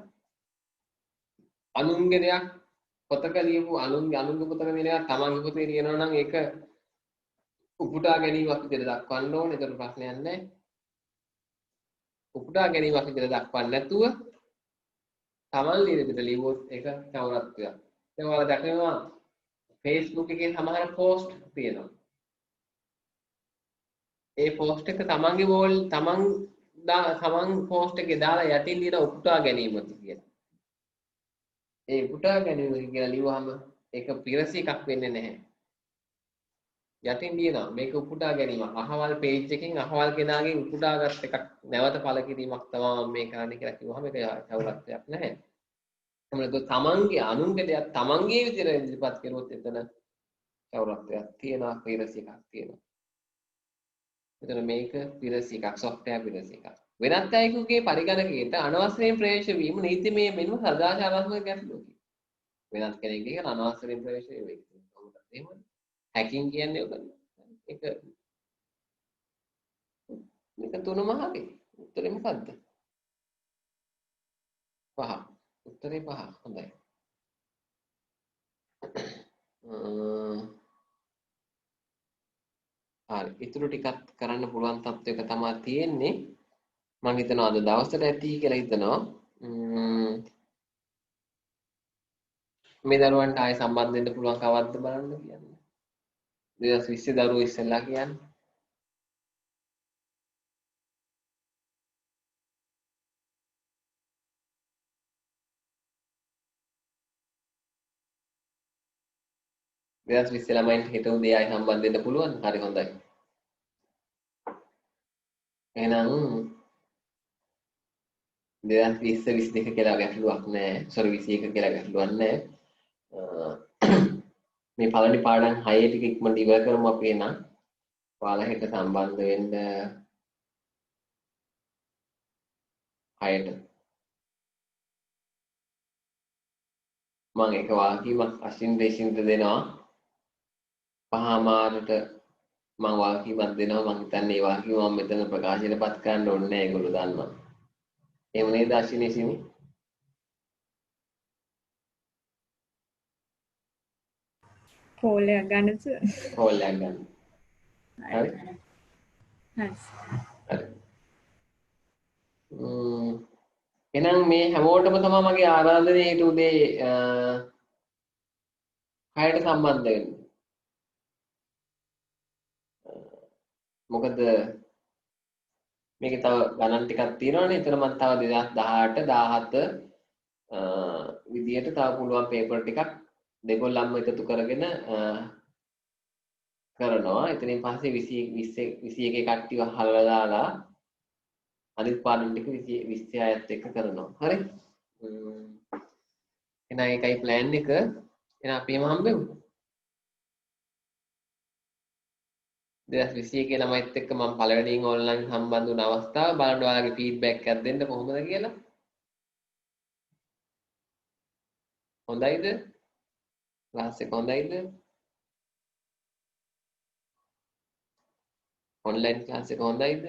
Speaker 1: අනුන්ගේ දෙයක් පොතක ලියපු අනුන්ගේ පොතක තියෙන එක තමන්ගේ පොතේ ලියනවා නම් ඒක උපුටා ගැනීමක් විදිහට දක්වන්න ඕනේ. ඒතර ප්‍රශ්නයක් නැහැ. උපුටා ගැනීමක් විදිහට දක්වන්න නැතුව තමන් ලියන විදිහට ලියුවොත් ඒක චෞරත්වයක්. දැන් ඔයාලා දැකනවා Facebook එකේ සමහර post තියෙනවා. ඒ post එක තමන්ගේ වෝල් තමන් post එකේ දාලා යටින් ලියන උපුටා ගැනීමක් කියලා. ඒ උපුටා ගැනීම කියලා ලියුවාම ඒක පිරසි එකක් වෙන්නේ නැහැ. යටින් ලියනවා මේක උපුටා ගැනීමක්. අහවල් page එකකින් අහවල් කෙනාගෙන් උපුටාගත් එකක් නැවත පළ කිරීමක් තමයි මේ කරන්නේ කියලා කිව්වහම ඒක චෞරත්වයක් නැහැ. මොකද තමන්ගේ අනුන්ගේ දෙයක් තමන්ගේ විදිහට ඉදිරිපත් කරුවොත් එතන චෞරත්වයක් තියෙනවා, පිරසි එකක් තියෙනවා. එතන මේක පිරසි එකක්, software පිරසි එකක්. වෙනත් අයෙකුගේ පරිගණකයට අනවසරයෙන් ප්‍රවේශ වීම නීතිමය මෙන්ම සදාචාරාත්මක ගැටලුවකි. වෙනත් කෙනෙක්ගේ අනවසරයෙන් ප්‍රවේශ වීම කොහොමද එහෙමද? හැකින් කියන්නේ ඔක. ඒක මේක තුනම හරි. උත්තරේ මොකද්ද? 5. උත්තරේ 5. හොඳයි. හරි. ඊටු ටිකක් කරන්න පුළුවන් තත්ත්වයක තමයි තියෙන්නේ. මම හිතනවා අද දවසට ඇති කියලා හිතනවා. මේ දරුවන්ට ආයෙ සම්බන්ධ වෙන්න පුළුවන් කවද්ද බලන්න කියන්නේ. 2020 දරුවෝ ඉස්සෙල්ලා කියන්නේ. දෙදස් 20 ළමයින්ට හෙට උදේ ආයෙ සම්බන්ධ වෙන්න පුළුවන්. හරි හොඳයි. එහෙනම් 2020 22 කියලා ගැටලුවක් නැහැ. සෝරි 21 කියලා ගැටලුවක් නැහැ. මේ පළවෙනි පාඩම් 6 ටික ඉක්මනට ඉවර කරමු අපි එනම්. ඔයාලා හෙට සම්බන්ධ වෙන්න 6ට. මම එක වාක්‍යයක් අශ්වින් දේශින්ට දෙනවා. 5:00ට මම වාක්‍යයක් දෙනවා. මම හිතන්නේ මේ වාක්‍යය මම මෙතන ප්‍රකාශයටපත් කරන්න ඕනේ නැහැ. ඒගොල්ලෝ දන්නවා. එහෙම නේද අශ්විනී සිනි?
Speaker 3: කෝල් එකක් ගන්න සර්.
Speaker 1: කෝල් එකක් ගන්න. හරි.
Speaker 3: හරි.
Speaker 1: හරි. එහෙනම් මේ හැමෝටම තමයි මගේ ආරාධනය ඊට උදේ 6ට සම්බන්ධ වෙන්න. මොකද මේකේ තව ගණන් ටිකක් තියෙනවානේ. එතන මම තව 2018 17 විදියට තව පුළුවන් පේපර් ටිකක් දෙගොල්ලන්ම එකතු කරගෙන කරනවා. එතනින් පස්සේ 21 කට්ටියව හලලා දාලා අනිත් පාඩම් ටික 26ත් එක්ක කරනවා. හරි? එහෙනම් ඒකයි ප්ලෑන් එක. එහෙනම් අපි එහෙම හම්බෙමු. 2021 ළමයිත් එක්ක මම පළවෙනියෙන් ඔන්ලයින් සම්බන්ධ වුණ අවස්ථාව බලන්න ඔයාලගේ ෆීඩ්බැක් එකක් දෙන්න කොහොමද කියලා. හොඳයිද? ක්ලාස් එක හොඳයිද? ඔන්ලයින් ක්ලාස් එක හොඳයිද?